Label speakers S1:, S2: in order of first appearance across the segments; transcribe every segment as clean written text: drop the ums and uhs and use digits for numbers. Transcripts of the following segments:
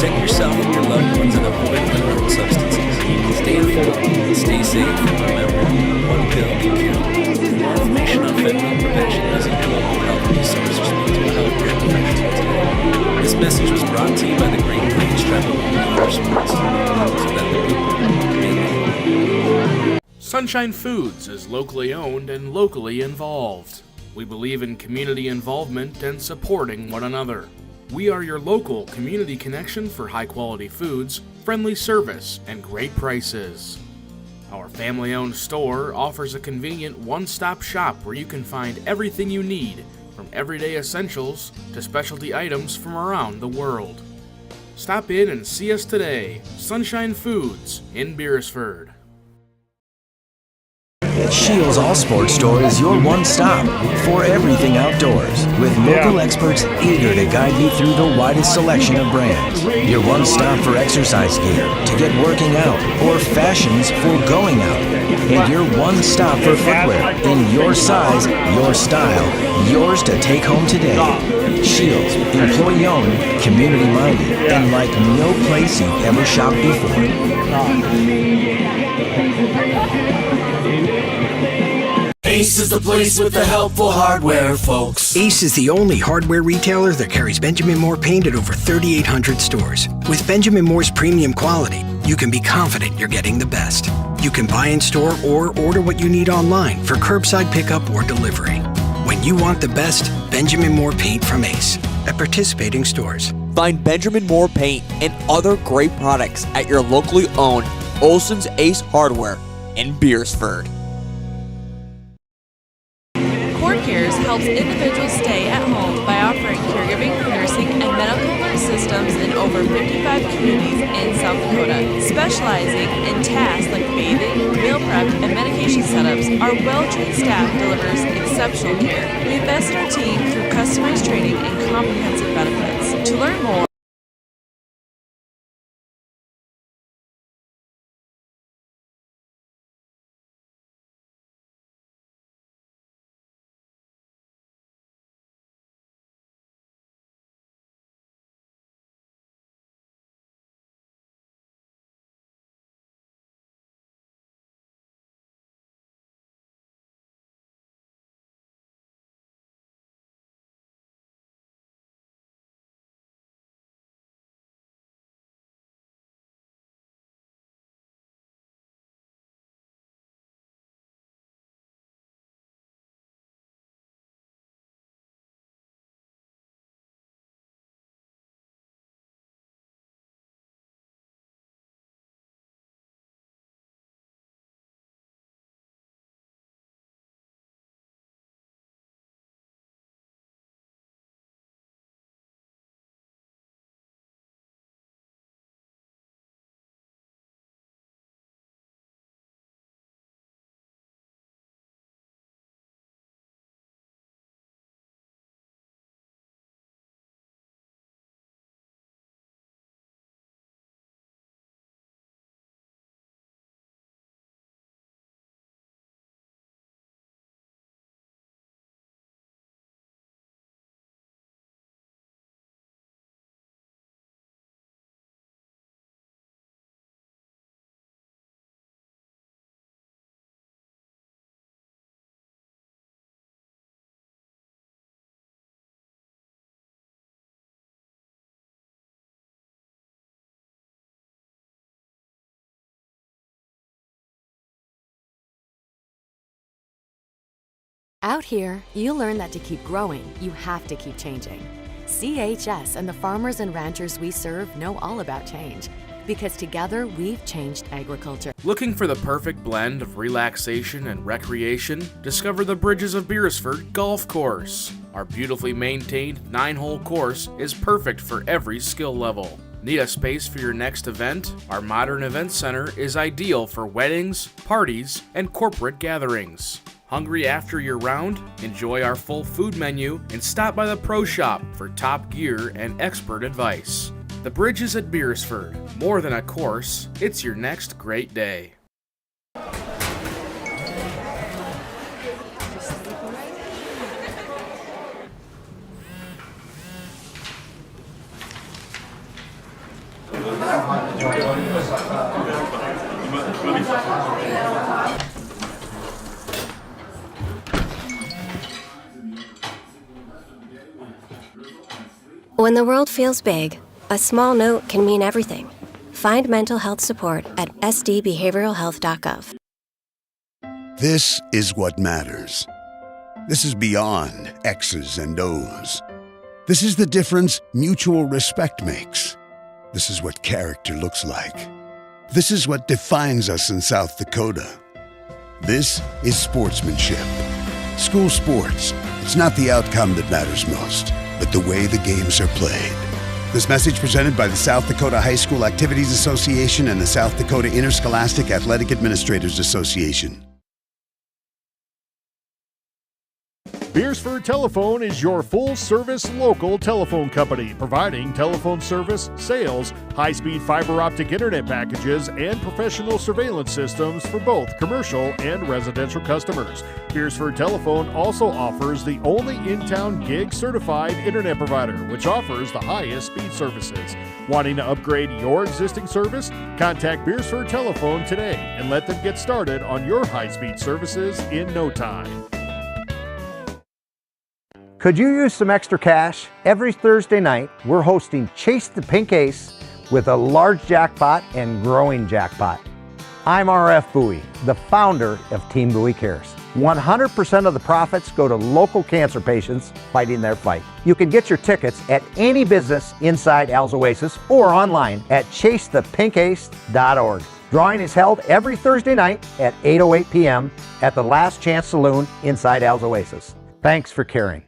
S1: Protect yourself and your loved ones and avoid unwanted substances. Stay informed, stay safe, and remember, one pill can kill. For more information on fentanyl prevention, visit your local health resource or speak to a healthcare professional today. This message was brought to you by the Great Plains Tribal Beresford, so that the people may live.
S2: Sunshine Foods is locally owned and locally involved. We believe in community involvement and supporting one another. We are your local community connection for high-quality foods, friendly service, and great prices. Our family-owned store offers a convenient one-stop shop where you can find everything you need, from everyday essentials to specialty items from around the world. Stop in and see us today. Sunshine Foods in Beresford.
S3: Shields All Sports Store is your one-stop for everything outdoors, with local experts eager to guide you through the widest selection of brands. Your one-stop for exercise gear to get working out or fashions for going out. And your one-stop for footwear in your size, your style, yours to take home today. Shields, employee-owned, community-minded, and like no place you've ever shopped before.
S4: Ace is the place with the helpful hardware, folks.
S5: Ace is the only hardware retailer that carries Benjamin Moore paint at over 3,800 stores. With Benjamin Moore's premium quality, you can be confident you're getting the best. You can buy in store or order what you need online for curbside pickup or delivery. When you want the best, Benjamin Moore paint from Ace at participating stores.
S6: Find Benjamin Moore paint and other great products at your locally owned Olson's Ace Hardware in Beresford.
S7: CoreCares helps individuals stay at home by offering caregiving, nursing, and medical alert systems in over 55 communities in South Dakota. Specializing in tasks like bathing, meal prep, and medication setups, our well-trained staff delivers exceptional care. We invest in our team through customized training and comprehensive benefits. To learn more,
S8: out here, you learn that to keep growing, you have to keep changing. CHS and the farmers and ranchers we serve know all about change, because together we've changed agriculture.
S2: Looking for the perfect blend of relaxation and recreation? Discover the Bridges of Beresford Golf Course. Our beautifully maintained 9-hole course is perfect for every skill level. Need a space for your next event? Our modern event center is ideal for weddings, parties, and corporate gatherings. Hungry after your round? Enjoy our full food menu and stop by the Pro Shop for top gear and expert advice. The Bridges at Beresford. More than a course, it's your next great day.
S9: When the world feels big, a small note can mean everything. Find mental health support at sdbehavioralhealth.gov.
S10: This is what matters. This is beyond X's and O's. This is the difference mutual respect makes. This is what character looks like. This is what defines us in South Dakota. This is sportsmanship. School sports, it's not the outcome that matters most, but the way the games are played. This message presented by the South Dakota High School Activities Association and the South Dakota Interscholastic Athletic Administrators Association.
S11: Beresford Telephone is your full-service local telephone company, providing telephone service, sales, high-speed fiber optic internet packages, and professional surveillance systems for both commercial and residential customers. Beresford Telephone also offers the only in-town gig-certified internet provider, which offers the highest speed services. Wanting to upgrade your existing service? Contact Beresford Telephone today and let them get started on your high-speed services in no time.
S12: Could you use some extra cash? Every Thursday night, we're hosting Chase the Pink Ace with a large jackpot and growing jackpot. I'm RF Bowie, the founder of Team Bowie Cares. 100% of the profits go to local cancer patients fighting their fight. You can get your tickets at any business inside Al's Oasis or online at chasethepinkace.org. Drawing is held every Thursday night at 8:08 p.m. at the Last Chance Saloon inside Al's Oasis. Thanks for caring.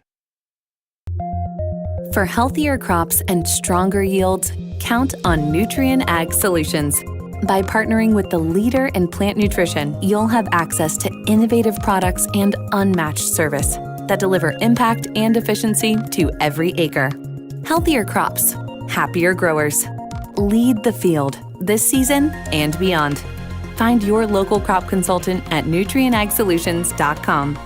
S13: For healthier crops and stronger yields, count on Nutrien Ag Solutions. By partnering with the leader in plant nutrition, you'll have access to innovative products and unmatched service that deliver impact and efficiency to every acre. Healthier crops, happier growers. Lead the field this season and beyond. Find your local crop consultant at nutrienagsolutions.com.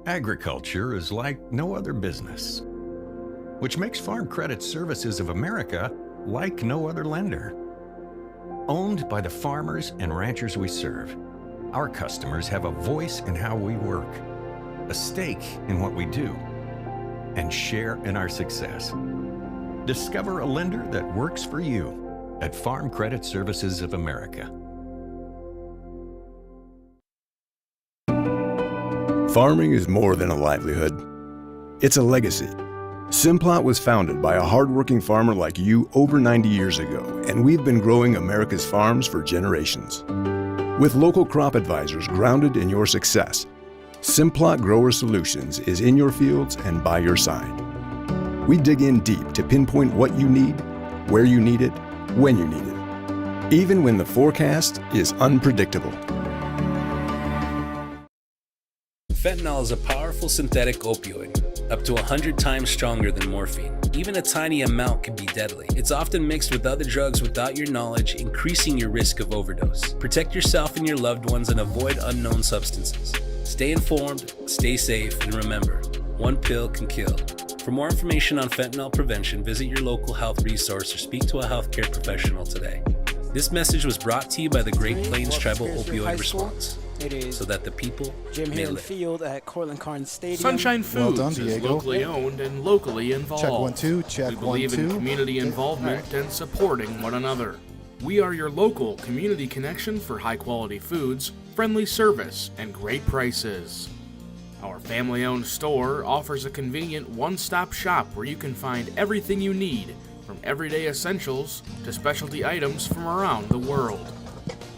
S14: Agriculture is like no other business, which makes Farm Credit Services of America like no other lender. Owned by the farmers and ranchers we serve, our customers have a voice in how we work, a stake in what we do, and share in our success. Discover a lender that works for you at Farm Credit Services of America.
S15: Farming is more than a livelihood. It's a legacy. Simplot was founded by a hardworking farmer like you over 90 years ago, and we've been growing America's farms for generations. With local crop advisors grounded in your success, Simplot Grower Solutions is in your fields and by your side. We dig in deep to pinpoint what you need, where you need it, when you need it, even when the forecast is unpredictable.
S1: Fentanyl is a powerful synthetic opioid, up to 100 times stronger than morphine. Even a tiny amount can be deadly. It's often mixed with other drugs without your knowledge, increasing your risk of overdose. Protect yourself and your loved ones and avoid unknown substances. Stay informed, stay safe, and remember, one pill can kill. For more information on fentanyl prevention, visit your local health resource or speak to a healthcare professional today. This message was brought to you by the Great Plains Tribal Opioid Response. So that the people
S16: Jim
S1: may
S16: here in
S1: live.
S16: Field at Cortland Carnes Stadium.
S2: Sunshine Foods
S16: Well done,
S2: is
S16: Diego.
S2: locally owned and locally involved.
S16: Check 1 2, check
S2: we
S16: 1
S2: believe
S16: 2.
S2: in community involvement and supporting one another. We are your local community connection for high-quality foods, friendly service, and great prices. Our family-owned store offers a convenient one-stop shop where you can find everything you need, from everyday essentials to specialty items from around the world.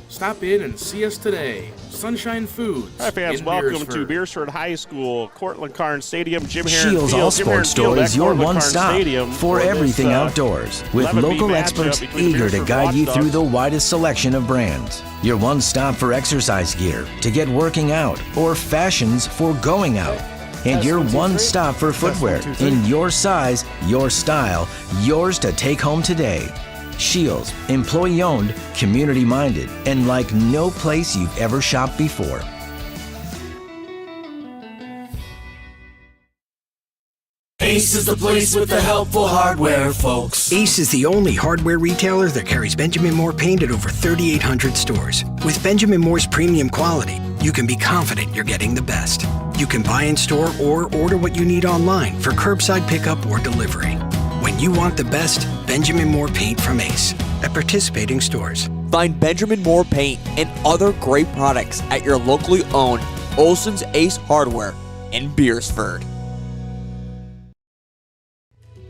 S2: Stop in and see us today. Sunshine Foods.
S17: Hi fans,
S2: in
S17: welcome
S2: Beresford.
S17: to Beresford High School, Cortland Carnes Stadium, Jim Heron
S3: Shields
S17: Field.
S3: All
S17: Jim Heron
S3: Sports
S17: Field
S3: Store
S17: at
S3: is your
S17: Cortland
S3: one
S17: Carnes
S3: stop
S17: Stadium
S3: for
S17: this,
S3: everything outdoors, with
S17: 11B
S3: local
S17: matchup
S3: experts
S17: between the
S3: eager to
S17: Beresford
S3: guide you through
S17: Watchdogs.
S3: the widest selection of brands. Your one stop for exercise gear, to get working out, or fashions for going out. And your one stop for footwear in your size, your style, yours to take home today. Shields, employee owned, community minded, and like no place you've ever shopped before.
S4: Ace is the place with the helpful hardware, folks.
S5: Ace is the only hardware retailer that carries Benjamin Moore paint at over 3,800 stores. With Benjamin Moore's premium quality, you can be confident you're getting the best. You can buy in store or order what you need online for curbside pickup or delivery. When you want the best, Benjamin Moore paint from Ace at participating stores.
S6: Find Benjamin Moore paint and other great products at your locally owned Olson's Ace Hardware in Beresford.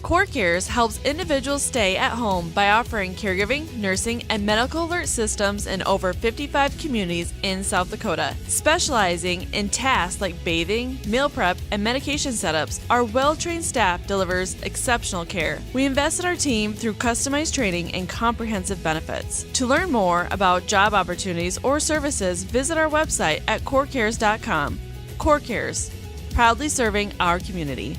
S7: CoreCares helps individuals stay at home by offering caregiving, nursing, and medical alert systems in over 55 communities in South Dakota. Specializing in tasks like bathing, meal prep, and medication setups, our well-trained staff delivers exceptional care. We invest in our team through customized training and comprehensive benefits. To learn more about job opportunities or services, visit our website at corecares.com. CoreCares, proudly serving our community.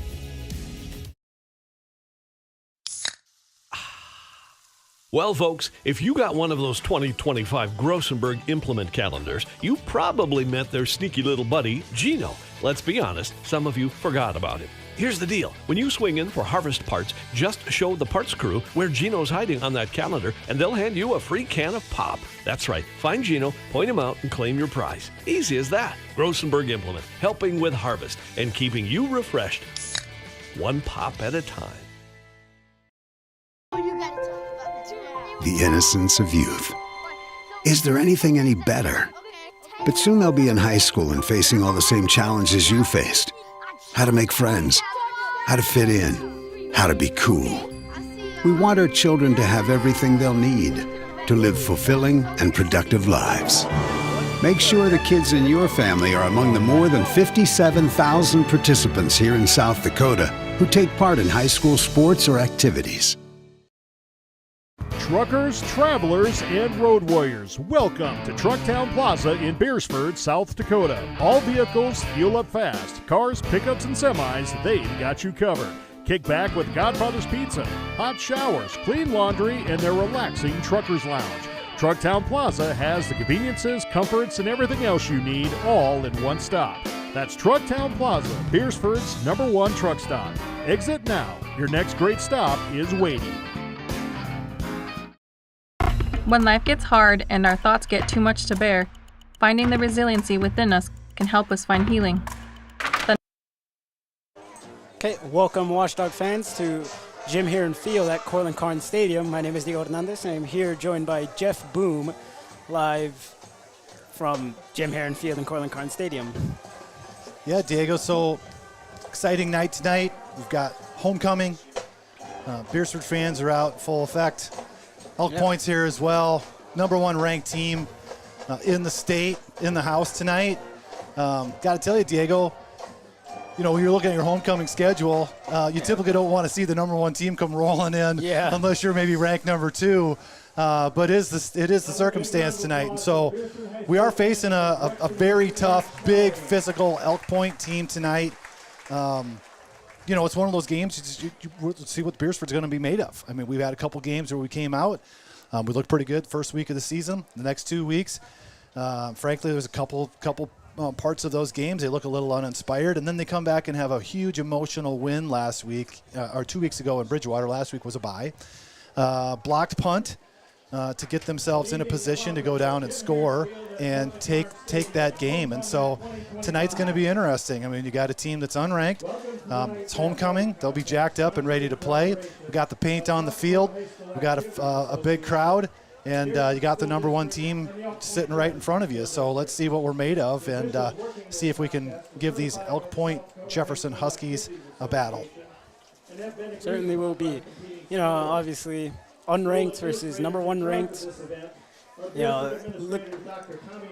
S18: Well, folks, if you got one of those 2025 Grossenberg implement calendars, you probably met their sneaky little buddy, Gino. Let's be honest, some of you forgot about him. Here's the deal. When you swing in for Harvest Parts, just show the parts crew where Gino's hiding on that calendar, and they'll hand you a free can of pop. That's right. Find Gino, point him out, and claim your prize. Easy as that. Grossenberg Implement, helping with harvest and keeping you refreshed, one pop at a time.
S10: The innocence of youth. Is there anything any better? But soon they'll be in high school and facing all the same challenges you faced. How to make friends, how to fit in, how to be cool. We want our children to have everything they'll need to live fulfilling and productive lives. Make sure the kids in your family are among the more than 57,000 participants here in South Dakota who take part in high school sports or activities.
S11: Truckers, travelers, and road warriors, welcome to Trucktown Plaza in Beresford, South Dakota. All vehicles fuel up fast. Cars, pickups, and semis, they've got you covered. Kick back with Godfather's Pizza, hot showers, clean laundry, and their relaxing Truckers Lounge. Trucktown Plaza has the conveniences, comforts, and everything else you need all in one stop. That's Trucktown Plaza, Beresford's #1 truck stop. Exit now. Your next great stop is waiting.
S19: When life gets hard and our thoughts get too much to bear, finding the resiliency within us can help us find healing.
S16: Okay, welcome Watchdog fans to Jim Heron Field at Cortland Carnes Stadium. My name is Diego Hernandez, and I'm here joined by Jeff Boom, live from Jim Heron Field in Cortland Carnes Stadium.
S20: Yeah, Diego, so exciting night tonight. We've got homecoming. Beresford fans are out full effect. Elk Point's here as well. #1 ranked team in the state, in the house tonight. Got to tell you, Diego, you know, when you're looking at your homecoming schedule, you typically don't want to see the #1 team come rolling in unless you're maybe ranked #2. But it is the circumstance tonight. And so we are facing a very tough, big, physical Elk Point team tonight. You know, it's one of those games you see what Beresford's going to be made of. I mean, we've had a couple games where we came out. We looked pretty good first week of the season. The next 2 weeks, frankly, there's a couple parts of those games. They look a little uninspired, and then they come back and have a huge emotional win last week, or 2 weeks ago in Bridgewater. Last week was a bye. Blocked punt to get themselves in a position to go down and score and take that game. And so tonight's going to be interesting. I mean, you got a team that's unranked. It's homecoming. They'll be jacked up and ready to play. We got the paint on the field. We got a big crowd. And you got the #1 team sitting right in front of you. So let's see what we're made of and see if we can give these Elk Point Jefferson Huskies a battle.
S16: Certainly will be. You know, obviously unranked versus #1 ranked. You know, look,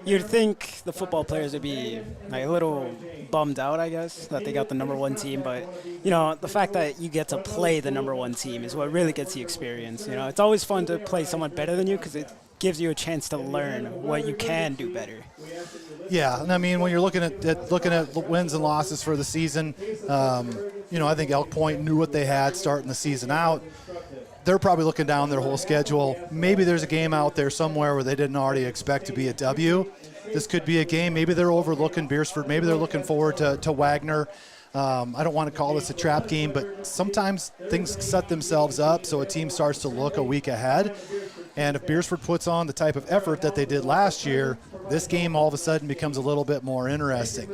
S16: you'd think the football players would be like a little bummed out, I guess, that they got the #1 team. But, you know, the fact that you get to play the #1 team is what really gets the experience. You know, it's always fun to play someone better than you because it gives you a chance to learn what you can do better.
S20: Yeah, and I mean, when you're looking at wins and losses for the season, you know, I think Elk Point knew what they had starting the season out. They're probably looking down their whole schedule. Maybe there's a game out there somewhere where they didn't already expect to be a W. this could be a game. Maybe they're overlooking Beresford. Maybe they're looking forward to Wagner. I don't want to call this a trap game, but sometimes things set themselves up so a team starts to look a week ahead. And if Beresford puts on the type of effort that they did last year, this game all of a sudden becomes a little bit more interesting.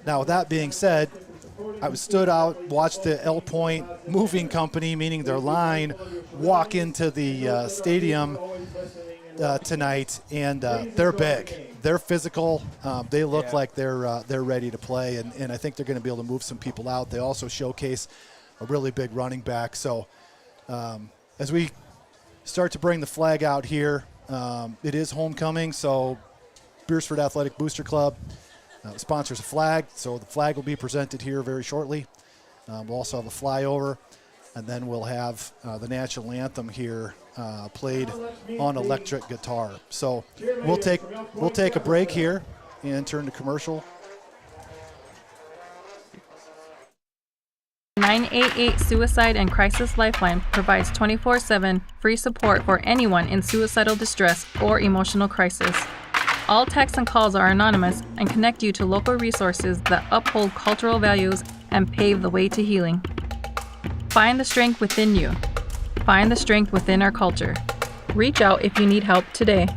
S20: Now, with that being said, I stood out, watched the Elk Point moving company, meaning their line, walk into the stadium tonight, and they're big. They're physical. They look like they're ready to play, and I think they're going to be able to move some people out. They also showcase a really big running back. So as we start to bring the flag out here, it is homecoming, so Beresford Athletic Booster Club sponsors a flag, so the flag will be presented here very shortly. We'll also have a flyover, and then we'll have the national anthem here played on electric guitar. So we'll take a break here and turn to commercial.
S19: 988 Suicide and Crisis Lifeline provides 24/7 free support for anyone in suicidal distress or emotional crisis. All texts and calls are anonymous and connect you to local resources that uphold cultural values and pave the way to healing. Find the strength within you. Find the strength within our culture. Reach out if you need help today.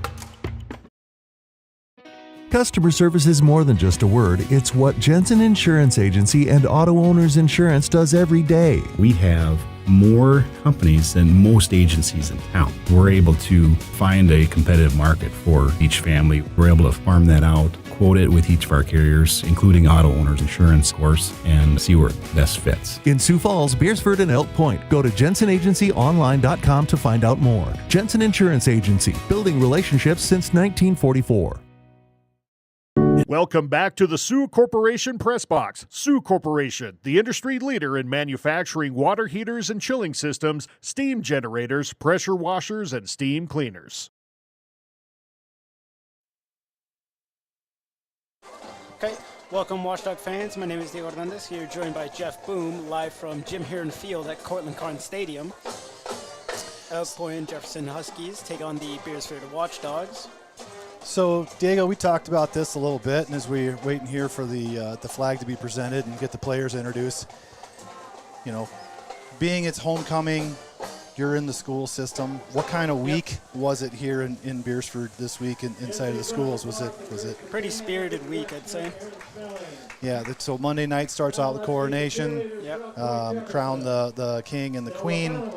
S21: Customer service is more than just a word. It's what Jensen Insurance Agency and Auto Owners Insurance does every day.
S22: We have more companies than most agencies in town. We're able to find a competitive market for each family. We're able to farm that out, quote it with each of our carriers, including Auto Owners Insurance, of course, and see where it best fits.
S21: In Sioux Falls, Beresford, and Elk Point, go to jensenagencyonline.com to find out more. Jensen Insurance Agency, building relationships since 1944.
S11: Welcome back to the Sioux Corporation Press Box. Sioux Corporation, the industry leader in manufacturing water heaters and chilling systems, steam generators, pressure washers, and steam cleaners.
S16: Okay, welcome Watchdog fans. My name is Diego Hernandez, here joined by Jeff Boom, live from Jim Heron Field at Cortland Carnes Stadium. Elk Point Jefferson Huskies take on the Beresford Watchdogs.
S20: So, Diego, we talked about this a little bit, and as we're waiting here for the flag to be presented and get the players introduced, you know, being it's homecoming, you're in the school system. What kind of week was it here in Beresford this week inside of the schools? Was it
S16: pretty spirited week, I'd say.
S20: Yeah. So Monday night starts out with coronation.
S16: Yep.
S20: Crown the king and the queen.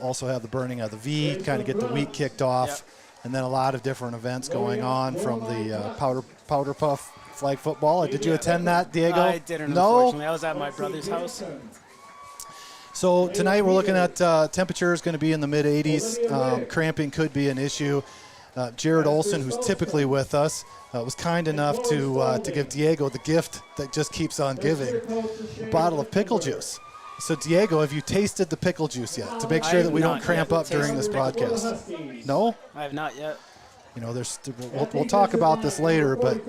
S20: Also have the burning of the V, kind of get the week kicked off.
S16: Yep.
S20: And then a lot of different events going on, from the powder puff flag football. Did you attend that, Diego?
S16: I didn't,
S20: no?
S16: Unfortunately. I was at my brother's house.
S20: So tonight we're looking at temperature is going to be in the mid-80s. Cramping could be an issue. Jared Olson, who's typically with us, was kind enough to give Diego the gift that just keeps on giving, a bottle of pickle juice. So, Diego, have you tasted the pickle juice yet, to make sure that we don't cramp up during this broadcast? No?
S16: I have not yet.
S20: You know, we'll talk about this later, but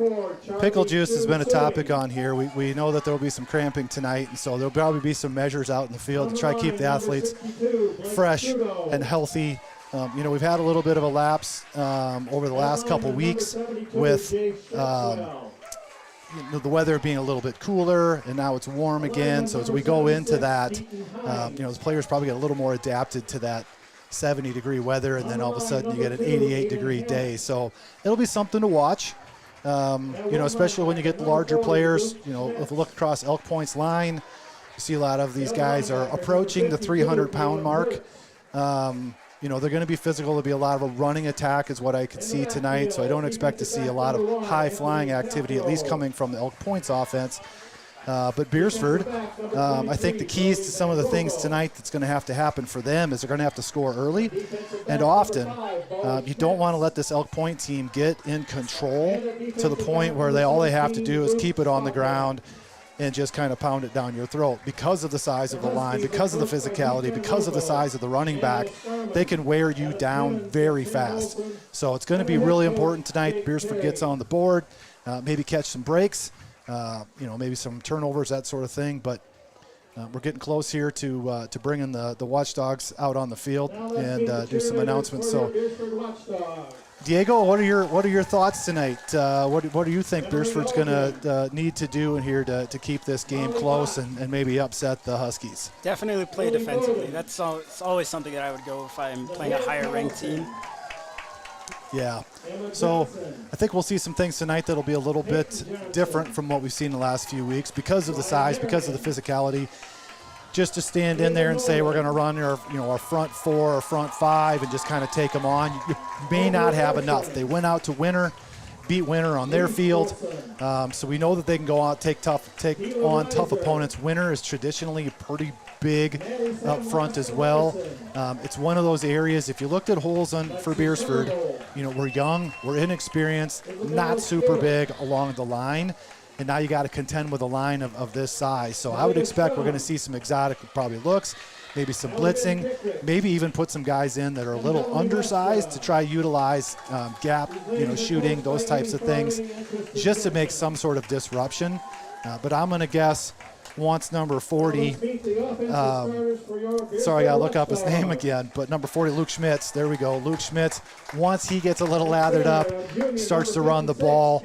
S20: pickle juice has been a topic on here. We know that there will be some cramping tonight, and so there'll probably be some measures out in the field to try to keep the athletes fresh and healthy. You know, we've had a little bit of a lapse over the last couple weeks with the weather being a little bit cooler, and now it's warm again. So as we go into that, you know, the players probably get a little more adapted to that 70-degree weather, and then all of a sudden you get an 88-degree day. So it'll be something to watch, you know, especially when you get the larger players. You know, if we look across Elk Point's line, you see a lot of these guys are approaching the 300-pound mark. You know, they're going to be physical. There'll be a lot of a running attack is what I could see tonight. So I don't expect to see a lot of high-flying activity, at least coming from the Elk Point's offense. But Beresford, I think the keys to some of the things tonight that's going to have to happen for them is they're going to have to score early and often. You don't want to let this Elk Point team get in control to the point where all they have to do is keep it on the ground and just kind of pound it down your throat. Because of the size of the line, because of the physicality, because of the size of the running back, they can wear you down very fast. So it's going to be really important tonight. Beresford gets on the board, maybe catch some breaks, you know, maybe some turnovers, that sort of thing. But we're getting close here to bringing the Watchdogs out on the field and do some announcements. So Diego, what are your thoughts tonight? What do you think Beresford's going to need to do in here to keep this game close and maybe upset the Huskies?
S16: Definitely play defensively. It's always something that I would go if I'm playing a higher-ranked team.
S20: Yeah. So I think we'll see some things tonight that'll be a little bit different from what we've seen the last few weeks because of the size, because of the physicality. Just to stand in there and say we're going to run our front four or front five and just kind of take them on, you may not have enough. They went out to Winter, beat Winter on their field, so we know that they can go out take on tough opponents. Winter is traditionally pretty big up front as well. It's one of those areas. If you looked at holes for Beresford, we're young, we're inexperienced, not super big along the line. And now you got to contend with a line of this size. So I would expect we're going to see some exotic probably looks, maybe some blitzing, maybe even put some guys in that are a little undersized to try utilize gap, shooting, those types of things, just to make some sort of disruption. But I'm going to guess once number 40, sorry, I got to look up his name again, but number 40, Luke Schmitz, there we go. Luke Schmitz, once he gets a little lathered up, starts to run the ball,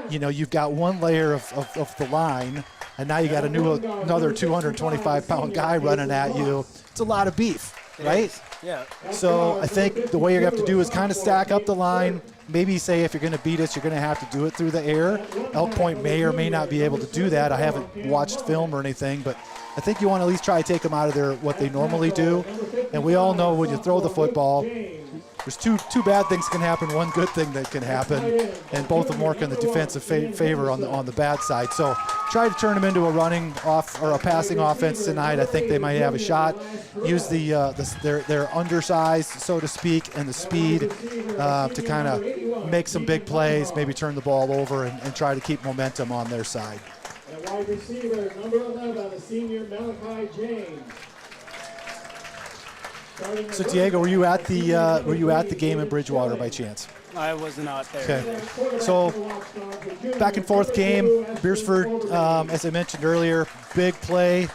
S20: you've got one layer of the line, and now you got another 225-pound guy running at you. It's a lot of beef, right?
S16: Yeah.
S20: So I think the way you're going to have to do is kind of stack up the line. Maybe say if you're going to beat us, you're going to have to do it through the air. Elk Point may or may not be able to do that. I haven't watched film or anything, but I think you want to at least try to take them out of what they normally do. And we all know when you throw the football, there's two bad things can happen, one good thing that can happen, and both of them work in the defensive favor on the bad side. So try to turn them into a running off or a passing offense tonight. I think they might have a shot. Use their undersized, so to speak, and the speed to kind of make some big plays, maybe turn the ball over and try to keep momentum on their side.
S8: And wide receiver, number 11, the senior Malachi James.
S20: So Diego, were you at the game in Bridgewater by chance?
S16: I was not there.
S20: Okay. So back and forth game. Beresford, as I mentioned earlier, big play.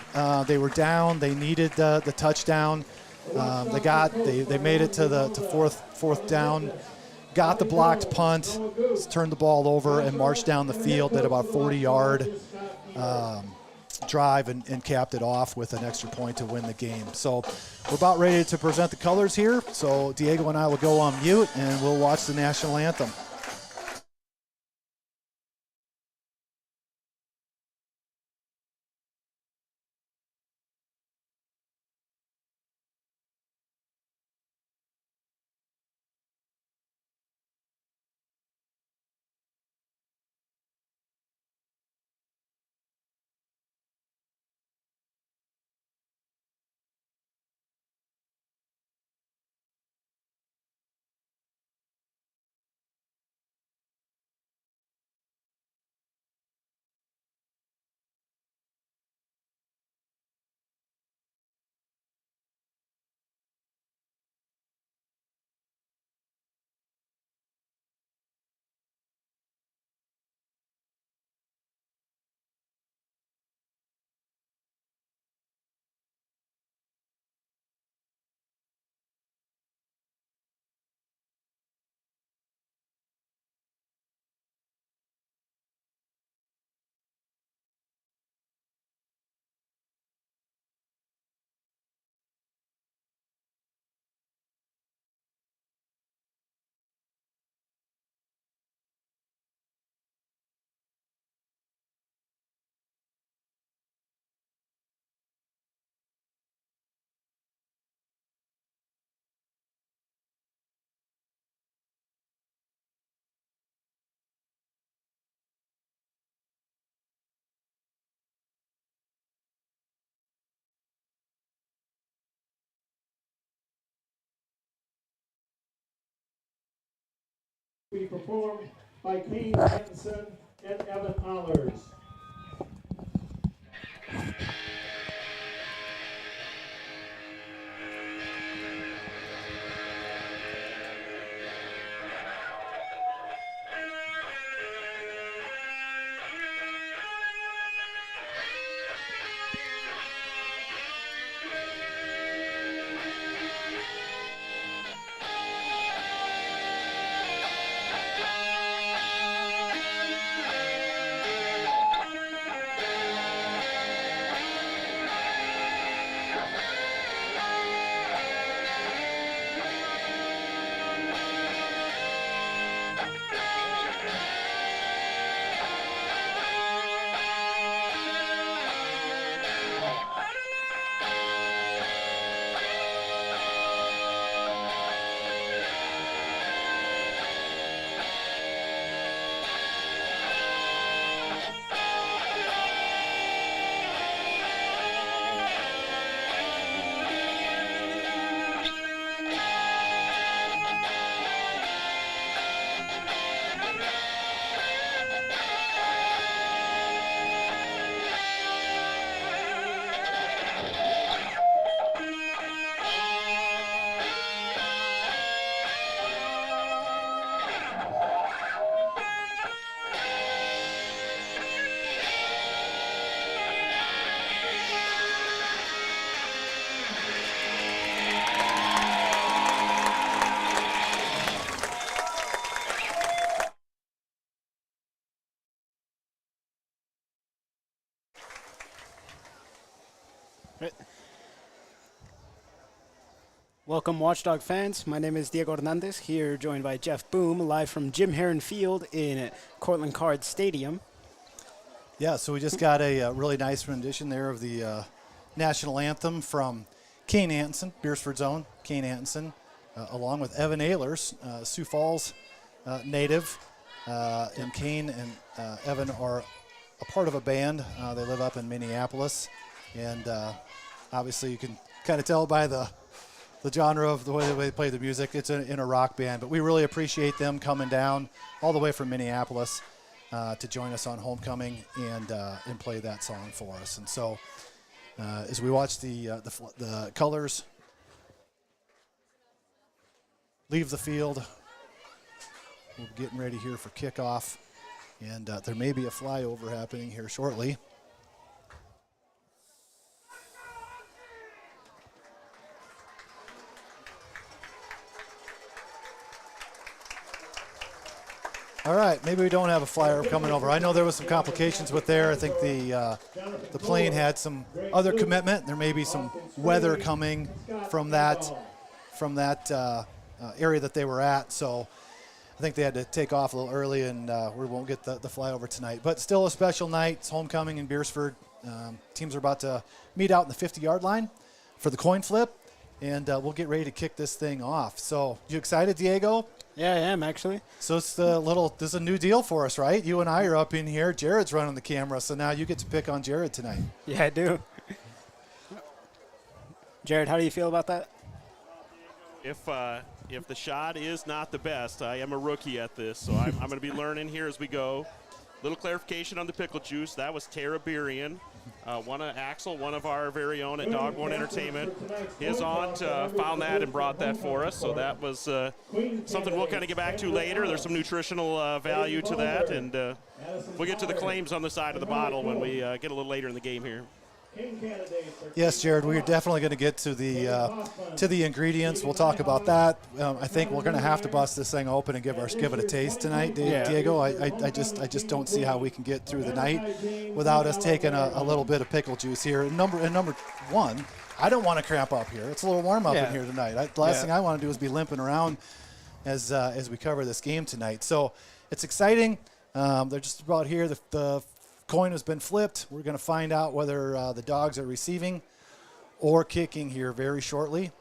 S20: They were down. They needed the touchdown. They made it to fourth down. Got the blocked punt, turned the ball over, and marched down the field at about 40-yard drive and capped it off with an extra point to win the game. So we're about ready to present the colors here. So Diego and I will go on mute and we'll watch the national anthem.
S8: Be performed by Kane Jensen and Evan Allers.
S16: Welcome, Watchdog fans. My name is Diego Hernandez, here joined by Jeff Boom, live from Jim Heron Field in Cortland Card Stadium.
S20: Yeah, so we just got a really nice rendition there of the national anthem from Kane Antonsen, Beresford's own Kane Antonsen, along with Evan Ehlers, Sioux Falls native. And Kane and Evan are a part of a band. They live up in Minneapolis. And obviously you can kind of tell by the genre of the way they play the music. It's in a rock band. But we really appreciate them coming down all the way from Minneapolis to join us on homecoming and play that song for us. And so as we watch the colors leave the field, we're getting ready here for kickoff. And there may be a flyover happening here shortly. All right, maybe we don't have a flyer coming over. I know there was some complications with there. I think the plane had some other commitment. There may be some weather coming from that area that they were at. So I think they had to take off a little early, and we won't get the flyover tonight. But still a special night. It's homecoming in Beresford. Teams are about to meet out in the 50-yard line for the coin flip, and we'll get ready to kick this thing off. So you excited, Diego?
S16: Yeah, I am, actually.
S20: So it's this is a new deal for us, right? You and I are up in here. Jared's running the camera, so now you get to pick on Jared tonight.
S16: Yeah, I do. Jared, how do you feel about that?
S17: If the shot is not the best, I am a rookie at this, so I'm going to be learning here as we go. Little clarification on the pickle juice. That was Tara Berian, Axel, one of our very own at Dogborn Entertainment. His aunt found that and brought that for us, so that was something we'll kind of get back to later. There's some nutritional value to that, and we'll get to the claims on the side of the bottle when we get a little later in the game here.
S20: Yes, Jared, we're definitely going to get to the ingredients. We'll talk about that. I think we're going to have to bust this thing open and give it a taste tonight, Diego. I just don't see how we can get through the night without us taking a little bit of pickle juice here. And number one, I don't want to cramp up here. It's a little warm up in here tonight. The last thing I want to do is be limping around as we cover this game tonight. So it's exciting. They're just about here. The coin has been flipped. We're going to find out whether the Dogs are receiving or kicking here very shortly.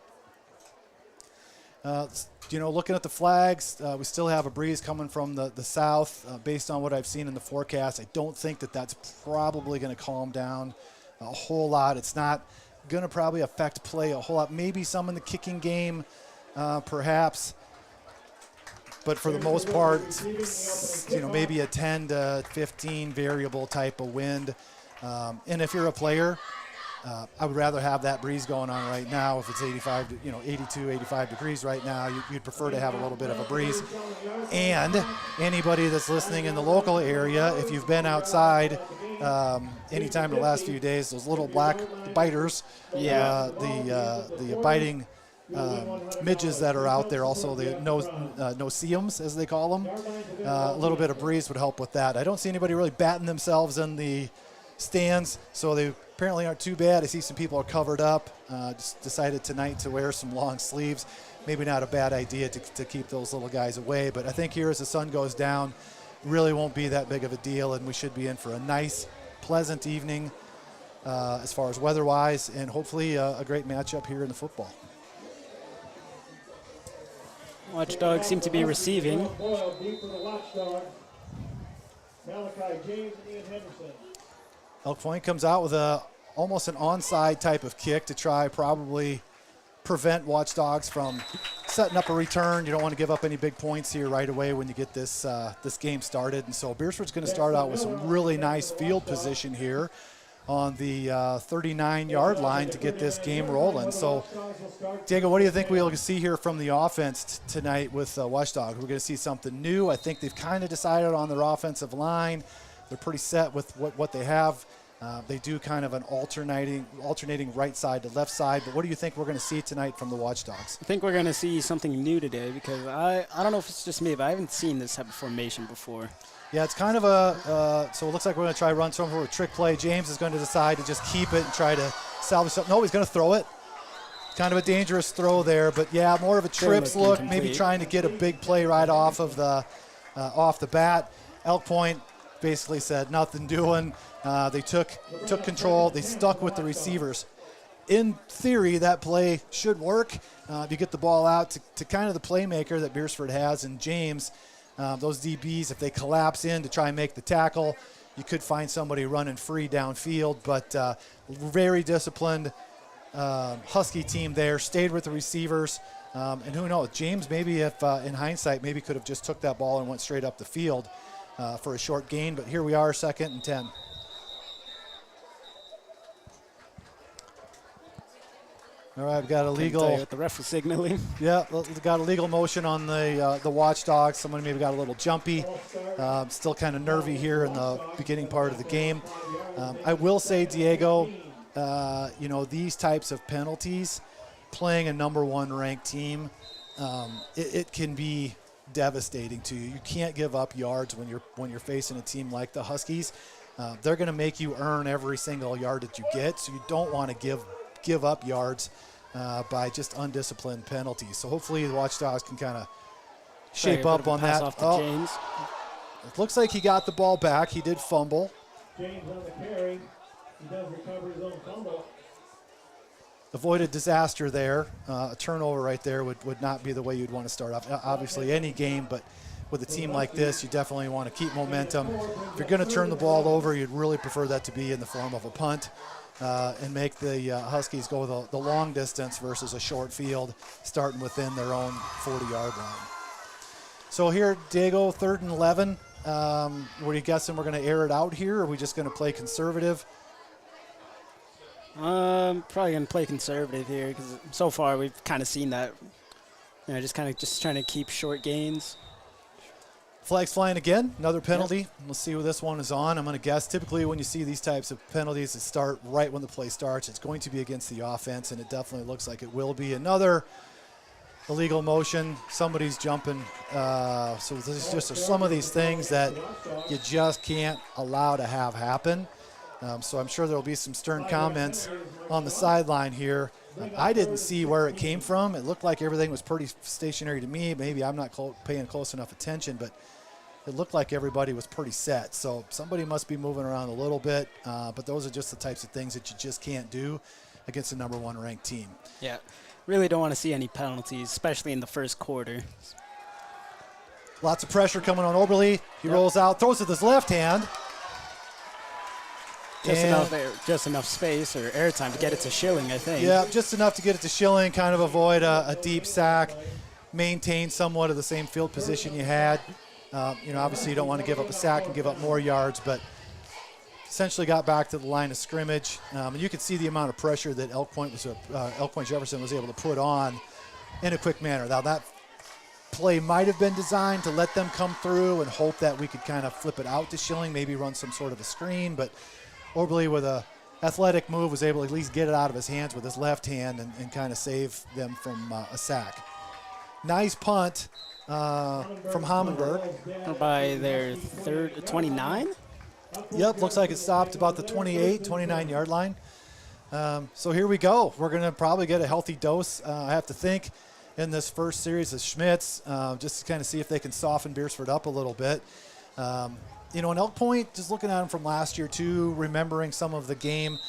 S20: Looking at the flags, we still have a breeze coming from the south. Based on what I've seen in the forecast, I don't think that's probably going to calm down a whole lot. It's not going to probably affect play a whole lot. Maybe some in the kicking game, perhaps. But for the most part, maybe a 10 to 15 variable type of wind. And if you're a player, I would rather have that breeze going on right now. If it's 82, 85 degrees right now, you'd prefer to have a little bit of a breeze. And anybody that's listening in the local area, if you've been outside anytime in the last few days, those little black biters, the biting midges that are out there, also the no-see-ums, as they call them. A little bit of breeze would help with that. I don't see anybody really batting themselves in the stands, so they apparently aren't too bad. I see some people are covered up. Just decided tonight to wear some long sleeves. Maybe not a bad idea to keep those little guys away, but I think here as the sun goes down, really won't be that big of a deal, and we should be in for a nice, pleasant evening as far as weather-wise, and hopefully a great matchup here in the football.
S16: Watchdogs seem to be receiving.
S20: Elk Point comes out with almost an onside type of kick to try probably prevent Watchdogs from setting up a return. You don't want to give up any big points here right away when you get this game started. And so Beresford's going to start out with some really nice field position here on the 39-yard line to get this game rolling. So, Diego, what do you think we'll see here from the offense tonight with Watchdogs? We're going to see something new. I think they've kind of decided on their offensive line. They're pretty set with what they have. They do kind of an alternating right side to left side. But what do you think we're going to see tonight from the Watchdogs?
S16: I think we're going to see something new today because I don't know if it's just me, but I haven't seen this type of formation before.
S20: Yeah, it's kind of so it looks like we're going to try run some sort of trick play. James is going to decide to just keep it and try to salvage something. No, he's going to throw it. Kind of a dangerous throw there, but yeah, more of a trips look, maybe trying to get a big play right off of off the bat. Elk Point basically said nothing doing. They took control. They stuck with the receivers. In theory, that play should work. You get the ball out to kind of the playmaker that Beresford has in James. Those DBs, if they collapse in to try and make the tackle, you could find somebody running free downfield, but very disciplined Husky team there, stayed with the receivers, and who knows, James maybe if in hindsight maybe could have just took that ball and went straight up the field for a short gain, but here we are, 2nd and 10. All right, we've got a legal.
S16: The ref was signaling.
S20: Yeah, we've got a legal motion on the Watchdogs. Someone maybe got a little jumpy. Still kind of nervy here in the beginning part of the game. I will say, Diego, these types of penalties, playing a number 1 ranked team, it can be devastating to you. You can't give up yards when you're facing a team like the Huskies. They're going to make you earn every single yard that you get, so you don't want to give up yards by just undisciplined penalties. So hopefully the Watchdogs can kind of shape up on that.
S16: James.
S20: It looks like he got the ball back. He did fumble.
S8: James on the carry. He does recover his own fumble.
S20: Avoided disaster there. A turnover right there would not be the way you'd want to start off. Obviously any game, but with a team like this, you definitely want to keep momentum. If you're going to turn the ball over, you'd really prefer that to be in the form of a punt. And make the Huskies go the long distance versus a short field, starting within their own 40-yard line. So here, Diego, 3rd and 11. Were you guessing we're going to air it out here, or are we just going to play conservative?
S16: Probably going to play conservative here because so far we've kind of seen that, just trying to keep short gains.
S20: Flags flying again, another penalty. Yep. We'll see what this one is on. I'm going to guess typically when you see these types of penalties that start right when the play starts, it's going to be against the offense, and it definitely looks like it will be. Another illegal motion. Somebody's jumping. So there's just some of these things that you just can't allow to have happen. So I'm sure there will be some stern comments on the sideline here. I didn't see where it came from. It looked like everything was pretty stationary to me. Maybe I'm not paying close enough attention, but it looked like everybody was pretty set. So somebody must be moving around a little bit, but those are just the types of things that you just can't do against a number 1 ranked team.
S16: Yeah, really don't want to see any penalties, especially in the first quarter.
S20: Lots of pressure coming on Oberle. He rolls out, throws with his left hand.
S16: Just enough space or airtime to get it to Schilling, I think.
S20: Yeah, just enough to get it to Schilling, kind of avoid a deep sack, maintain somewhat of the same field position you had. Obviously you don't want to give up a sack and give up more yards, but essentially got back to the line of scrimmage. And you could see the amount of pressure that Elk Point Jefferson was able to put on in a quick manner. Now that play might have been designed to let them come through and hope that we could kind of flip it out to Schilling, maybe run some sort of a screen, but Oberle with a athletic move was able to at least get it out of his hands with his left hand and kind of save them from a sack. Nice punt from Hammenberg.
S16: By their 29?
S20: Yep, looks like it stopped about the 29-yard line. So here we go. We're going to probably get a healthy dose, I have to think, in this first series of Schmitz, just to kind of see if they can soften Beresford up a little bit. In Elk Point, just looking at them from last year too, remembering some of the game,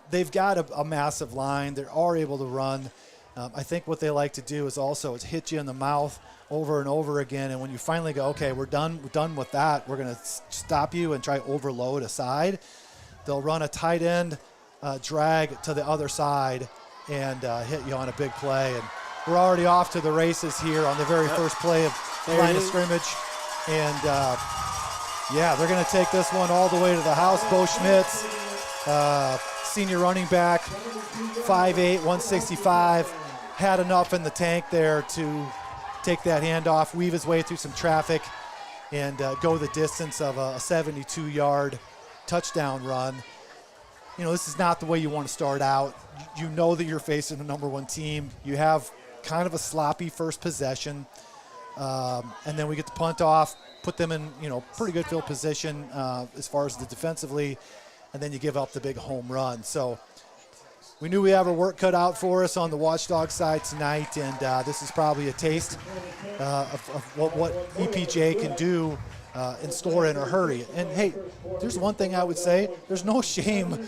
S20: they've got a massive line. They are able to run. I think what they like to do is hit you in the mouth over and over again. And when you finally go, okay, we're done with that, we're going to stop you and try overload a side. They'll run a tight end drag to the other side and hit you on a big play. And we're already off to the races here on the very first play of line of scrimmage. And they're going to take this one all the way to the house. Bo Schmitz, senior running back, 5'8", 165, had enough in the tank there to take that handoff, weave his way through some traffic, and go the distance of a 72-yard touchdown run. This is not the way you want to start out. You know that you're facing the number 1 team. You have kind of a sloppy first possession. And then we get the punt off, put them in, pretty good field position as far as the defensively. and then you give up the big home run. So we knew we have our work cut out for us on the Watchdog side tonight, and this is probably a taste of what EPJ can do and score in a hurry. And hey, there's one thing I would say: there's no shame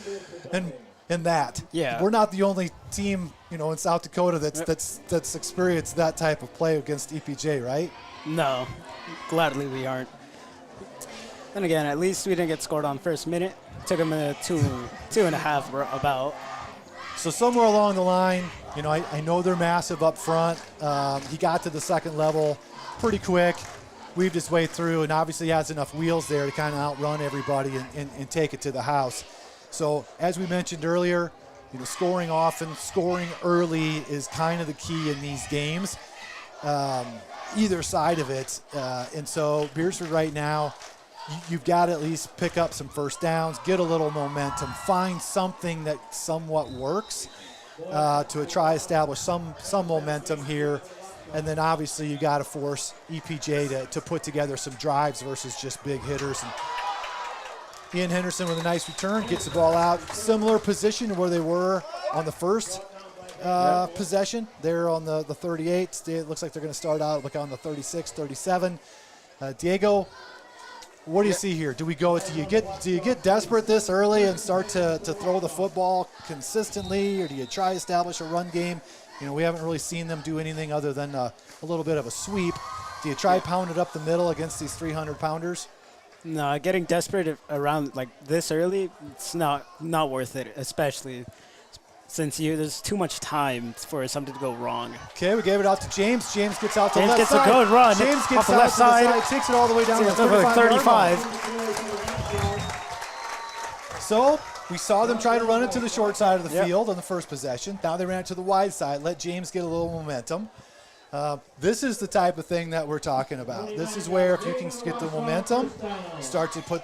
S20: in that.
S16: Yeah,
S20: we're not the only team, in South Dakota that's experienced that type of play against EPJ, right?
S16: No, gladly we aren't. Then again, at least we didn't get scored on first minute. Took them a two and a half about.
S20: So somewhere along the line, I know they're massive up front. He got to the second level pretty quick, weaved his way through, and obviously has enough wheels there to kind of outrun everybody and take it to the house. So as we mentioned earlier, scoring often, scoring early is kind of the key in these games, either side of it. And so Beresford right now, you've got to at least pick up some first downs, get a little momentum, find something that somewhat works to try to establish some momentum here. And then obviously you got to force EPJ to put together some drives versus just big hitters. And Ian Henderson with a nice return, gets the ball out. Similar position to where they were on the first possession. They're on the 38. It looks like they're going to start out on the 36, 37. Diego, what do you see here? Do you get desperate this early and start to throw the football consistently, or do you try to establish a run game? We haven't really seen them do anything other than a little bit of a sweep. Do you try pound it up the middle against these 300-pounders?
S16: No, getting desperate around like this early, it's not worth it, especially since there's too much time for something to go wrong.
S20: Okay, we gave it out to James. James gets out to the left
S16: gets
S20: side.
S16: A good run.
S20: James gets
S16: off the
S20: out
S16: left
S20: to the
S16: side,
S20: takes it all the way down to the
S16: 35.
S20: So we saw them try to run it to the short side of the field on the first possession. Now they ran it to the wide side, let James get a little momentum. This is the type of thing that we're talking about. This is where if you can get the momentum, start to put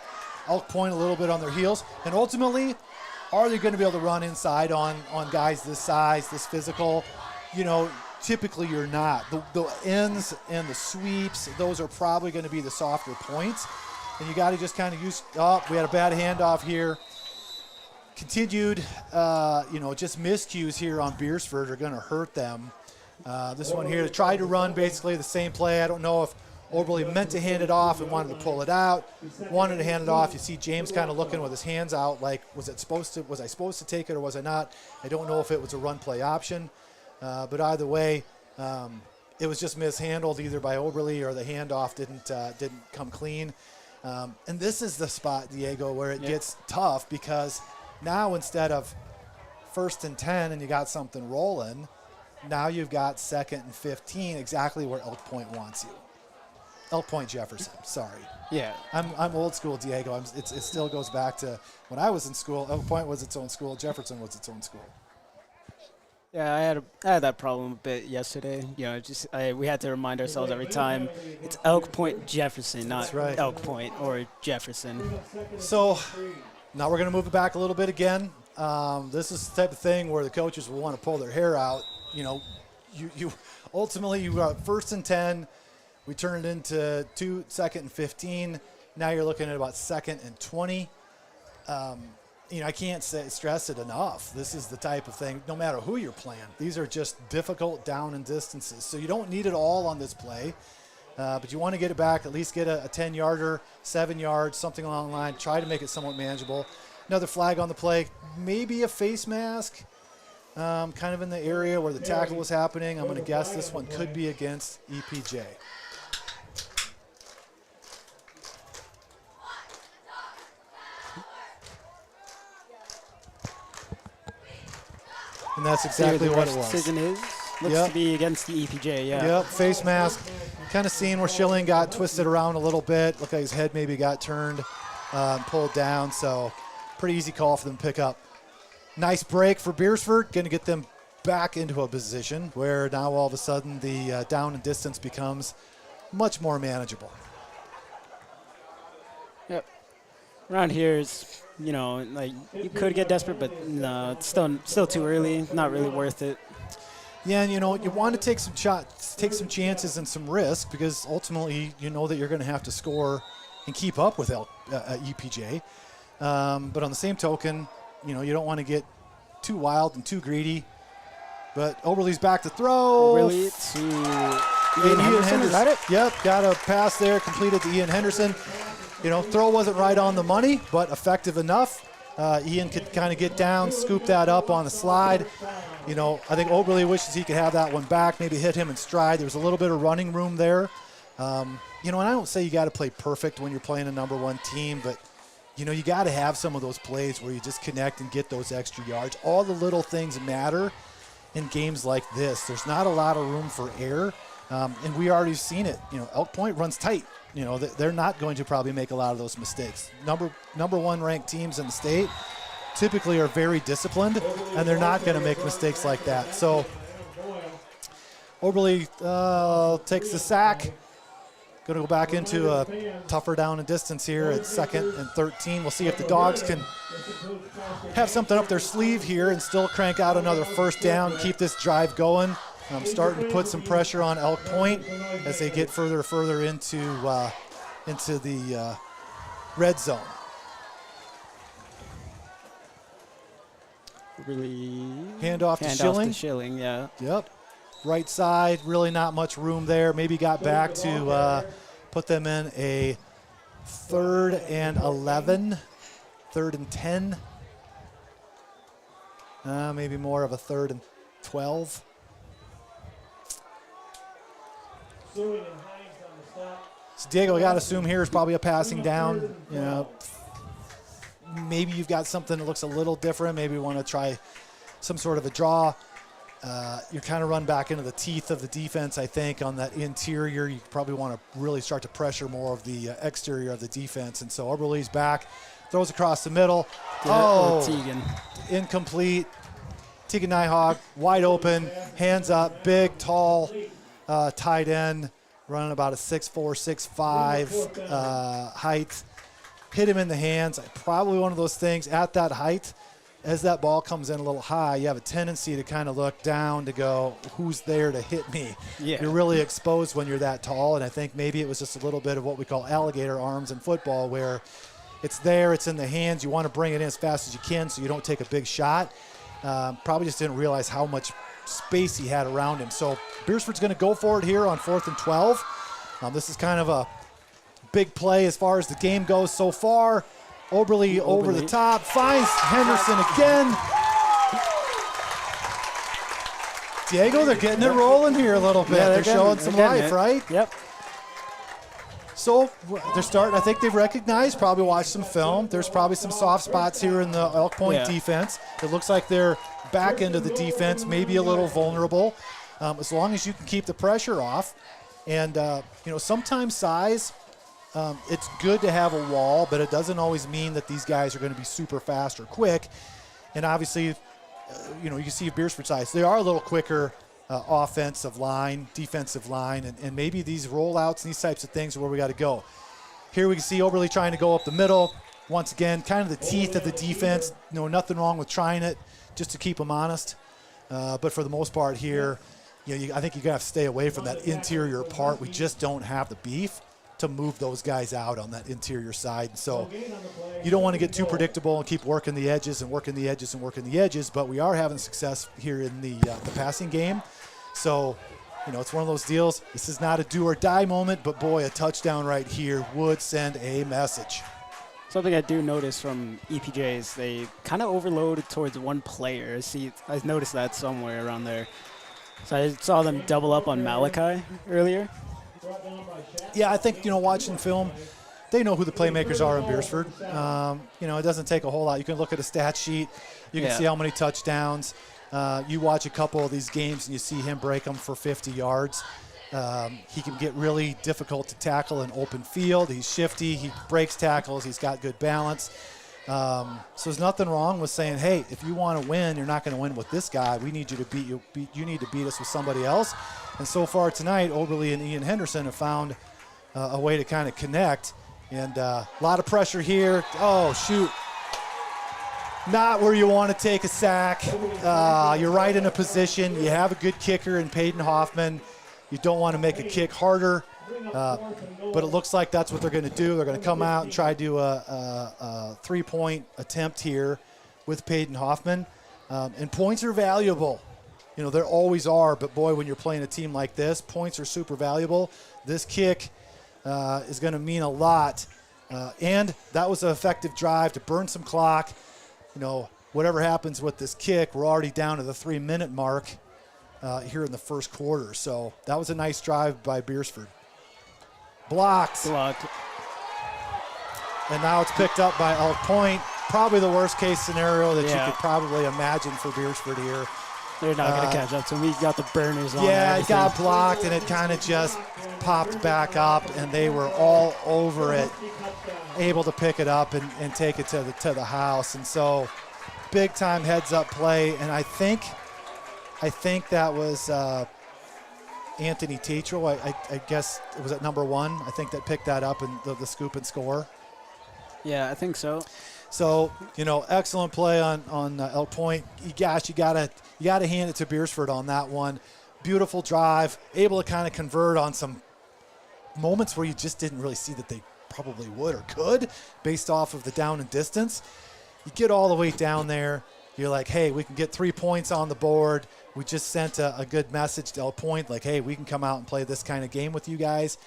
S20: Elk Point a little bit on their heels, and ultimately, are they going to be able to run inside on guys this size, this physical? Typically you're not. The ends and the sweeps, those are probably going to be the softer points, and you got to just kind of use, we had a bad handoff here. Continued, just miscues here on Beresford are going to hurt them. This one here, tried to run basically the same play. I don't know if Oberle meant to hand it off and wanted to pull it out, wanted to hand it off. You see James kind of looking with his hands out like, was I supposed to take it or was I not? I don't know if it was a run play option, but either way, it was just mishandled either by Oberle or the handoff didn't come clean. And this is the spot, Diego, where it gets tough because now instead of 1st and 10 and you got something rolling, now you've got 2nd and 15, exactly where Elk Point wants you. Elk Point Jefferson, sorry.
S16: Yeah.
S20: I'm old school, Diego. It still goes back to when I was in school. Elk Point was its own school. Jefferson was its own school.
S16: Yeah, I had that problem a bit yesterday. We had to remind ourselves every time it's Elk Point Jefferson, not Elk Point or Jefferson.
S20: So now we're going to move it back a little bit again. This is the type of thing where the coaches will want to pull their hair out. You ultimately you got 1st and 10. We turned it into 2nd and 15. Now you're looking at about 2nd and 20. I can't stress it enough. This is the type of thing, no matter who you're playing, these are just difficult down and distances. So you don't need it all on this play, but you want to get it back, at least get a 10-yarder, 7 yards, something along the line. Try to make it somewhat manageable. Another flag on the play, maybe a face mask. Kind of in the area where the tackle was happening. I'm going to guess this one could be against EPJ. And that's exactly what it was.
S16: Decision is looks to be against the EPJ.
S20: Yep. Face mask. Kind of seeing where Schilling got twisted around a little bit. Looked like his head maybe got turned, pulled down. So pretty easy call for them to pick up. Nice break for Beresford, going to get them back into a position where now all of a sudden the down and distance becomes much more manageable.
S16: Yep. Around here is, like you could get desperate, but no, it's still too early. Not really worth it.
S20: Yeah, and you want to take some shots, take some chances and some risk because ultimately you know that you're going to have to score and keep up with EPJ. But on the same token, you don't want to get too wild and too greedy. But Oberle's back to throw.
S16: Oberle to Ian Henderson. Is that it?
S20: Yep, got a pass there, completed to Ian Henderson. Throw wasn't right on the money, but effective enough. Ian could kind of get down, scoop that up on the slide. I think Oberle wishes he could have that one back, maybe hit him in stride. There was a little bit of running room there. And I don't say you got to play perfect when you're playing a number one team, but you got to have some of those plays where you just connect and get those extra yards. All the little things matter in games like this. There's not a lot of room for error, and we already seen it. Elk Point runs tight. They're not going to probably make a lot of those mistakes. Number one ranked teams in the state typically are very disciplined, and they're not going to make mistakes like that. So Oberle takes the sack. Going to go back into a tougher down and distance here at 2nd and 13. We'll see if the Dogs can have something up their sleeve here and still crank out another first down, keep this drive going. I'm starting to put some pressure on Elk Point as they get further and further into the red zone.
S16: Really
S20: Handoff to
S16: Schilling, yeah.
S20: Yep. Right side, really not much room there. Maybe got back to put them in a 3rd and 11, 3rd and 10. Maybe more of a 3rd and 12. So Diego, we got to assume here is probably a passing down. Maybe you've got something that looks a little different. Maybe you want to try some sort of a draw. You're kind of run back into the teeth of the defense, I think, on that interior. You probably want to really start to pressure more of the exterior of the defense. And so Oberle's back, throws across the middle.
S16: Tegan.
S20: Incomplete. Tegan Nyhog, wide open, hands up, big, tall, tight end, running about a 6'4", 6'5" height. Hit him in the hands. Probably one of those things at that height. As that ball comes in a little high, you have a tendency to kind of look down to go, who's there to hit me?
S16: Yeah.
S20: You're really exposed when you're that tall, and I think maybe it was just a little bit of what we call alligator arms in football, where it's there, it's in the hands, you want to bring it in as fast as you can so you don't take a big shot. Probably just didn't realize how much space he had around him. So Beresford's going to go for it here on 4th and 12. This is kind of a big play as far as the game goes so far. Oberle over the top, finds Henderson again. Diego, they're getting it rolling here a little bit.
S16: Yeah,
S20: they're showing some life, right?
S16: Yep.
S20: So they're starting, I think they've recognized, probably watched some film. There's probably some soft spots here in the Elk Point defense. It looks like they're back into the defense, maybe a little vulnerable. As long as you can keep the pressure off. And, sometimes size, it's good to have a wall, but it doesn't always mean that these guys are going to be super fast or quick. And obviously, you can see Beresford size. They are a little quicker offensive line, defensive line, and maybe these rollouts and these types of things are where we got to go. Here we can see Oberle trying to go up the middle. Once again, kind of the teeth of the defense. Nothing wrong with trying it just to keep them honest. But for the most part here, I think you're going to have to stay away from that interior part. We just don't have the beef to move those guys out on that interior side. So you don't want to get too predictable and keep working the edges and working the edges and working the edges, but we are having success here in the passing game. So, it's one of those deals. This is not a do or die moment, but boy, a touchdown right here would send a message.
S16: Something I do notice from EPJ is they kind of overloaded towards one player. I noticed that somewhere around there. So I saw them double up on Malachi earlier.
S20: Yeah, I think, watching film, they know who the playmakers are in Beresford. It doesn't take a whole lot. You can look at a stat sheet. You can see how many touchdowns. You watch a couple of these games and you see him break them for 50 yards. He can get really difficult to tackle in open field. He's shifty. He breaks tackles. He's got good balance. So there's nothing wrong with saying, hey, if you want to win, you're not going to win with this guy. We need you to beat you. You need to beat us with somebody else. And so far tonight, Oberle and Ian Henderson have found a way to kind of connect. And a lot of pressure here. Oh, shoot. Not where you want to take a sack. You're right in a position. You have a good kicker in Peyton Hoffman. You don't want to make a kick harder But it looks like that's what they're going to do. They're going to come out and try to do a 3-point attempt here with Peyton Hoffman. And points are valuable. You know, there always are, but boy, when you're playing a team like this, points are super valuable. This kick is going to mean a lot. And that was an effective drive to burn some clock. You know, whatever happens with this kick, we're already down to the 3-minute mark here in the first quarter. So that was a nice drive by Beresford. Blocked. And now it's picked up by Elk Point. Probably the worst case scenario that you could probably imagine for Beresford here.
S16: They're not going to catch up to him. He got the burners on.
S20: Yeah, it got blocked, and it kind of just popped back up, and they were all over it, able to pick it up and take it to the house. And so, big time heads up play. And I think that was Anthony Tetral. I guess it was at number 1. I think that picked that up in the scoop and score.
S16: Yeah, I think so.
S20: So, you know, excellent play on Elk Point. Gosh, you gotta hand it to Beresford on that one. Beautiful drive, able to kind of convert on some moments where you just didn't really see that they probably would or could based off of the down and distance. You get all the way down there, you're like, hey, we can get 3 points on the board. We just sent a good message to Elk Point, like, hey, we can come out and play this kind of game with you guys.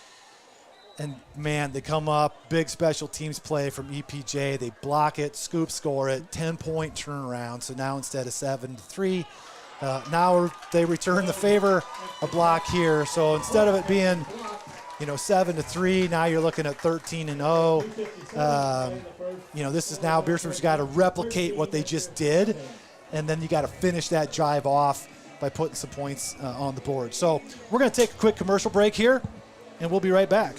S20: And, man, they come up, big special teams play from EPJ. They block it, scoop, score it, 10-point turnaround. So now instead of 7-3, now they return the favor, a block here. So instead of it being, 7-3, now you're looking at 13-0. This is now Beresford's got to replicate what they just did, and then you got to finish that drive off by putting some points on the board. So we're going to take a quick commercial break here, and we'll be right back.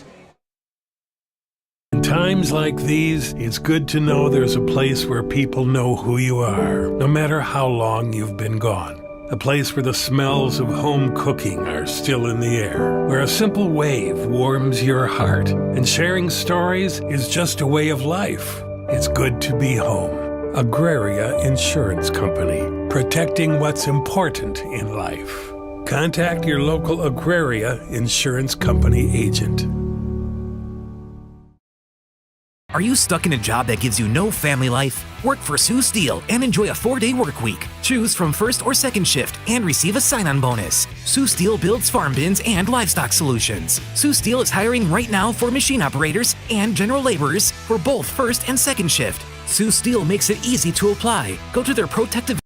S9: In times like these, it's good to know there's a place where people know who you are, no matter how long you've been gone. A place where the smells of home cooking are still in the air, where a simple wave warms your heart, and sharing stories is just a way of life. It's good to be home. Agraria Insurance Company, protecting what's important in life. Contact your local Agraria Insurance Company agent.
S12: Are you stuck in a job that gives you no family life? Work for Sioux Steel and enjoy a 4-day work week. Choose from first or second shift and receive a sign-on bonus. Sioux Steel builds farm bins and livestock solutions. Sioux Steel is hiring right now for machine operators and general laborers for both first and second shift. Sioux Steel makes it easy to apply. Go to their protective.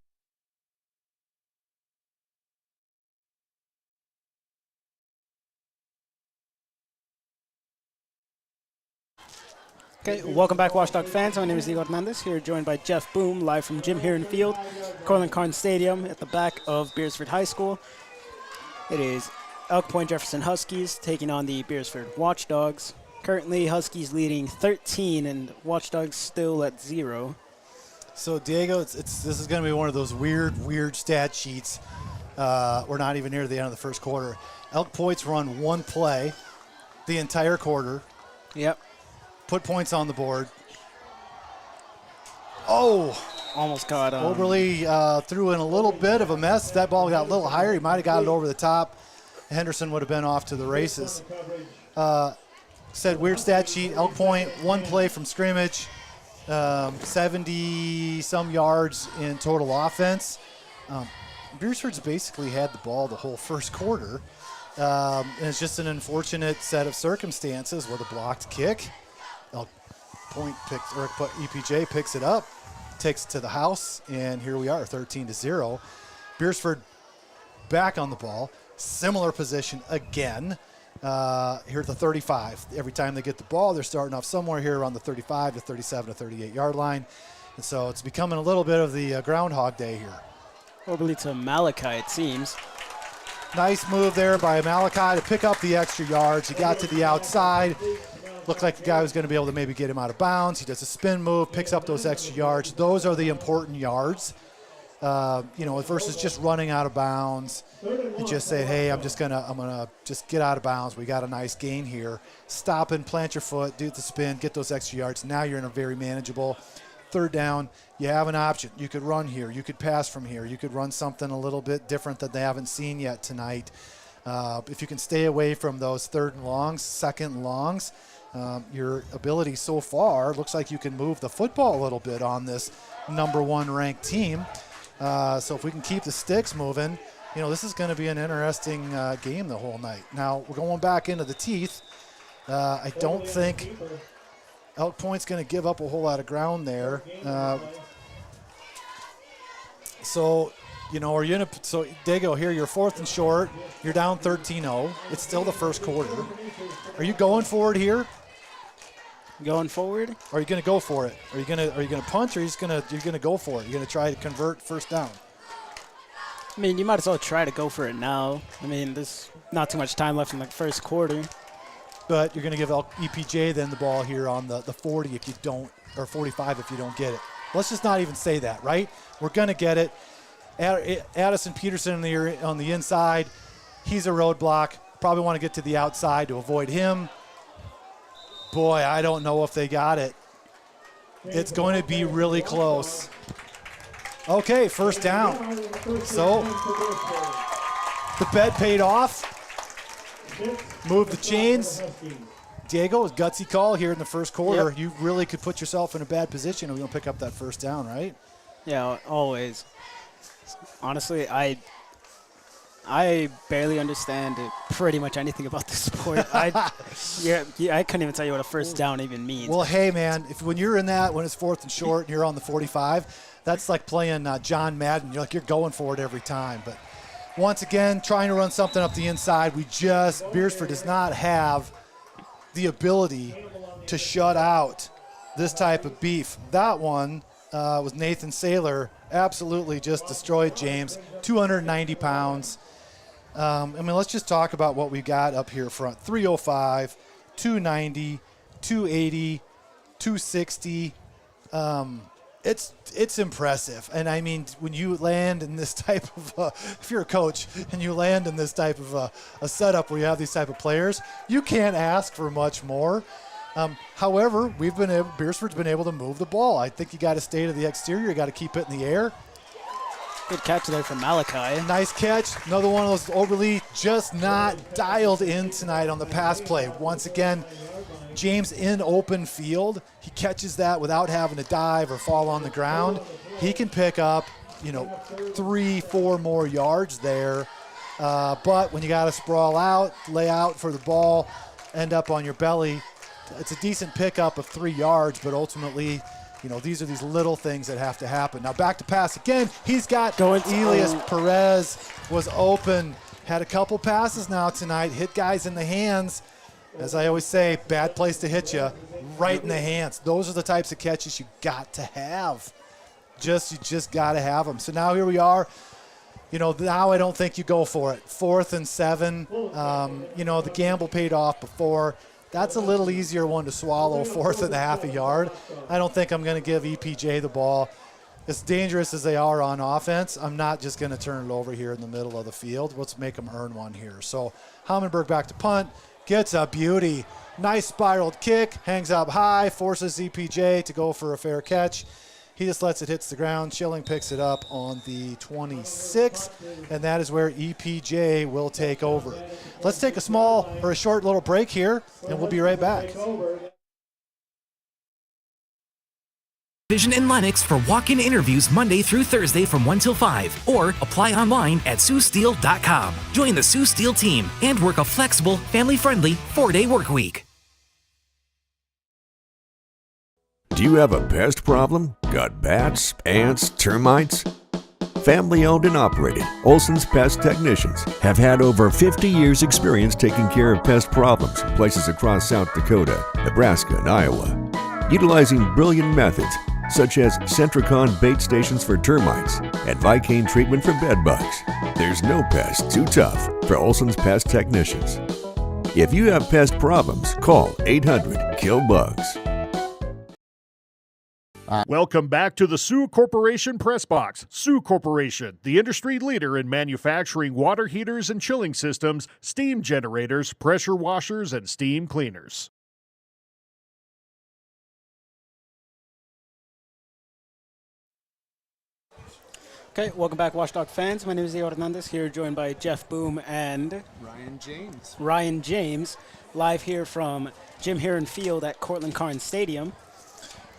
S16: Okay, welcome back, Watchdog fans. My name is Igor Hernandez, here joined by Jeff Boom, live from Jim Heron Field, Cortland Carnes Stadium at the back of Beresford High School. It is Elk Point Jefferson Huskies taking on the Beresford Watchdogs. Currently, Huskies leading 13 and Watchdogs still at 0.
S20: So, Diego, this is going to be one of those weird stat sheets. We're not even near the end of the first quarter. Elk Point's run one play the entire quarter.
S16: Yep.
S20: Put points on the board. Oh!
S16: Almost caught on.
S20: Oberly threw in a little bit of a mess. That ball got a little higher. He might have got it over the top. Henderson would have been off to the races. Said weird stat sheet. Elk Point, one play from scrimmage, 70-some yards in total offense. Beresford's basically had the ball the whole first quarter. And it's just an unfortunate set of circumstances with a blocked kick. Elk Point EPJ picks it up, takes it to the house, and here we are, 13-0. Beresford back on the ball, similar position again. Here at the 35. Every time they get the ball, they're starting off somewhere here around the 35 to 37 to 38 yard line. And so it's becoming a little bit of the Groundhog Day here.
S16: Oberly to Malachi, it seems.
S20: Nice move there by Malachi to pick up the extra yards. He got to the outside. Looked like the guy was going to be able to maybe get him out of bounds. He does a spin move, picks up those extra yards. Those are the important yards, versus just running out of bounds. You just say, hey, I'm gonna just get out of bounds. We got a nice gain here. Stop and plant your foot, do the spin, get those extra yards. Now you're in a very manageable third down. You have an option. You could run here. You could pass from here. You could run something a little bit different that they haven't seen yet tonight. If you can stay away from those third and longs, second and longs, your ability so far looks like you can move the football a little bit on this number 1 ranked team. So if we can keep the sticks moving, this is going to be an interesting game the whole night. Now, we're going back into the teeth. I don't think Elk Point's going to give up a whole lot of ground there. So Dago, here, you're 4th and short. You're down 13-0. It's still the first quarter. Are you going for it here?
S16: Going forward?
S20: Or are you going to go for it? Are you going to punch, or you're going to go for it? You're going to try to convert first down?
S16: I mean, you might as well try to go for it now. I mean, there's not too much time left in the first quarter.
S20: But you're going to give EPJ then the ball here on the 40 if you don't, or 45 if you don't get it. Let's just not even say that, right? We're going to get it. Addison Peterson on the inside. He's a roadblock. Probably want to get to the outside to avoid him. Boy, I don't know if they got it. It's going to be really close. Okay, first down. So the bet paid off. Move the chains. Diego, a gutsy call here in the first quarter.
S16: Yep.
S20: You really could put yourself in a bad position if you don't pick up that first down, right?
S16: Yeah, always. Honestly, I barely understand pretty much anything about this sport. I couldn't even tell you what a first down even means.
S20: Well, hey, man, when you're in that, when it's 4th and short and you're on the 45, that's like playing John Madden. You're going for it every time. But once again, trying to run something up the inside. Beresford does not have the ability to shut out this type of beef. That one was Nathan Saylor. Absolutely just destroyed James. 290 pounds. Let's just talk about what we got up here front. 305, 290, 280, 260. It's impressive. And I mean, when you land in this type of, if you're a coach and you land in this type of a setup where you have these type of players, you can't ask for much more. However, Beresford's been able to move the ball. I think you got to stay to the exterior. You got to keep it in the air.
S16: Good catch there from Malachi.
S20: Nice catch. Another one of those overly just not dialed in tonight on the pass play. Once again, James in open field. He catches that without having to dive or fall on the ground. He can pick up, 3-4 more yards there. But when you got to sprawl out, lay out for the ball, end up on your belly, it's a decent pickup of 3 yards, but ultimately, these are these little things that have to happen. Now back to pass again. He's got Elias Perez was open. Had a couple passes now tonight. Hit guys in the hands. As I always say, bad place to hit you. Right in the hands. Those are the types of catches you got to have. You just got to have them. So now here we are. Now I don't think you go for it. 4th and 7. The gamble paid off before. That's a little easier one to swallow, 4th and a half a yard. I don't think I'm going to give EPJ the ball. As dangerous as they are on offense, I'm not just going to turn it over here in the middle of the field. Let's make them earn one here. So Hammenberg back to punt, gets a beauty. Nice spiraled kick, hangs up high, forces EPJ to go for a fair catch. He just lets it hit the ground. Schilling picks it up on the 26, and that is where EPJ will take over. Let's take a short little break here, and we'll be right back.
S12: Vision and Lennox for walk-in interviews Monday through Thursday from 1 till 5, or apply online at SueSteel.com. Join the Sue Steel team and work a flexible, family-friendly 4-day work week.
S13: Do you have a pest problem? Got bats, ants, termites? Family owned and operated, Olson's Pest Technicians have had over 50 years experience taking care of pest problems in places across South Dakota, Nebraska, and Iowa. Utilizing brilliant methods such as Centricon bait stations for termites and Vicane treatment for bed bugs, there's no pest too tough for Olson's Pest Technicians. If you have pest problems, call 800-KILL-BUGS.
S11: Welcome back to the Sioux Corporation Press Box. Sioux Corporation, the industry leader in manufacturing water heaters and chilling systems, steam generators, pressure washers, and steam cleaners.
S16: Okay, welcome back, Watchdog fans. My name is Leo Hernandez, here joined by Jeff Boom and Ryan James, live here from Jim Heron Field at Cortland Carnes Stadium.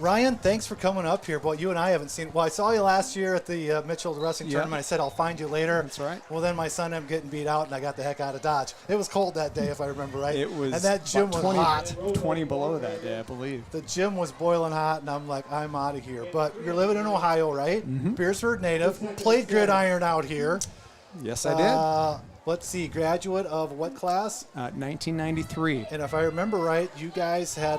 S20: Ryan, thanks for coming up here. Boy, you and I haven't seen. Well, I saw you last year at the Mitchell Wrestling Tournament. I said I'll find you later.
S14: That's right.
S20: Well, then my son ended up getting beat out, and I got the heck out of Dodge. It was cold that day, if I remember right.
S14: It was.
S20: And that gym was hot.
S14: 20 below that day, I believe.
S20: The gym was boiling hot, and I'm like, I'm out of here. But you're living in Ohio, right? Mm-hmm. Beresford native. Played gridiron out here.
S14: Yes, I did.
S20: Let's see, graduate of what class?
S14: 1993.
S20: And if I remember right, you guys had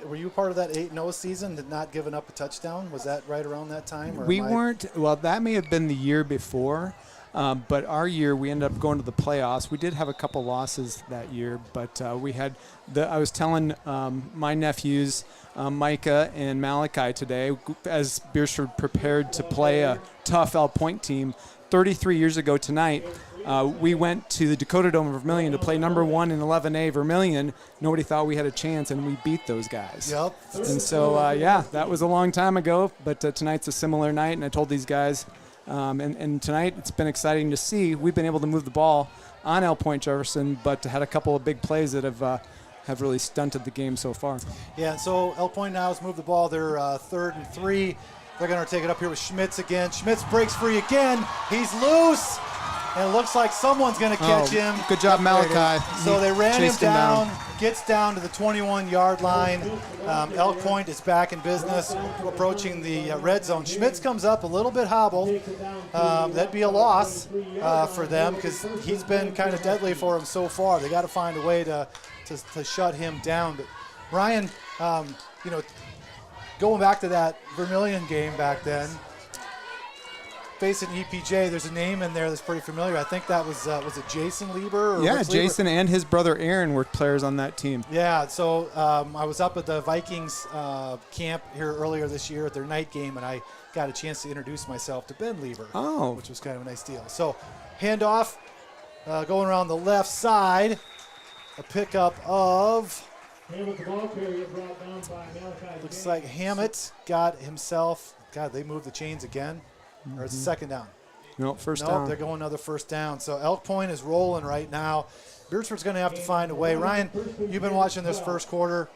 S20: were you part of that 8-0 season, did not giving up a touchdown? Was that right around that time? Or
S14: we weren't, well, that may have been the year before, but our year we ended up going to the playoffs. We did have a couple losses that year, but we had, I was telling my nephews, Micah and Malachi today, as Beresford prepared to play a tough El Point team, 33 years ago tonight, we went to the Dakota Dome of Vermilion to play number 1 in 11A Vermilion. Nobody thought we had a chance, and we beat those guys.
S20: Yep.
S14: And so, yeah, that was a long time ago, but tonight's a similar night, and I told these guys, and tonight it's been exciting to see. We've been able to move the ball on El Point Jefferson, but had a couple of big plays that have really stunted the game so far.
S20: Yeah, so El Point now has moved the ball. They're 3rd and 3. They're going to take it up here with Schmitz again. Schmitz breaks free again. He's loose. And it looks like someone's going to catch him.
S14: Good job, Malachi.
S20: So they ran him down, gets down to the 21-yard line. Elk Point is back in business, approaching the red zone. Schmitz comes up a little bit hobbled. That'd be a loss for them because he's been kind of deadly for them so far. They got to find a way to shut him down. But Ryan, going back to that Vermilion game back then, facing EPJ, there's a name in there that's pretty familiar. I think that was it Jason Lieber? Or
S14: yeah,
S20: Rich
S14: Jason
S20: Lieber?
S14: And his brother Aaron were players on that team.
S20: Yeah, so I was up at the Vikings camp here earlier this year at their night game, and I got a chance to introduce myself to Ben Lieber, which was kind of a nice deal. So handoff, going around the left side, a pickup of, looks like Hammett got himself, God, they moved the chains again. Or it's second down.
S14: No, first down.
S20: They're going another first down. So Elk Point is rolling right now. Beresford's going to have to find a way. Ryan, you've been watching this first quarter.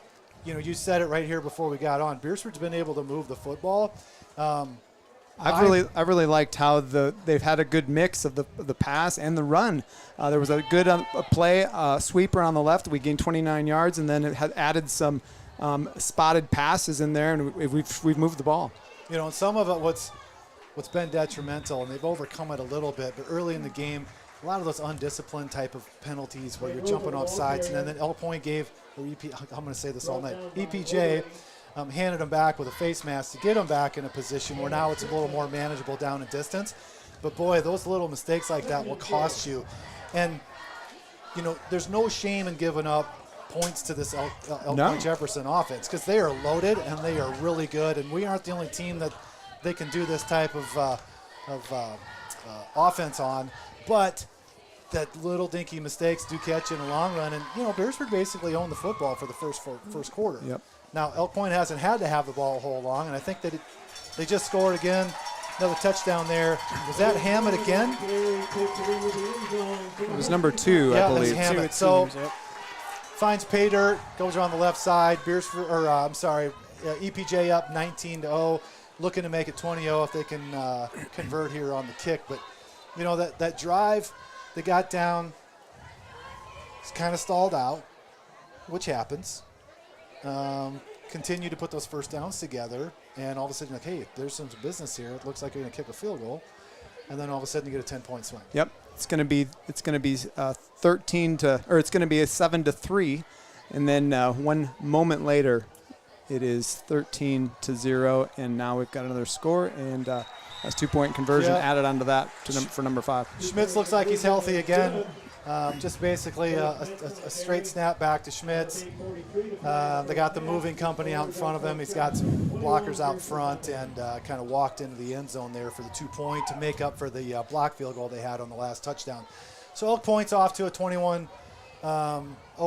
S20: You said it right here before we got on. Beresford's been able to move the football.
S14: I really liked how they've had a good mix of the pass and the run. There was a good play, sweeper on the left. We gained 29 yards, and then it had added some spotted passes in there, and we've moved the ball.
S20: And some of it what's been detrimental, and they've overcome it a little bit, but early in the game, a lot of those undisciplined type of penalties where you're jumping off sides, and then Elk Point gave, I'm going to say this all night, EPJ handed him back with a face mask to get him back in a position where now it's a little more manageable down in distance. But boy, those little mistakes like that will cost you. And, there's no shame in giving up points to this Elk Point Jefferson offense because they are loaded and they are really good, and we aren't the only team that they can do this type of offense on, but that little dinky mistakes do catch you in the long run. And Beresford basically owned the football for the first quarter.
S14: Yep.
S20: Now Elk Point hasn't had to have the ball a whole long, and I think that they just scored again. Another touchdown there. Was that Hammett again?
S14: It was number 2, I believe.
S20: Yeah, Hammett. So finds pay dirt, goes around the left side. Beresford, EPJ up 19-0. Looking to make it 20-0 if they can convert here on the kick. But, that drive they got down, it's kind of stalled out, which happens. Continue to put those first downs together, and all of a sudden, hey, there's some business here. It looks like you're going to kick a field goal, and then all of a sudden you get a 10-point swing.
S14: Yep, it's going to be 13 to, or it's going to be a 7-3, and then 1 moment later, it is 13-0, and now we've got another score, and that's 2-point conversion added onto that for number 5.
S20: Schmitz looks like he's healthy again. Just basically a straight snap back to Schmitz. They got the moving company out in front of him. He's got some blockers out front and kind of walked into the end zone there for the 2-point to make up for the block field goal they had on the last touchdown. So Elk Point's off to a 21-0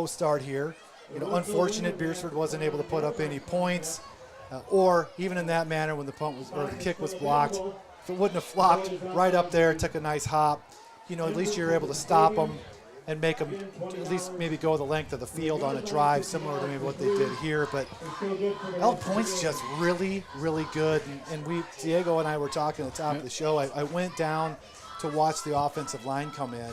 S20: start here. Unfortunate Beresford wasn't able to put up any points, or even in that manner when the kick was blocked, if it wouldn't have flopped right up there, took a nice hop, at least you're able to stop them and make them at least maybe go the length of the field on a drive, similar to maybe what they did here. But Elk Point's just really, really good. And Diego and I were talking at the top of the show. I went down to watch the offensive line come in.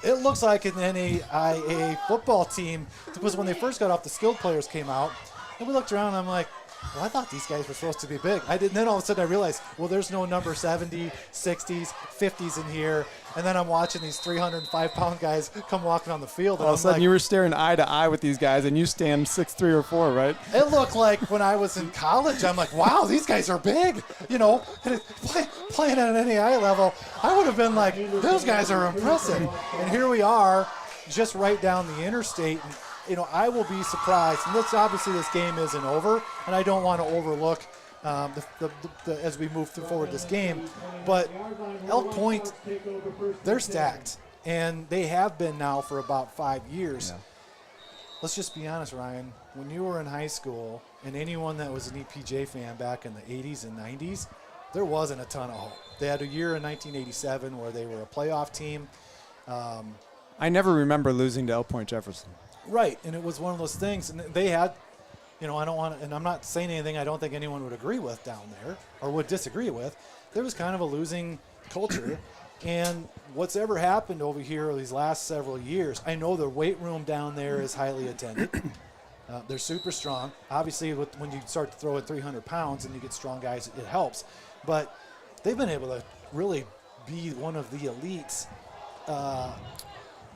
S20: It looks like an NAIA football team, because when they first got off, the skilled players came out. And we looked around, and I'm like, well, I thought these guys were supposed to be big. I didn't. Then all of a sudden I realized, well, there's no number 70, 60s, 50s in here. And then I'm watching these 305-pound guys come walking on the field.
S14: All of a sudden you were staring eye to eye with these guys, and you stand 6'3" or 4, right?
S20: It looked like when I was in college, I'm like, wow, these guys are big. Playing at an NAIA level, I would have been like, those guys are impressive. And here we are, just right down the interstate. And, I will be surprised. And obviously this game isn't over, and I don't want to overlook as we move forward this game. But Elk Point, they're stacked, and they have been now for about 5 years. Yeah. Let's just be honest, Ryan. When you were in high school, and anyone that was an EPJ fan back in the 80s and 90s, there wasn't a ton of hope. They had a year in 1987 where they were a playoff team.
S14: I never remember losing to Elk Point Jefferson.
S20: Right, and it was one of those things, and they had, I don't want to, and I'm not saying anything I don't think anyone would agree with down there or would disagree with. There was kind of a losing culture, and what's ever happened over here these last several years, I know the weight room down there is highly attended. They're super strong. Obviously, when you start to throw in 300 pounds and you get strong guys, it helps. But they've been able to really be one of the elites.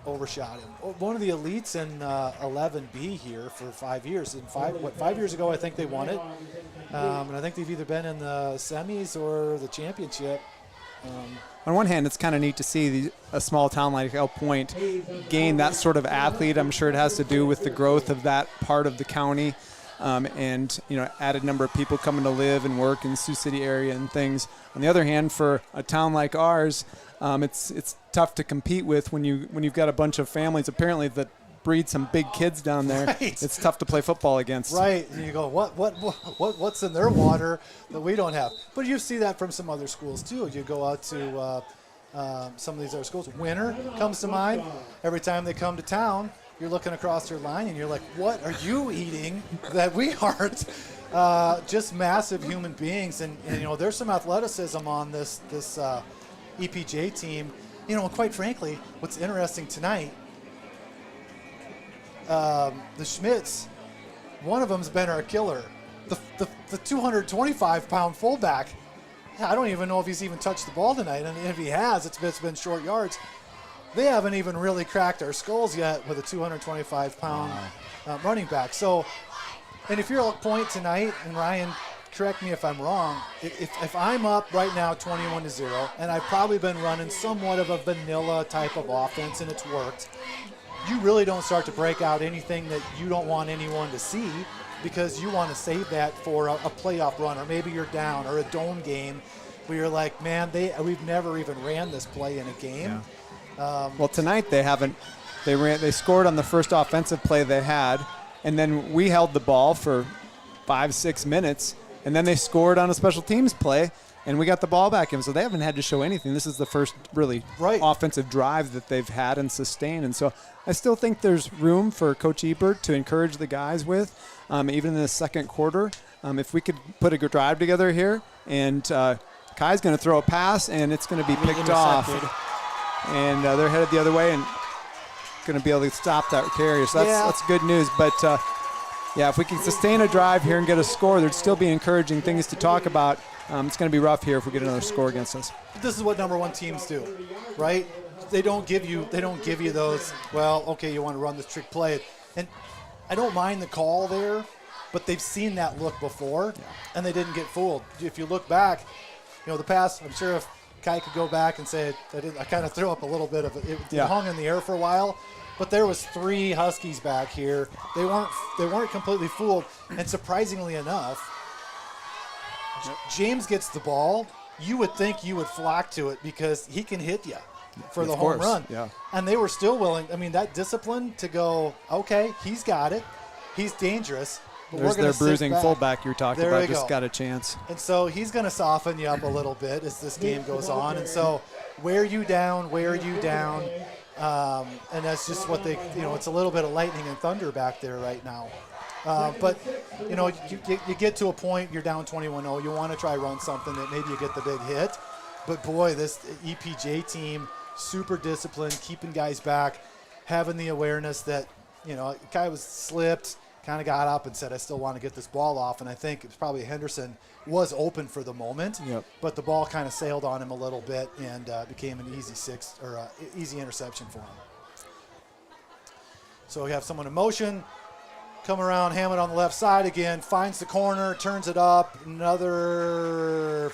S20: Overshot him. One of the elites in 11B here for 5 years. And 5 years ago, I think they won it. And I think they've either been in the semis or the championship.
S14: On one hand, it's kind of neat to see a small town like Elk Point gain that sort of athlete. I'm sure it has to do with the growth of that part of the county. And added number of people coming to live and work in the Sioux City area and things. On the other hand, for a town like ours, it's tough to compete with when you've got a bunch of families apparently that breed some big kids down there. Right. It's tough to play football against.
S20: Right, and you go, what's in their water that we don't have? But you see that from some other schools too. You go out to some of these other schools. Winter comes to mind. Every time they come to town, you're looking across your line and you're like, what are you eating that we aren't? Just massive human beings. And there's some athleticism on this EPJ team. Quite frankly, what's interesting tonight, the Schmitz, one of them's been our killer. The 225-pound fullback, I don't even know if he's even touched the ball tonight. And if he has, it's been short yards. They haven't even really cracked our skulls yet with a 225-pound running back. So, and if you're Elk Point tonight, and Ryan, correct me if I'm wrong, if I'm up right now 21-0, and I've probably been running somewhat of a vanilla type of offense, and it's worked, you really don't start to break out anything that you don't want anyone to see, because you want to save that for a playoff run, or maybe you're down, or a dome game where you're like, man, we've never even ran this play in a game.
S14: Yeah. Well, tonight they haven't. They scored on the first offensive play they had, and then we held the ball for 5-6 minutes, and then they scored on a special teams play, and we got the ball back in. So they haven't had to show anything. This is the first really offensive drive that they've had and sustained. And so I still think there's room for Coach Ebert to encourage the guys with, even in the second quarter. If we could put a good drive together here, and Kai's going to throw a pass, and it's going to be picked off. And they're headed the other way and going to be able to stop that carrier. So that's good news. But, if we can sustain a drive here and get a score, there'd still be encouraging things to talk about. It's going to be rough here if we get another score against us.
S20: This is what number one teams do, right? They don't give you those, well, okay, you want to run this trick play. And I don't mind the call there, but they've seen that look before, and they didn't get fooled. If you look back, the pass, I'm sure if Kai could go back and say, I kind of threw up a little bit of it. It hung in the air for a while, but there was 3 Huskies back here. They weren't completely fooled, and surprisingly enough, James gets the ball. You would think you would flock to it because he can hit you for the home run. Yeah. And they were still willing. I mean, that discipline to go, okay, he's got it. He's dangerous. But
S14: There's
S20: we're
S14: their
S20: gonna sit
S14: bruising
S20: back.
S14: fullback you talked
S20: There
S14: about,
S20: we
S14: just
S20: go.
S14: got a chance.
S20: And so he's going to soften you up a little bit as this game goes on. And so wear you down. And that's just what they, it's a little bit of lightning and thunder back there right now. But, you get to a point, you're down 21-0. You want to try run something that maybe you get the big hit. But, boy, this EPJ team, super disciplined, keeping guys back, having the awareness that, a guy was slipped, kind of got up and said, I still want to get this ball off. And I think it's probably Henderson was open for the moment, but the ball kind of sailed on him a little bit and became an easy interception for him. So we have someone in motion, come around, Hammond on the left side again, finds the corner, turns it up, another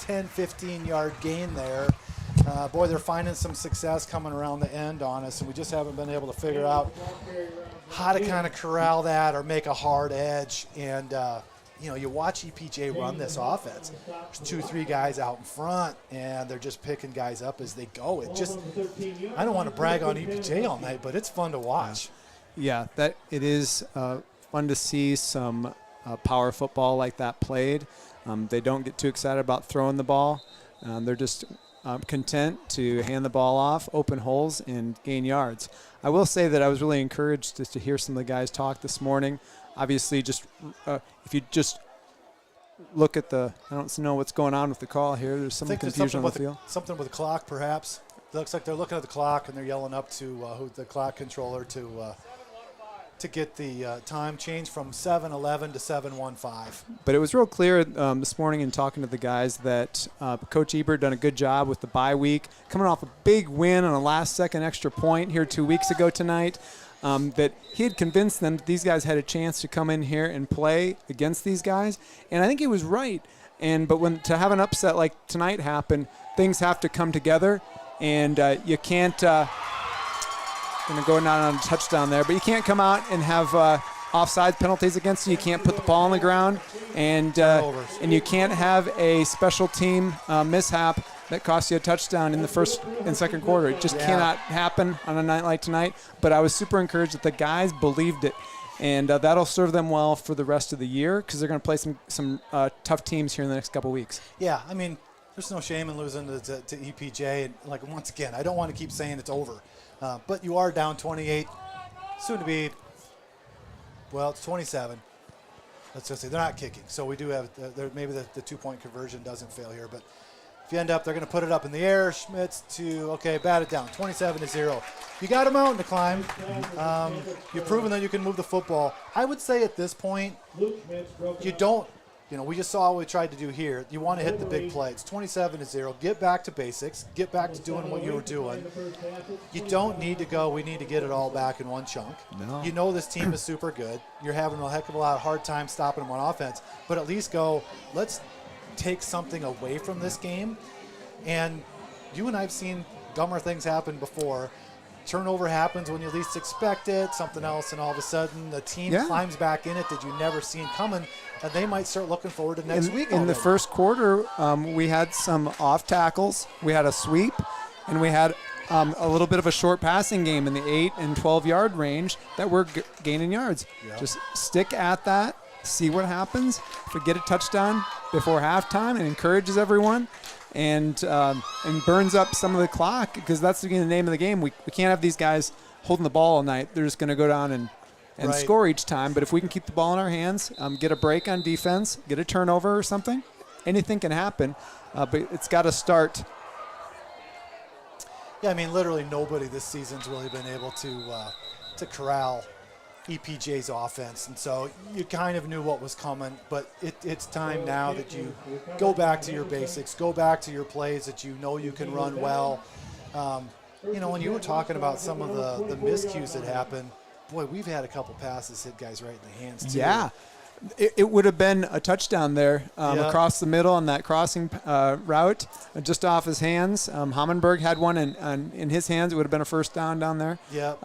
S20: 10, 15-yard gain there. Boy, they're finding some success coming around the end on us, and we just haven't been able to figure out how to kind of corral that or make a hard edge. And, you watch EPJ run this offense. There's 2-3 guys out in front, and they're just picking guys up as they go. I don't want to brag on EPJ all night, but it's fun to watch.
S14: Yeah, that it is fun to see some power football like that played. They don't get too excited about throwing the ball. They're just content to hand the ball off, open holes, and gain yards. I will say that I was really encouraged just to hear some of the guys talk this morning. Obviously, just if you just look at I don't know what's going on with the call here. There's some confusion on the field.
S20: Something with the clock, perhaps. It looks like they're looking at the clock and they're yelling up to the clock controller to get the time changed from 7:11 to 7:15.
S14: But it was real clear this morning in talking to the guys that Coach Ebert done a good job with the bye week, coming off a big win on a last-second extra point here 2 weeks ago tonight, that he had convinced them that these guys had a chance to come in here and play against these guys, and I think he was right. But when to have an upset like tonight happen, things have to come together, and you can't going to go not on a touchdown there, but you can't come out and have offside penalties against you. You can't put the ball on the ground, and you can't have a special team mishap that costs you a touchdown in the first and second quarter. It just cannot happen on a night like tonight. But I was super encouraged that the guys believed it, and that'll serve them well for the rest of the year because they're going to play some tough teams here in the next couple weeks.
S20: Yeah, I mean, there's no shame in losing to EPJ. And once again, I don't want to keep saying it's over. But you are down 28, soon to be, it's 27. Let's just say they're not kicking. So we do have, maybe the 2-point conversion doesn't fail here. But if you end up, they're going to put it up in the air. Schmitz bat it down, 27-0. You got a mountain to climb. You've proven that you can move the football. I would say at this point, you don't. We just saw what we tried to do here. You want to hit the big play. It's 27-0. Get back to basics. Get back to doing what you were doing. You don't need to go, we need to get it all back in one chunk.
S14: No.
S20: You know this team is super good. You're having a heck of a lot of hard time stopping them on offense. But at least go, let's take something away from this game. And you and I have seen dumber things happen before. Turnover happens when you least expect it, something else, and all of a sudden the team climbs back in it that you never seen coming, and they might start looking forward to next week.
S14: In the first quarter, we had some off tackles, we had a sweep, and we had a little bit of a short passing game in the 8 and 12-yard range that we're gaining yards. Yep. Just stick at that, see what happens. If we get a touchdown before halftime, it encourages everyone. And burns up some of the clock because that's the name of the game. We can't have these guys holding the ball all night. They're just going to go down and score each time. But if we can keep the ball in our hands, get a break on defense, get a turnover or something, anything can happen. But it's got to start.
S20: Yeah, I mean, literally nobody this season's really been able to corral EPJ's offense, and so you kind of knew what was coming, but it's time now that you go back to your basics, go back to your plays that you know you can run well. When you were talking about some of the miscues that happened, boy, we've had a couple passes hit guys right in the hands too.
S14: Yeah, it would have been a touchdown there across the middle on that crossing route, just off his hands. Hammenberg had one in his hands. It would have been a first down down there.
S20: Yeah.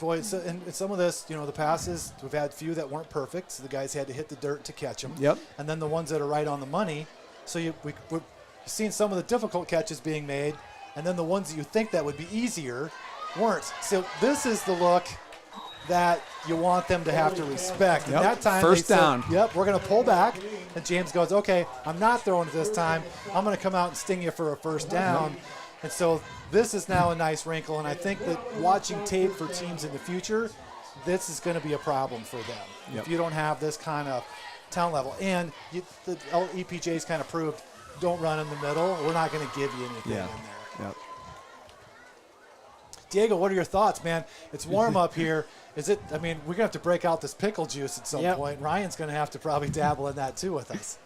S20: Boy, and some of this, the passes, we've had a few that weren't perfect, so the guys had to hit the dirt to catch them.
S14: Yep.
S20: And then the ones that are right on the money, so we're seeing some of the difficult catches being made, and then the ones that you think that would be easier weren't. So this is the look that you want them to have to respect. And
S14: Yep.
S20: that time
S14: First
S20: they said,
S14: down.
S20: yep, we're going to pull back. And James goes, okay, I'm not throwing it this time. I'm going to come out and sting you for a first down. And so this is now a nice wrinkle. And I think that watching tape for teams in the future, this is going to be a problem for them.
S14: Yep.
S20: If you don't have this kind of talent level. And the EPJ's kind of proved, don't run in the middle. We're not going to give you anything in there.
S14: Yep.
S20: Diego, what are your thoughts, man? It's warm up here. Is it? I mean, we're gonna have to break out this pickle juice at some point. Ryan's gonna have to probably dabble in that too with us.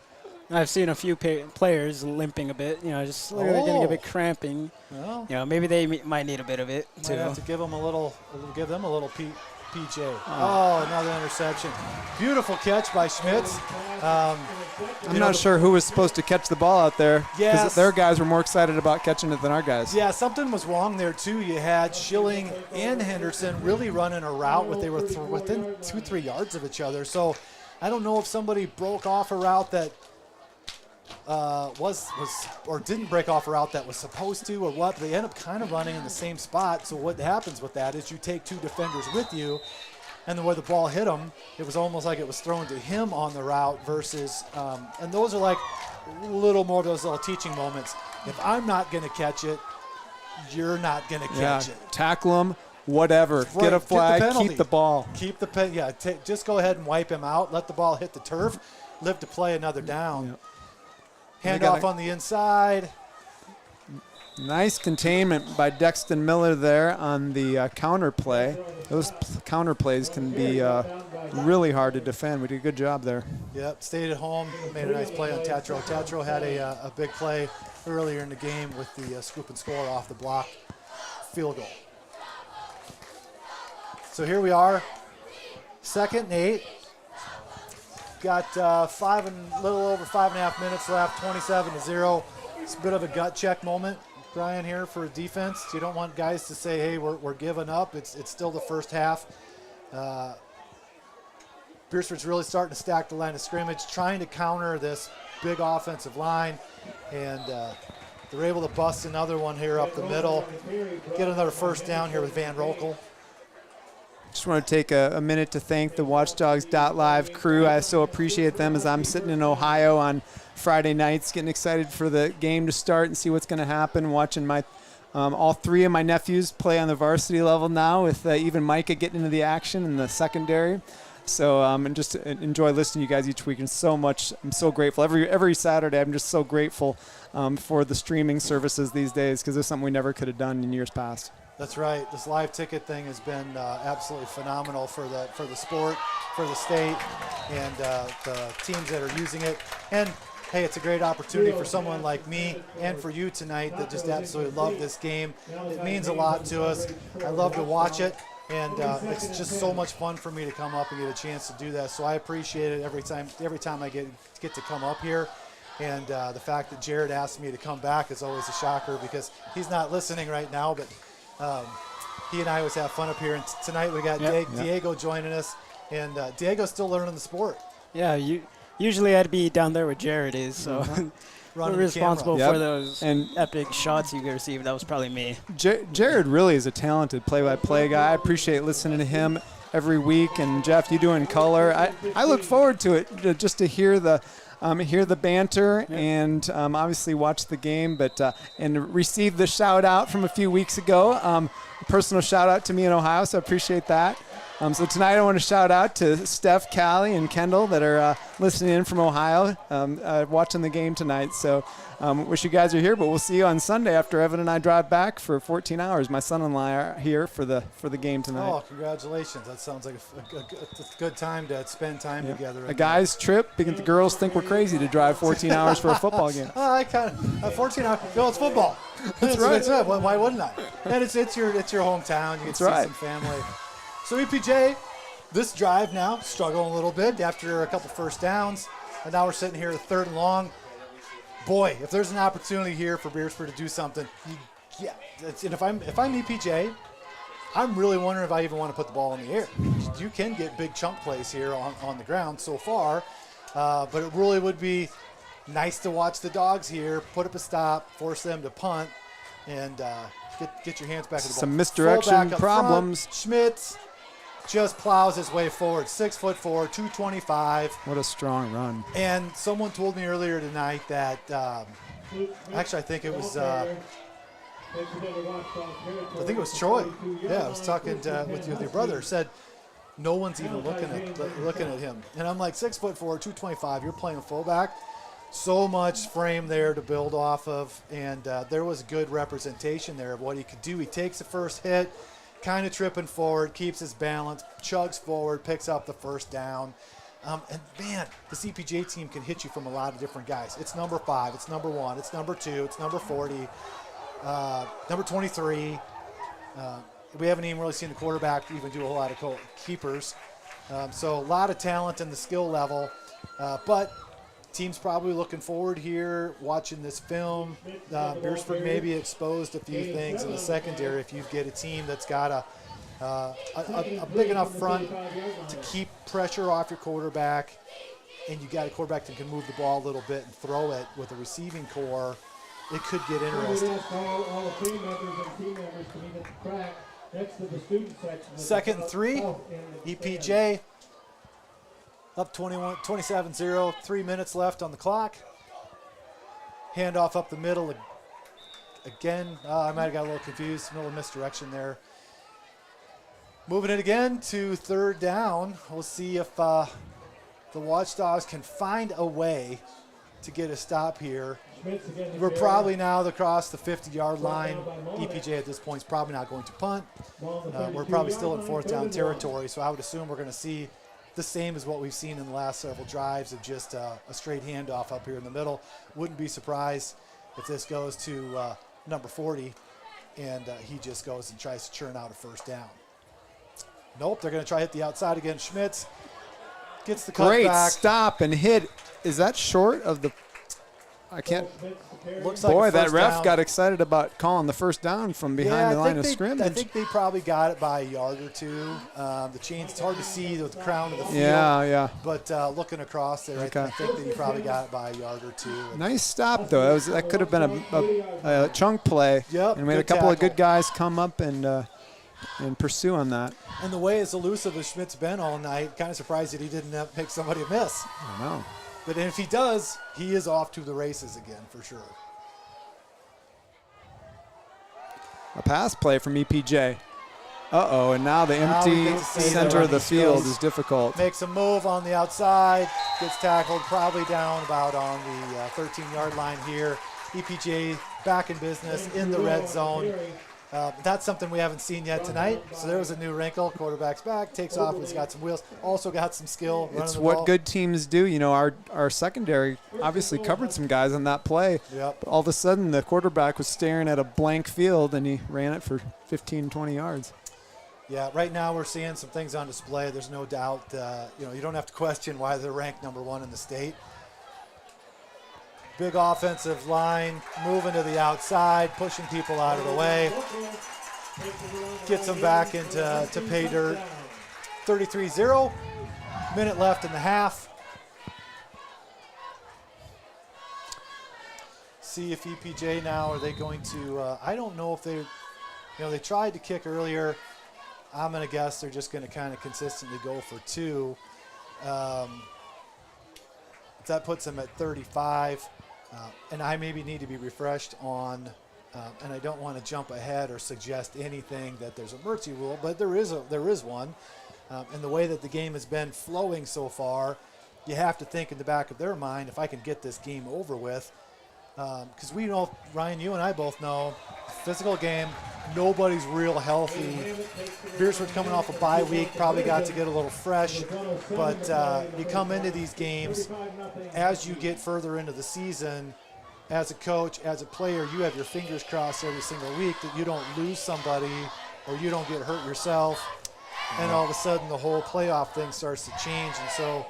S16: I've seen a few players limping a bit. Just getting a bit cramping.
S20: Well,
S16: Maybe they might need a bit of it too.
S20: Might have to give them a little PJ. Oh, another interception. Beautiful catch by Schmitz.
S14: I'm not sure who was supposed to catch the ball out there.
S20: Yes.
S14: Because their guys were more excited about catching it than our guys.
S20: Yeah, something was wrong there, too. You had Schilling and Henderson really running a route, but they were within 2-3 yards of each other. So I don't know if somebody broke off a route that or didn't break off a route that was supposed to or what. They end up kind of running in the same spot. So what happens with that is you take two defenders with you, and the way the ball hit him, it was almost like it was thrown to him on the route versus and those are like a little more of those little teaching moments. If I'm not going to catch it, you're not going to catch it.
S14: Tackle him, whatever.
S20: Right.
S14: Get a flag,
S20: Get the penalty.
S14: keep the ball.
S20: Keep the just go ahead and wipe him out. Let the ball hit the turf. Live to play another down. Hand off on the inside.
S14: Nice containment by Dexton Miller there on the counter play. Those counter plays can be really hard to defend. We did a good job there.
S20: Yep, stayed at home, made a nice play on Tatro. Tatro had a big play earlier in the game with the scoop and score off the block field goal. So here we are, 2nd and 8. Got a little over 5.5 minutes left, 27-0. It's a bit of a gut check moment, Brian, here for defense. You don't want guys to say, hey, we're giving up. It's still the first half. Beresford's really starting to stack the line of scrimmage, trying to counter this big offensive line. And they're able to bust another one here up the middle. Get another first down here with Van Rokel.
S14: Just want to take a minute to thank the Watchdogs.live crew. I so appreciate them as I'm sitting in Ohio on Friday nights, getting excited for the game to start and see what's going to happen. Watching my all three of my nephews play on the varsity level now, with even Micah getting into the action in the secondary. So and just enjoy listening to you guys each week. And so much, I'm so grateful. Every Saturday, I'm just so grateful for the streaming services these days, because it's something we never could have done in years past.
S20: That's right. This live ticket thing has been absolutely phenomenal for the sport, for the state, and the teams that are using it. And hey, it's a great opportunity for someone like me and for you tonight that just absolutely love this game. It means a lot to us. I love to watch it, and it's just so much fun for me to come up and get a chance to do that. So I appreciate it every time I get to come up here. And the fact that Jared asked me to come back is always a shocker, because he's not listening right now, but he and I always have fun up here. And tonight we got Diego joining us, and Diego's still learning the sport.
S16: Yeah, usually I'd be down there where Jared is, so we're responsible for those epic shots you received. That was probably me.
S14: Jared really is a talented play-by-play guy. I appreciate listening to him every week. And Jeff, you doing color. I look forward to it, just to hear the banter and obviously watch the game, but and receive the shout out from a few weeks ago. A personal shout out to me in Ohio, so I appreciate that. So tonight I want to shout out to Steph, Callie, and Kendall that are listening in from Ohio, watching the game tonight. So wish you guys are here, but we'll see you on Sunday after Evan and I drive back for 14 hours. My son-in-law are here for the game tonight.
S20: Oh, congratulations. That sounds like a good time to spend time together.
S14: A guy's trip, because the girls think we're crazy to drive 14 hours for a football game.
S20: I kind of 14 hours. No, it's football.
S14: That's right.
S20: Why wouldn't I? And it's your hometown. You get to see some family. So EPJ, this drive now, struggling a little bit after a couple first downs. And now we're sitting here at 3rd and long. Boy, if there's an opportunity here for Beresford to do something, and if I'm EPJ, I'm really wondering if I even want to put the ball in the air. You can get big chunk plays here on the ground so far, but it really would be nice to watch the Dogs here put up a stop, force them to punt, and get your hands back in the ball.
S14: Some misdirection problems.
S20: Schmitz just plows his way forward. 6'4", 225.
S14: What a strong run.
S20: And someone told me earlier tonight that, actually I think it was, Troy. Yeah, I was talking with your brother. Said no one's even looking at him. And I'm like, 6'4", 225. You're playing fullback. So much frame there to build off of, and there was good representation there of what he could do. He takes the first hit, kind of tripping forward, keeps his balance, chugs forward, picks up the first down. And man, the CPJ team can hit you from a lot of different guys. It's number 5, it's number 1, it's number 2, it's number 40, number 23. We haven't even really seen the quarterback even do a whole lot of keepers. So a lot of talent in the skill level, but team's probably looking forward here, watching this film. Beresford maybe exposed a few things in the secondary. If you get a team that's got a big enough front to keep pressure off your quarterback, and you got a quarterback that can move the ball a little bit and throw it with a receiving core, it could get interesting. Second and 3, EPJ. Up 27-0, 3 minutes left on the clock. Handoff up the middle again. I might have got a little confused, a little misdirection there. Moving it again to 3rd down. We'll see if the Watchdogs can find a way to get a stop here. We're probably now across the 50-yard line. EPJ at this point is probably not going to punt. We're probably still in 4th down territory, so I would assume we're going to see the same as what we've seen in the last several drives of just a straight handoff up here in the middle. Wouldn't be surprised if this goes to number 40 and he just goes and tries to churn out a 1st down. Nope, they're going to try to hit the outside again. Schmitz gets the cutback.
S14: Great stop and hit. Is that short of the – I can't –
S20: Looks like
S14: boy, that ref
S20: down.
S14: got excited about calling the 1st down from behind the line of scrimmage.
S20: I think they probably got it by a yard or two. The chains, it's hard to see with the crown of the field.
S14: Yeah.
S20: But looking across there,
S14: Okay.
S20: I think that he probably got it by a yard or two.
S14: Nice stop, though. That could have been a chunk play.
S20: Yep,
S14: and we had a
S20: good
S14: couple of
S20: tackle.
S14: good guys come up and pursue on that.
S20: And the way as elusive as Schmidt's been all night, kind of surprised that he didn't make somebody miss.
S14: I know.
S20: But if he does, he is off to the races again for sure.
S14: A pass play from EPJ. Uh-oh, and now the empty center of the field is difficult.
S20: Makes a move on the outside, gets tackled, probably down about on the 13-yard line here. EPJ back in business in the red zone. That's something we haven't seen yet tonight. So there was a new wrinkle. Quarterback's back, takes off, he's got some wheels. Also got some skill.
S14: It's what good teams do. You know, our secondary obviously covered some guys on that play.
S20: Yep.
S14: But all of a sudden, the quarterback was staring at a blank field, and he ran it for 15, 20 yards.
S20: Yeah, right now we're seeing some things on display. There's no doubt, you don't have to question why they're ranked number 1 in the state. Big offensive line, moving to the outside, pushing people out of the way. Gets them back into pay dirt. 33-0, minute left in the half. See if EPJ now, are they going to, I don't know if they tried to kick earlier. I'm going to guess they're just going to kind of consistently go for 2. That puts them at 35. And I maybe need to be refreshed on, and I don't want to jump ahead or suggest anything that there's a mercy rule, but there is one. And the way that the game has been flowing so far, you have to think in the back of their mind, if I can get this game over with, because we know, Ryan, you and I both know, physical game, nobody's real healthy. Beresford's coming off a bye week, probably got to get a little fresh, but you come into these games, as you get further into the season, as a coach, as a player, you have your fingers crossed every single week that you don't lose somebody or you don't get hurt yourself, and all of a sudden the whole playoff thing starts to change, and so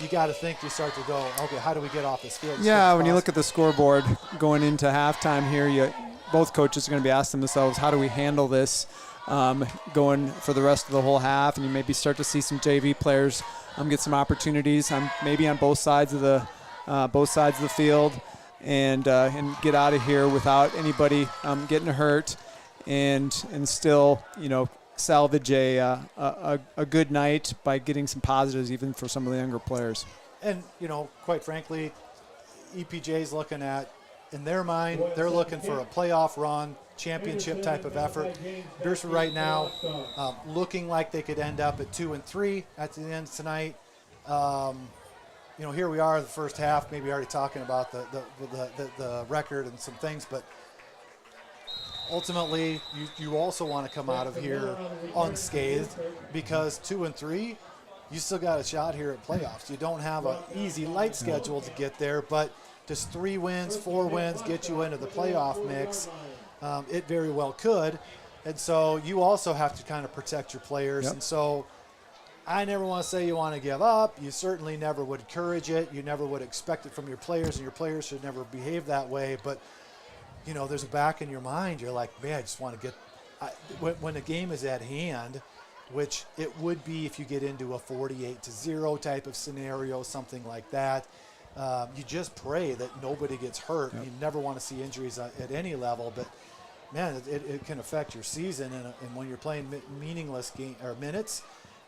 S20: you got to think, you start to go, okay, how do we get off this field?
S14: Yeah, when you look at the scoreboard going into halftime here, both coaches are going to be asking themselves, how do we handle this going for the rest of the whole half? And you maybe start to see some JV players get some opportunities, maybe on both sides of the field, and get out of here without anybody getting hurt, and still, salvage a good night by getting some positives even for some of the younger players.
S20: And, quite frankly, EPJ's looking at, in their mind, they're looking for a playoff run, championship type of effort. Beresford right now looking like they could end up at 2-3 at the end tonight. Here we are in the first half, maybe already talking about the record and some things, but ultimately you also want to come out of here unscathed, because 2-3, you still got a shot here at playoffs. You don't have an easy light schedule to get there, but does 3 wins, 4 wins get you into the playoff mix? It very well could. And so you also have to kind of protect your players.
S14: Yep.
S20: And so I never want to say you want to give up. You certainly never would encourage it. You never would expect it from your players, and your players should never behave that way. But, there's a back in your mind. You're like, man, I just want to get when the game is at hand, which it would be if you get into a 48-0 type of scenario, something like that. You just pray that nobody gets hurt. Yep. You never want to see injuries at any level, but man, it can affect your season. And when you're playing meaningless game or minutes,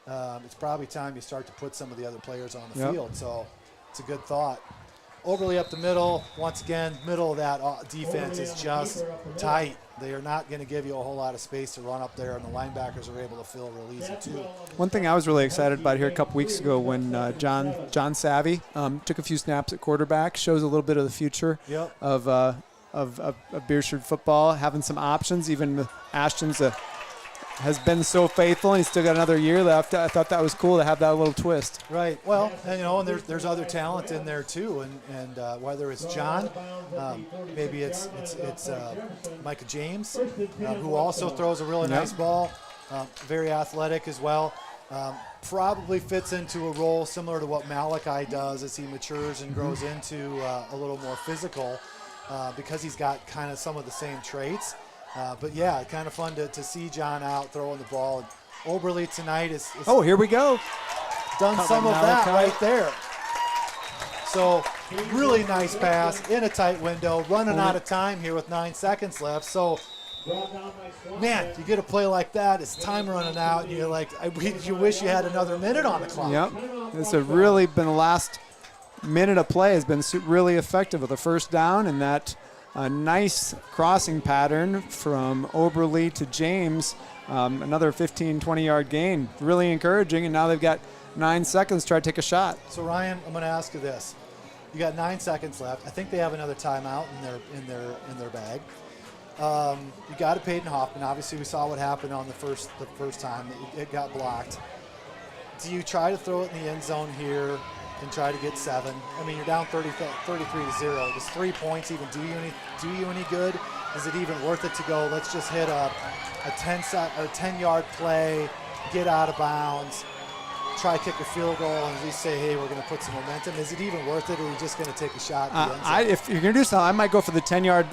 S20: it's probably time you start to put some of the other players on the field. So it's a good thought. Oberly up the middle. Once again, middle of that defense is just tight. They are not going to give you a whole lot of space to run up there, and the linebackers are able to fill real easy too.
S14: One thing I was really excited about here a couple weeks ago when John Savvy took a few snaps at quarterback, shows a little bit of the future of Beresford football, having some options. Even Ashton's has been so faithful, and he's still got another year left. I thought that was cool to have that little twist.
S20: Right. Well, and there's other talent in there too, and whether it's John, maybe it's Micah James, who also throws a really nice ball, very athletic as well. Probably fits into a role similar to what Malachi does as he matures and grows into a little more physical, because he's got kind of some of the same traits. But yeah, kind of fun to see John out throwing the ball. And Oberly tonight is
S14: here we go.
S20: Done some of that right there. So really nice pass in a tight window, running out of time here with 9 seconds left. So, man, you get a play like that, it's time running out, and you're like, you wish you had another minute on the clock.
S14: Yep. This has really been the last minute of play has been really effective with a first down, and that a nice crossing pattern from Oberly to James, another 15, 20-yard gain. Really encouraging, and now they've got 9 seconds to try to take a shot.
S20: So, Ryan, I'm going to ask you this. You got 9 seconds left. I think they have another timeout in their bag. You got to Peyton Hoffman. Obviously, we saw what happened on the first time. It got blocked. Do you try to throw it in the end zone here and try to get 7? I mean, you're down 33-0. Does 3 points even do you any good? Is it even worth it to go, let's just hit a 10-yard play, get out of bounds, try to kick a field goal, and at least say, hey, we're going to put some momentum? Is it even worth it, or are you just going to take a shot at the end zone?
S14: If you're going to do something, I might go for the 10-yard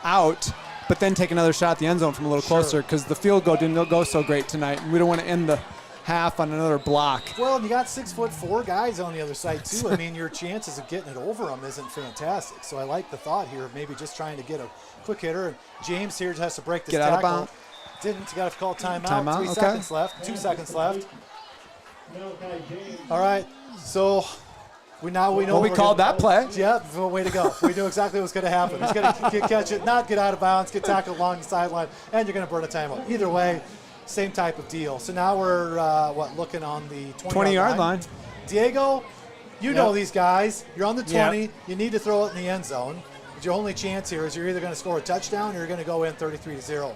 S14: out, but then take another shot at the end zone from a little closer, because the field goal didn't go so great tonight. We don't want to end the half on another block.
S20: Well, and you got 6'4" guys on the other side too. I mean, your chances of getting it over them isn't fantastic. So I like the thought here of maybe just trying to get a quick hitter. And James here has to break this tackle.
S14: Out of bounds.
S20: Didn't. You got to call timeout. 3 seconds left. 2 seconds left. All right. So we know.
S14: Well, we called that play.
S20: Yeah. Well, way to go. We knew exactly what's going to happen. He's going to catch it, not get out of bounds, get tackled along the sideline, and you're going to burn a timeout. Either way, same type of deal. So now we're, looking on the 20-yard
S14: line.
S20: Diego, you know these guys. You're on the 20. You need to throw it in the end zone. Your only chance here is you're either going to score a touchdown or you're going to go in 33-0.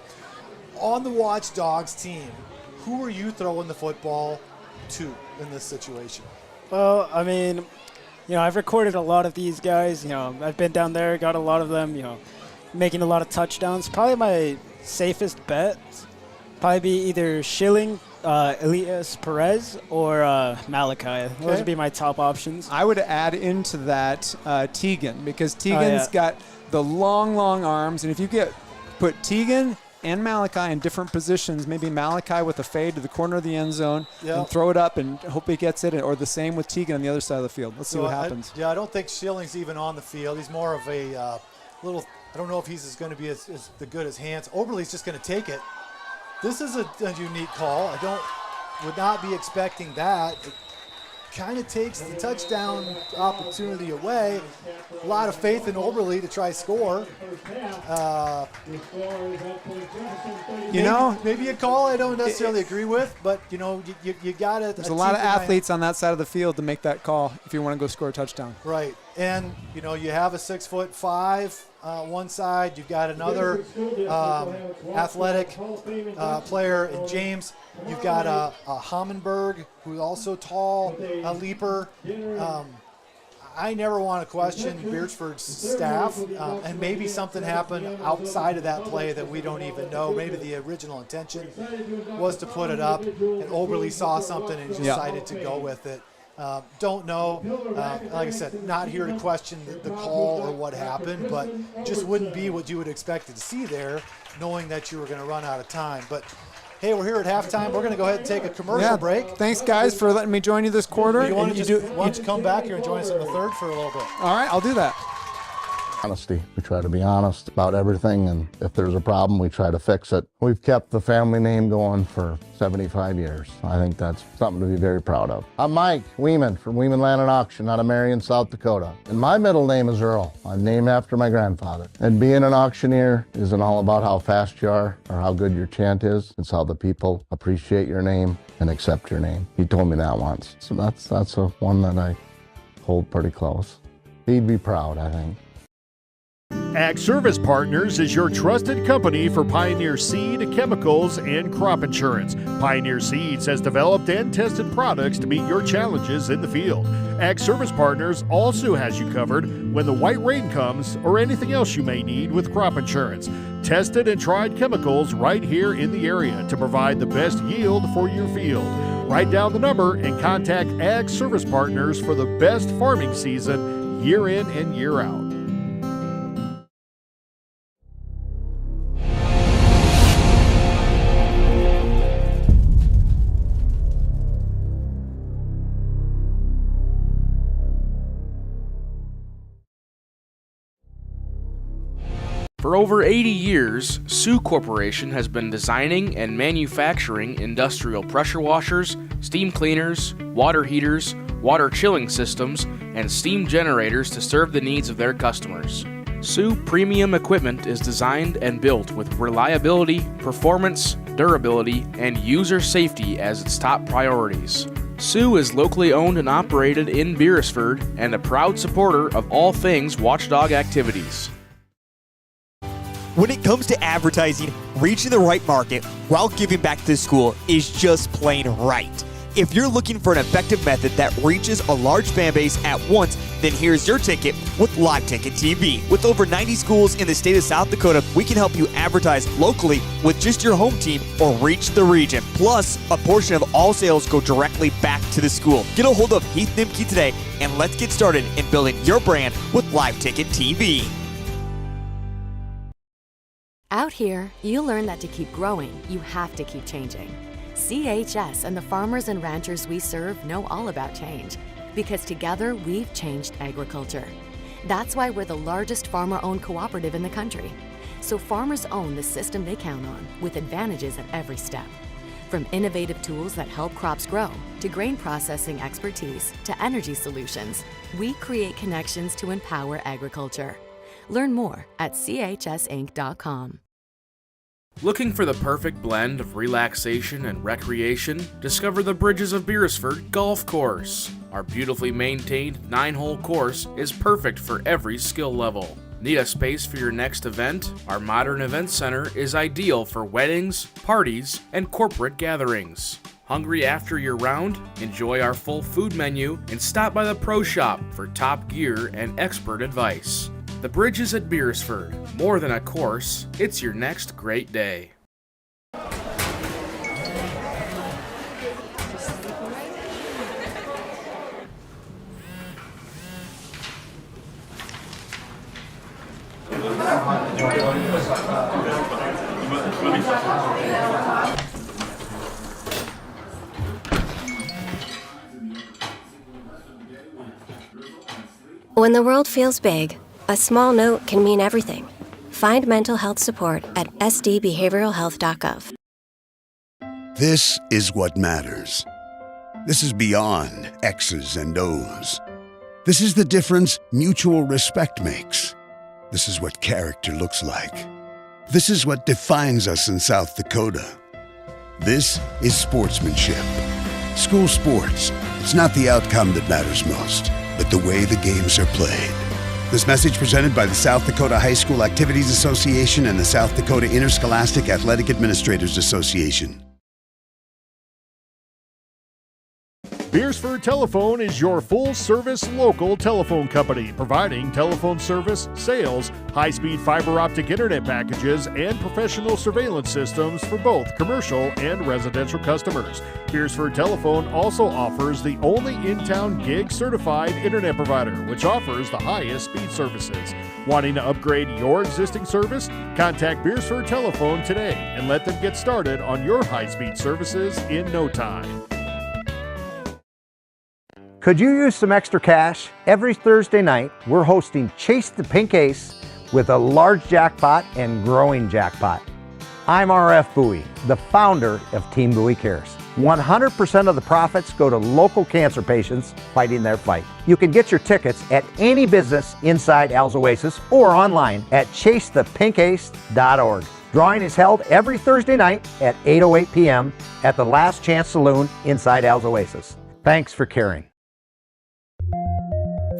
S20: On the Watchdogs team, who are you throwing the football to in this situation?
S16: Well, I mean, I've recorded a lot of these guys. I've been down there, got a lot of them, making a lot of touchdowns. Probably my safest bet probably be either Schilling, Elias Perez, or Malachi. Those would be my top options.
S14: I would add into that Tegan, because Tegan's got the long arms, and if you put Tegan and Malachi in different positions, maybe Malachi with a fade to the corner of the end zone and throw it up and hope he gets it, or the same with Tegan on the other side of the field. Let's see what happens.
S20: I don't think Schilling's even on the field. He's more of a little – I don't know if he's going to be as good as Hans. Oberly's just going to take it. This is a unique call. Would not be expecting that. It kind of takes the touchdown opportunity away. A lot of faith in Oberle to try score. Maybe a call I don't necessarily agree with, but you got to.
S14: There's a lot of athletes on that side of the field to make that call if you want to go score a touchdown.
S20: Right, and you have a 6'5" one side. You've got another athletic player in James. You've got a Hammenberg, who's also tall, a leaper. I never want to question Beresford's staff, and maybe something happened outside of that play that we don't even know. Maybe the original intention was to put it up, and Oberle saw something and decided to go with it. Don't know. Like I said, not here to question the call or what happened, but just wouldn't be what you would expect to see there, knowing that you were going to run out of time. But hey, we're here at halftime. We're going to go ahead and take a commercial break.
S14: Thanks, guys, for letting me join you this quarter.
S20: Why don't you come back here and join us in the third for a little bit?
S14: All right, I'll do that.
S1: Honesty. We try to be honest about everything, and if there's a problem, we try to fix it. We've kept the family name going for 75 years. I think that's something to be very proud of. I'm Mike Weeman from Weeman Land and Auction out of Marion, South Dakota. And my middle name is Earl. I'm named after my grandfather. And being an auctioneer isn't all about how fast you are or how good your chant is. It's how the people appreciate your name and accept your name. He told me that once. So that's one that I hold pretty close. He'd be proud, I think.
S11: Ag Service Partners is your trusted company for Pioneer seed, chemicals, and crop insurance. Pioneer Seeds has developed and tested products to meet your challenges in the field. Ag Service Partners also has you covered when the white rain comes or anything else you may need with crop insurance. Tested and tried chemicals right here in the area to provide the best yield for your field. Write down the number and contact Ag Service Partners for the best farming season year in and year out.
S2: For over 80 years, Sioux Corporation has been designing and manufacturing industrial pressure washers, steam cleaners, water heaters, water chilling systems, and steam generators to serve the needs of their customers. Sioux premium equipment is designed and built with reliability, performance, durability, and user safety as its top priorities. Sioux is locally owned and operated in Beresford and a proud supporter of all things Watchdog activities.
S6: When it comes to advertising, reaching the right market while giving back to the school is just plain right. If you're looking for an effective method that reaches a large fan base at once, then here's your ticket with Live Ticket TV. With over 90 schools in the state of South Dakota, we can help you advertise locally with just your home team or reach the region. Plus, a portion of all sales go directly back to the school. Get a hold of Heath Nimke today, and let's get started in building your brand with Live Ticket TV.
S15: Out here, you learn that to keep growing, you have to keep changing. CHS and the farmers and ranchers we serve know all about change, because together we've changed agriculture. That's why we're the largest farmer-owned cooperative in the country. So farmers own the system they count on, with advantages at every step. From innovative tools that help crops grow, to grain processing expertise, to energy solutions, we create connections to empower agriculture. Learn more at chsinc.com.
S2: Looking for the perfect blend of relaxation and recreation? Discover the Bridges of Beresford Golf Course. Our beautifully maintained 9-hole course is perfect for every skill level. Need a space for your next event? Our modern event center is ideal for weddings, parties, and corporate gatherings. Hungry after your round? Enjoy our full food menu and stop by the Pro Shop for top gear and expert advice. The Bridges at Beresford. More than a course, it's your next great day.
S23: When the world feels big, a small note can mean everything. Find mental health support at sdbehavioralhealth.gov.
S10: This is what matters. This is beyond X's and O's. This is the difference mutual respect makes. This is what character looks like. This is what defines us in South Dakota. This is sportsmanship. School sports, it's not the outcome that matters most, but the way the games are played. This message presented by the South Dakota High School Activities Association and the South Dakota Interscholastic Athletic Administrators Association.
S11: Beresford Telephone is your full-service local telephone company, providing telephone service, sales, high-speed fiber optic internet packages, and professional surveillance systems for both commercial and residential customers. Beresford Telephone also offers the only in-town gig-certified internet provider, which offers the highest speed services. Wanting to upgrade your existing service? Contact Beresford Telephone today and let them get started on your high-speed services in no time.
S3: Could you use some extra cash? Every Thursday night, we're hosting Chase the Pink Ace with a large jackpot and growing jackpot. I'm RF Bowie, the founder of Team Bowie Cares. 100% of the profits go to local cancer patients fighting their fight. You can get your tickets at any business inside Al's Oasis or online at chasethepinkace.org. Drawing is held every Thursday night at 8:08 p.m. at the Last Chance Saloon inside Al's Oasis. Thanks for caring.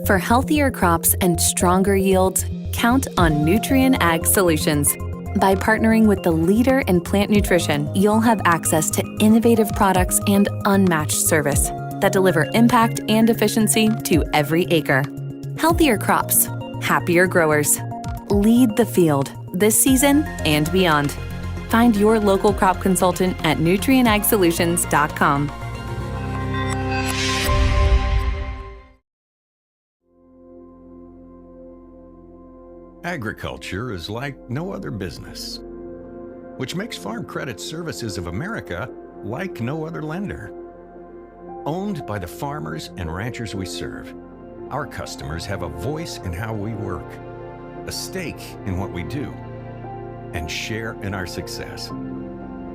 S4: For healthier crops and stronger yields, count on Nutrien Ag Solutions. By partnering with the leader in plant nutrition, you'll have access to innovative products and unmatched service that deliver impact and efficiency to every acre. Healthier crops, happier growers. Lead the field this season and beyond. Find your local crop consultant at nutrienagsolutions.com.
S5: Agriculture is like no other business, which makes Farm Credit Services of America like no other lender. Owned by the farmers and ranchers we serve, our customers have a voice in how we work, a stake in what we do, and share in our success.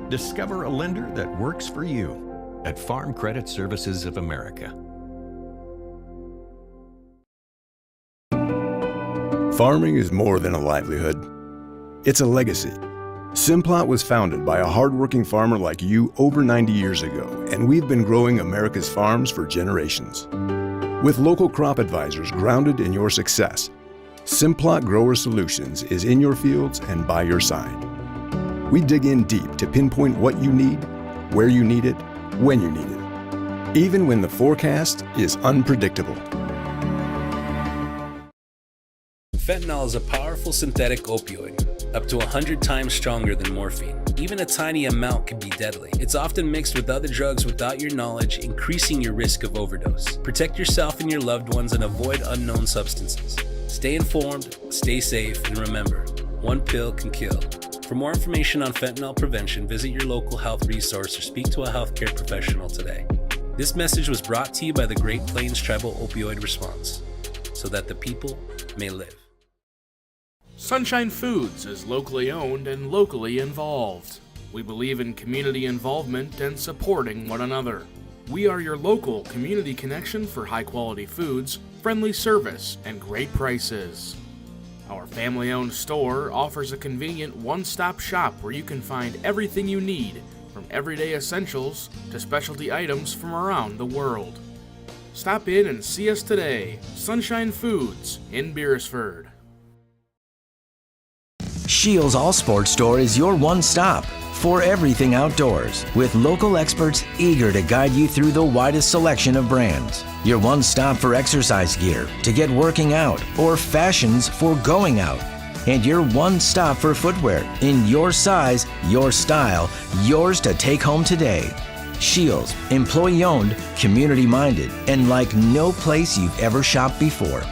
S5: Discover a lender that works for you at Farm Credit Services of America.
S24: Farming is more than a livelihood. It's a legacy. Simplot was founded by a hardworking farmer like you over 90 years ago, and we've been growing America's farms for generations. With local crop advisors grounded in your success, Simplot Grower Solutions is in your fields and by your side. We dig in deep to pinpoint what you need, where you need it, when you need it, even when the forecast is unpredictable.
S25: Fentanyl is a powerful synthetic opioid, up to 100 times stronger than morphine. Even a tiny amount can be deadly. It's often mixed with other drugs without your knowledge, increasing your risk of overdose. Protect yourself and your loved ones and avoid unknown substances. Stay informed, stay safe, and remember, one pill can kill. For more information on fentanyl prevention, visit your local health resource or speak to a healthcare professional today. This message was brought to you by the Great Plains Tribal Opioid Response, so that the people may live.
S2: Sunshine Foods is locally owned and locally involved. We believe in community involvement and supporting one another. We are your local community connection for high-quality foods, friendly service, and great prices. Our family-owned store offers a convenient one-stop shop where you can find everything you need, from everyday essentials to specialty items from around the world. Stop in and see us today. Sunshine Foods in Beresford.
S26: Shields All Sports Store is your one-stop for everything outdoors, with local experts eager to guide you through the widest selection of brands. Your one-stop for exercise gear to get working out or fashions for going out. And your one-stop for footwear in your size, your style, yours to take home today. Shields, employee-owned, community-minded, and like no place you've ever shopped before.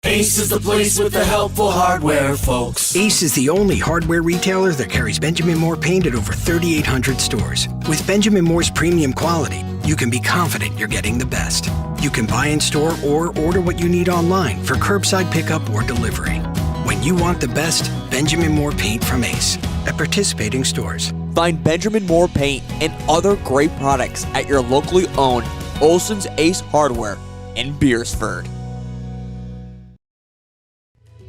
S27: Ace is the place with the helpful hardware, folks.
S28: Ace is the only hardware retailer that carries Benjamin Moore paint at over 3,800 stores. With Benjamin Moore's premium quality, you can be confident you're getting the best. You can buy in store or order what you need online for curbside pickup or delivery. When When you want the best, Benjamin Moore paint from Ace at participating stores.
S7: Find Benjamin Moore paint and other great products at your locally owned Olson's Ace Hardware in Beresford.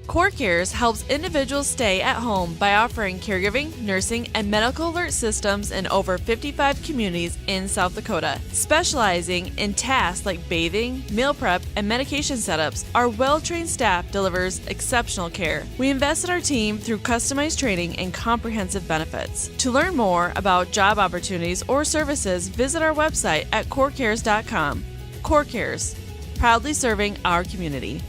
S8: CoreCares helps individuals stay at home by offering caregiving, nursing, and medical alert systems in over 55 communities in South Dakota. Specializing in tasks like bathing, meal prep, and medication setups, our well-trained staff delivers exceptional care. We invest in our team through customized training and comprehensive benefits. To learn more about job opportunities or services, visit our website at corecares.com. CoreCares, proudly serving our community.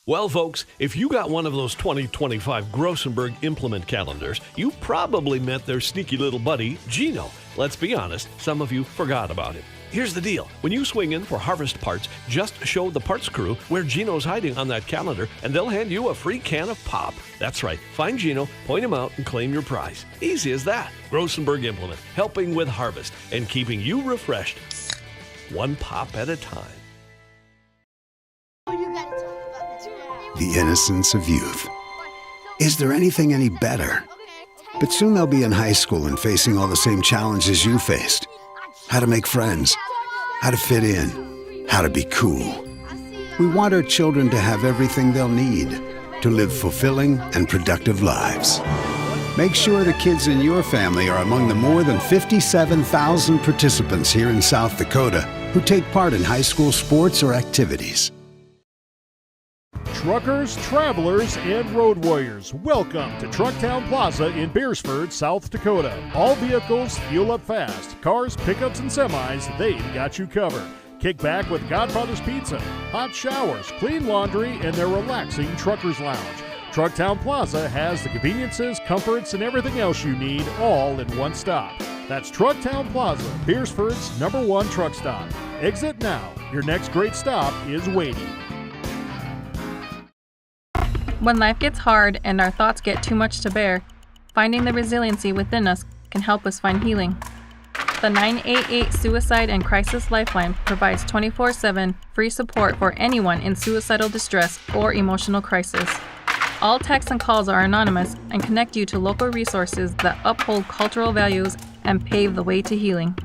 S9: Well, folks, if you got one of those 2025 Grossenberg implement calendars, you probably met their sneaky little buddy, Gino. Let's be honest, some of you forgot about him. Here's the deal. When you swing in for harvest parts, just show the parts crew where Gino's hiding on that calendar, and they'll hand you a free can of pop. That's right. Find Gino, point him out, and claim your prize. Easy as that. Grossenberg Implement, helping with harvest and keeping you refreshed, one pop at a time.
S10: The innocence of youth. Is there anything any better? But soon they'll be in high school and facing all the same challenges you faced. How to make friends, how to fit in, how to be cool. We want our children to have everything they'll need to live fulfilling and productive lives. Make sure the kids in your family are among the more than 57,000 participants here in South Dakota who take part in high school sports or activities.
S11: Truckers, travelers, and road warriors, welcome to Trucktown Plaza in Beresford, South Dakota. All vehicles fuel up fast. Cars, pickups, and semis, they've got you covered. Kick back with Godfather's Pizza, hot showers, clean laundry, and their relaxing Truckers Lounge. Trucktown Plaza has the conveniences, comforts, and everything else you need all in one stop. That's Trucktown Plaza, Beresford's #1 truck stop. Exit now. Your next great stop is waiting.
S17: When life gets hard and our thoughts get too much to bear, finding the resiliency within us can help us find healing. The 988 Suicide and Crisis Lifeline provides 24/7 free support for anyone in suicidal distress or emotional crisis. All texts and calls are anonymous and connect you to local resources that uphold cultural values and pave the way to healing.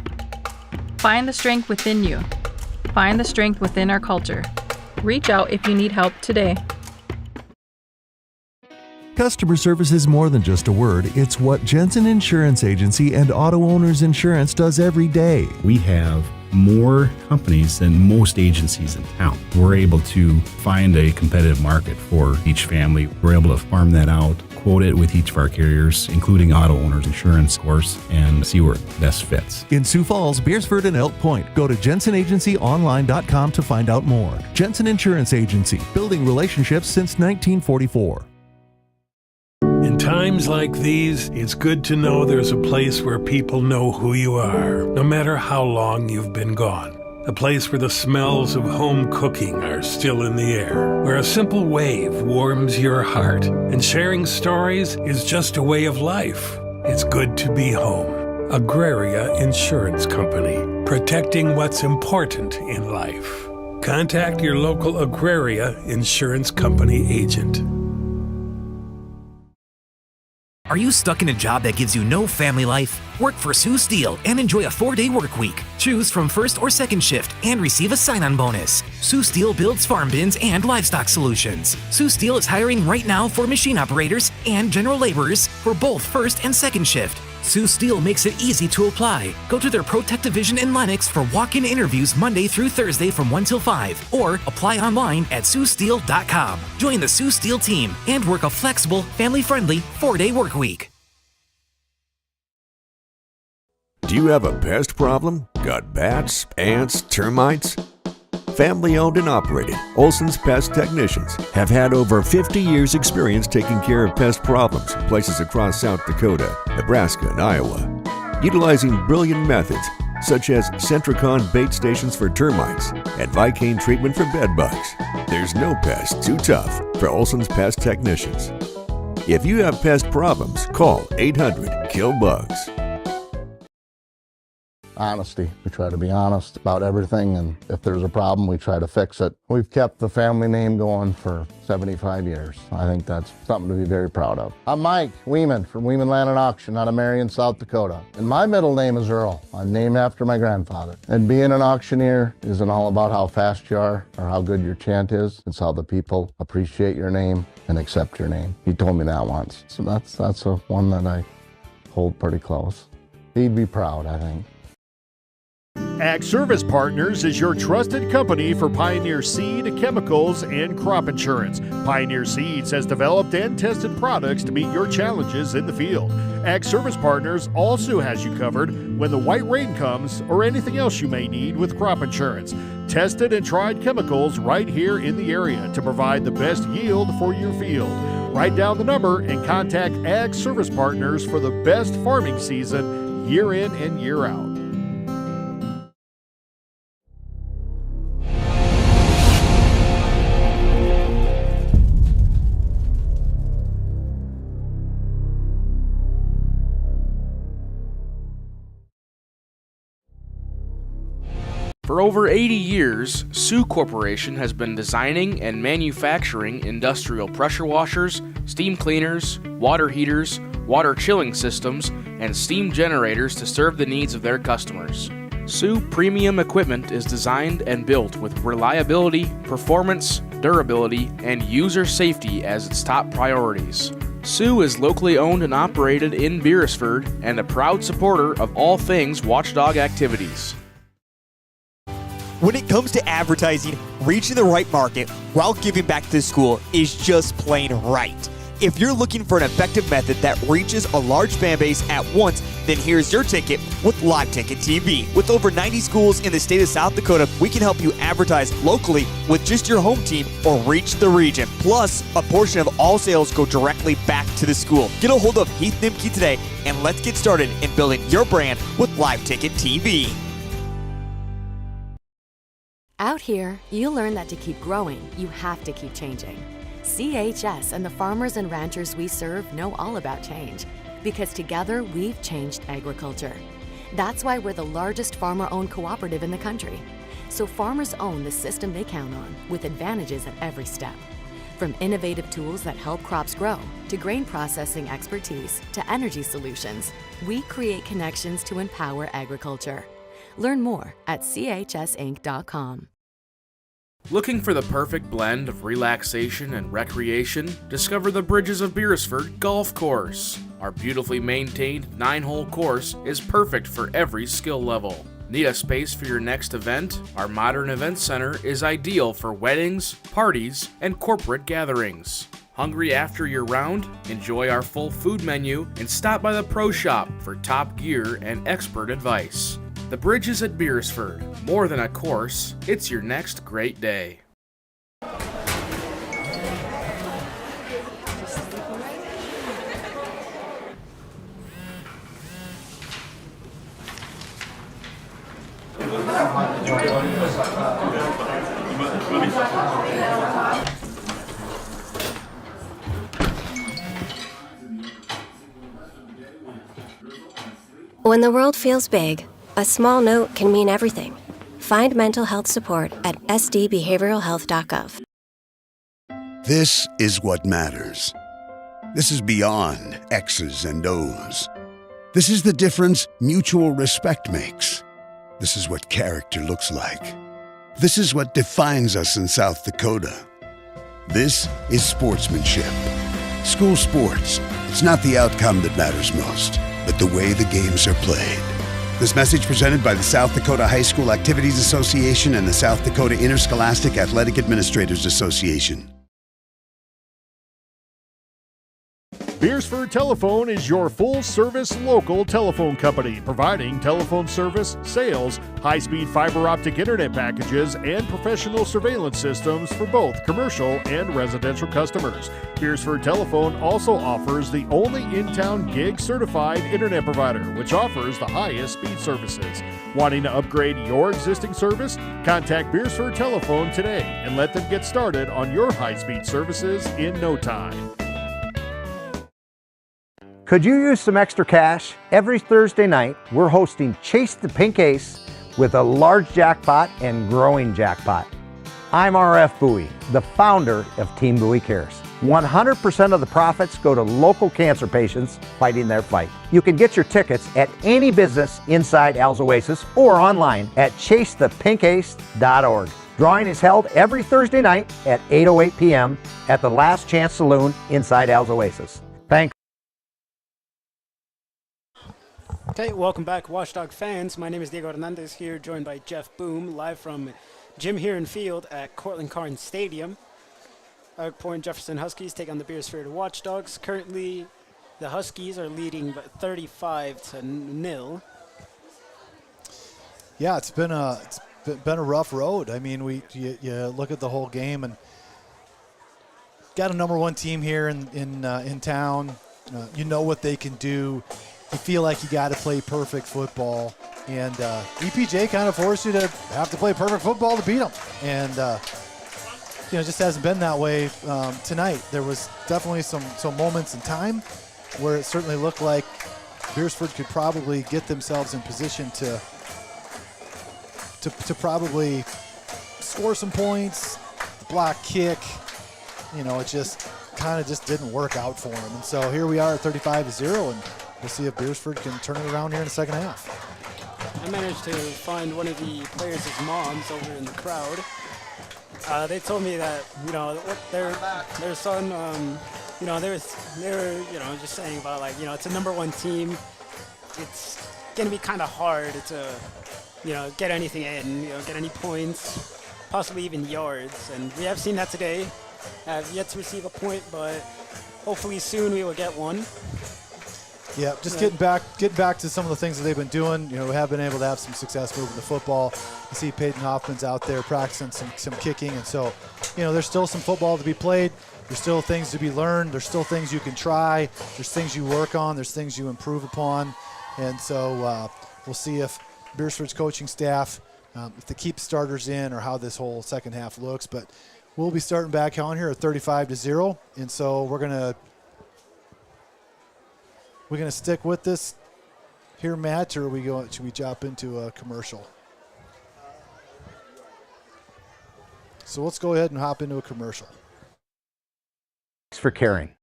S17: Find the strength within you. Find the strength within our culture. Reach out if you need help today.
S18: Customer service is more than just a word. It's what Jensen Insurance Agency and Auto Owners Insurance does every day.
S19: We have more companies than most agencies in town. We're able to find a competitive market for each family. We're able to farm that out, quote it with each of our carriers, including Auto Owners Insurance, of course, and see where it best fits.
S18: In Sioux Falls, Beresford, and Elk Point, go to jensenagencyonline.com to find out more. Jensen Insurance Agency, building relationships since 1944.
S21: In times like these, it's good to know there's a place where people know who you are, no matter how long you've been gone. A place where the smells of home cooking are still in the air, where a simple wave warms your heart, and sharing stories is just a way of life. It's good to be home. Agraria Insurance Company, protecting what's important in life. Contact your local Agraria Insurance Company agent.
S12: Are you stuck in a job that gives you no family life? Work for Sioux Steel and enjoy a 4-day work week. Choose from first or second shift and receive a sign-on bonus. Sioux Steel builds farm bins and livestock solutions. Sioux Steel is hiring right now for machine operators and general laborers for both first and second shift. Sioux Steel makes it easy to apply. Go to their ProTech division in Lennox for walk-in interviews Monday through Thursday from 1 till 5, or apply online at siouxsteel.com. Join the Sioux Steel team and work a flexible, family-friendly 4-day work week.
S13: Do you have a pest problem? Got bats, ants, termites? Family owned and operated, Olson's Pest Technicians have had over 50 years experience taking care of pest problems in places across South Dakota, Nebraska, and Iowa. Utilizing brilliant methods such as Centricon bait stations for termites and Vicane treatment for bed bugs, there's no pest too tough for Olson's Pest Technicians. If you have pest problems, call 800-KILL-BUGS.
S1: Honesty. We try to be honest about everything, and if there's a problem, we try to fix it. We've kept the family name going for 75 years. I think that's something to be very proud of. I'm Mike Weeman from Weeman Land and Auction out of Marion, South Dakota. And my middle name is Earl. I'm named after my grandfather. And being an auctioneer isn't all about how fast you are or how good your chant is. It's how the people appreciate your name and accept your name. He told me that once. So that's a one that I hold pretty close. He'd be proud, I think.
S11: Ag Service Partners is your trusted company for Pioneer seed, chemicals, and crop insurance. Pioneer Seeds has developed and tested products to meet your challenges in the field. Ag Service Partners also has you covered when the white rain comes or anything else you may need with crop insurance. Tested and tried chemicals right here in the area to provide the best yield for your field. Write down the number and contact Ag Service Partners for the best farming season year in and year out.
S2: For over 80 years, Sioux Corporation has been designing and manufacturing industrial pressure washers, steam cleaners, water heaters, water chilling systems, and steam generators to serve the needs of their customers. Sioux premium equipment is designed and built with reliability, performance, durability, and user safety as its top priorities. Sioux is locally owned and operated in Beresford and a proud supporter of all things Watchdog activities.
S7: When it comes to advertising, reaching the right market while giving back to the school is just plain right. If you're looking for an effective method that reaches a large fan base at once, then here's your ticket with Live Ticket TV. With over 90 schools in the state of South Dakota, we can help you advertise locally with just your home team or reach the region. Plus, a portion of all sales go directly back to the school. Get a hold of Heath Nimke today and let's get started in building your brand with Live Ticket TV.
S6: Out here, you learn that to keep growing, you have to keep changing. CHS and the farmers and ranchers we serve know all about change, because together we've changed agriculture. That's why we're the largest farmer-owned cooperative in the country. So farmers own the system they count on, with advantages at every step. From innovative tools that help crops grow, to grain processing expertise, to energy solutions, we create connections to empower agriculture. Learn more at chsinc.com.
S2: Looking for the perfect blend of relaxation and recreation? Discover the Bridges of Beresford Golf Course. Our beautifully maintained 9-hole course is perfect for every skill level. Need a space for your next event? Our modern event center is ideal for weddings, parties, and corporate gatherings. Hungry after your round? Enjoy our full food menu and stop by the Pro Shop for top gear and expert advice. The Bridges at Beresford. More than a course, it's your next great day.
S14: When the world feels big, a small note can mean everything. Find mental health support at sdbehavioralhealth.gov.
S10: This is what matters. This is beyond X's and O's. This is the difference mutual respect makes. This is what character looks like. This is what defines us in South Dakota. This is sportsmanship. School sports, it's not the outcome that matters most, but the way the games are played. This message presented by the South Dakota High School Activities Association and the South Dakota Interscholastic Athletic Administrators Association.
S11: Beresford Telephone is your full-service local telephone company, providing telephone service, sales, high-speed fiber optic internet packages, and professional surveillance systems for both commercial and residential customers. Beresford Telephone also offers the only in-town gig-certified internet provider, which offers the highest speed services. Wanting to upgrade your existing service? Contact Beresford Telephone today and let them get started on your high-speed services in no time.
S3: Could you use some extra cash? Every Thursday night, we're hosting Chase the Pink Ace with a large jackpot and growing jackpot. I'm RF Bowie, the founder of Team Bowie Cares. 100% of the profits go to local cancer patients fighting their fight. You can get your tickets at any business inside Al's Oasis or online at chasethepinkace.org. Drawing is held every Thursday night at 8:08 p.m. at the Last Chance Saloon inside Al's Oasis. Thanks.
S4: Okay, welcome back, Watchdog fans. My name is Diego Hernandez here, joined by Jeff Boom, live from Jim Heron Field at Cortland Carnes Stadium. Oak Point Jefferson Huskies take on the Beresford Watchdogs. Currently, the Huskies are leading 35-0.
S5: Yeah, it's been a rough road. I mean, you look at the whole game and got a number one team here in town. You know what they can do. You feel like you got to play perfect football, and EPJ kind of forced you to have to play perfect football to beat them. And it just hasn't been that way tonight. There was definitely some moments in time where it certainly looked like Beresford could probably get themselves in position to probably score some points. The block kick, it just kind of didn't work out for them. And so here we are at 35-0, and we'll see if Beresford can turn it around here in the second half.
S4: I managed to find one of the players' moms over in the crowd. They told me that their son, they were just saying about it's a number one team. It's gonna be kind of hard to get anything in, get any points, possibly even yards. And we have seen that today. Have yet to receive a point, but hopefully soon we will get one.
S5: Yeah, just getting back to some of the things that they've been doing. We have been able to have some success moving the football. You see Peyton Hoffman's out there practicing some kicking, and so there's still some football to be played. There's still things to be learned. There's still things you can try. There's things you work on. There's things you improve upon, and so we'll see if Beresford's coaching staff, if they keep starters in, or how this whole second half looks. But we'll be starting back on here at 35-0, and so we're gonna stick with this here, Matt, or should we jump into a commercial? So let's go ahead and hop into a commercial.
S3: Thanks for caring.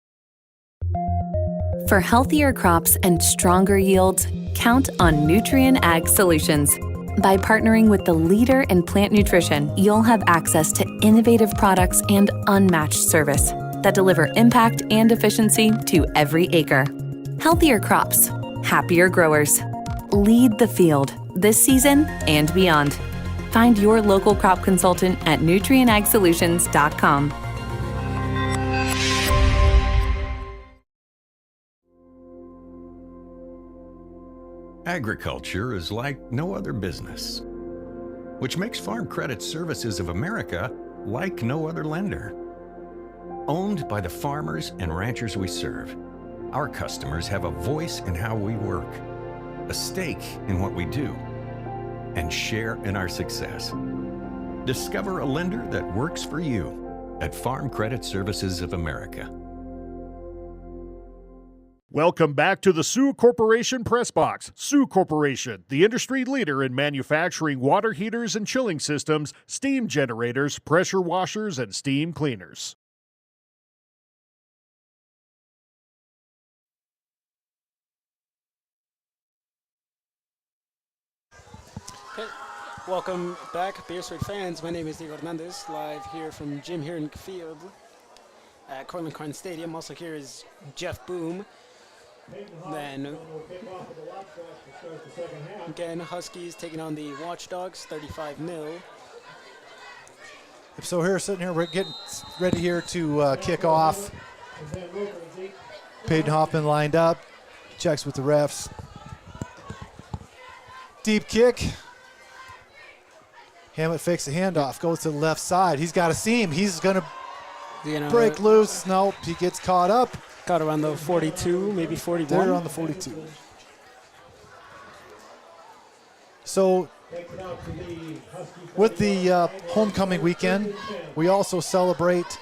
S6: For healthier crops and stronger yields, count on Nutrien Ag Solutions. By partnering with the leader in plant nutrition, you'll have access to innovative products and unmatched service that deliver impact and efficiency to every acre. Healthier crops, happier growers. Lead the field this season and beyond. Find your local crop consultant at nutrienagsolutions.com.
S15: Agriculture is like no other business, which makes Farm Credit Services of America like no other lender. Owned by the farmers and ranchers we serve, our customers have a voice in how we work, a stake in what we do, and share in our success. Discover a lender that works for you at Farm Credit Services of America.
S11: Welcome back to the Sioux Corporation Press Box. Sioux Corporation, the industry leader in manufacturing water heaters and chilling systems, steam generators, pressure washers, and steam cleaners.
S4: Okay, welcome back, Beresford fans. My name is Diego Hernandez, live here from Jim Heron Field at Cortland Carnes Stadium. Also here is Jeff Boom. Then again, Huskies taking on the Watchdogs, 35-0.
S5: So here, sitting here, we're getting ready here to kick off. Peyton Hoffman lined up, checks with the refs. Deep kick. Hammett fakes the handoff, goes to the left side. He's got a seam. He's going to break loose. Nope, he gets caught up.
S4: Caught around the 42, maybe 41.
S5: They're on the 42. So with the homecoming weekend, we also celebrate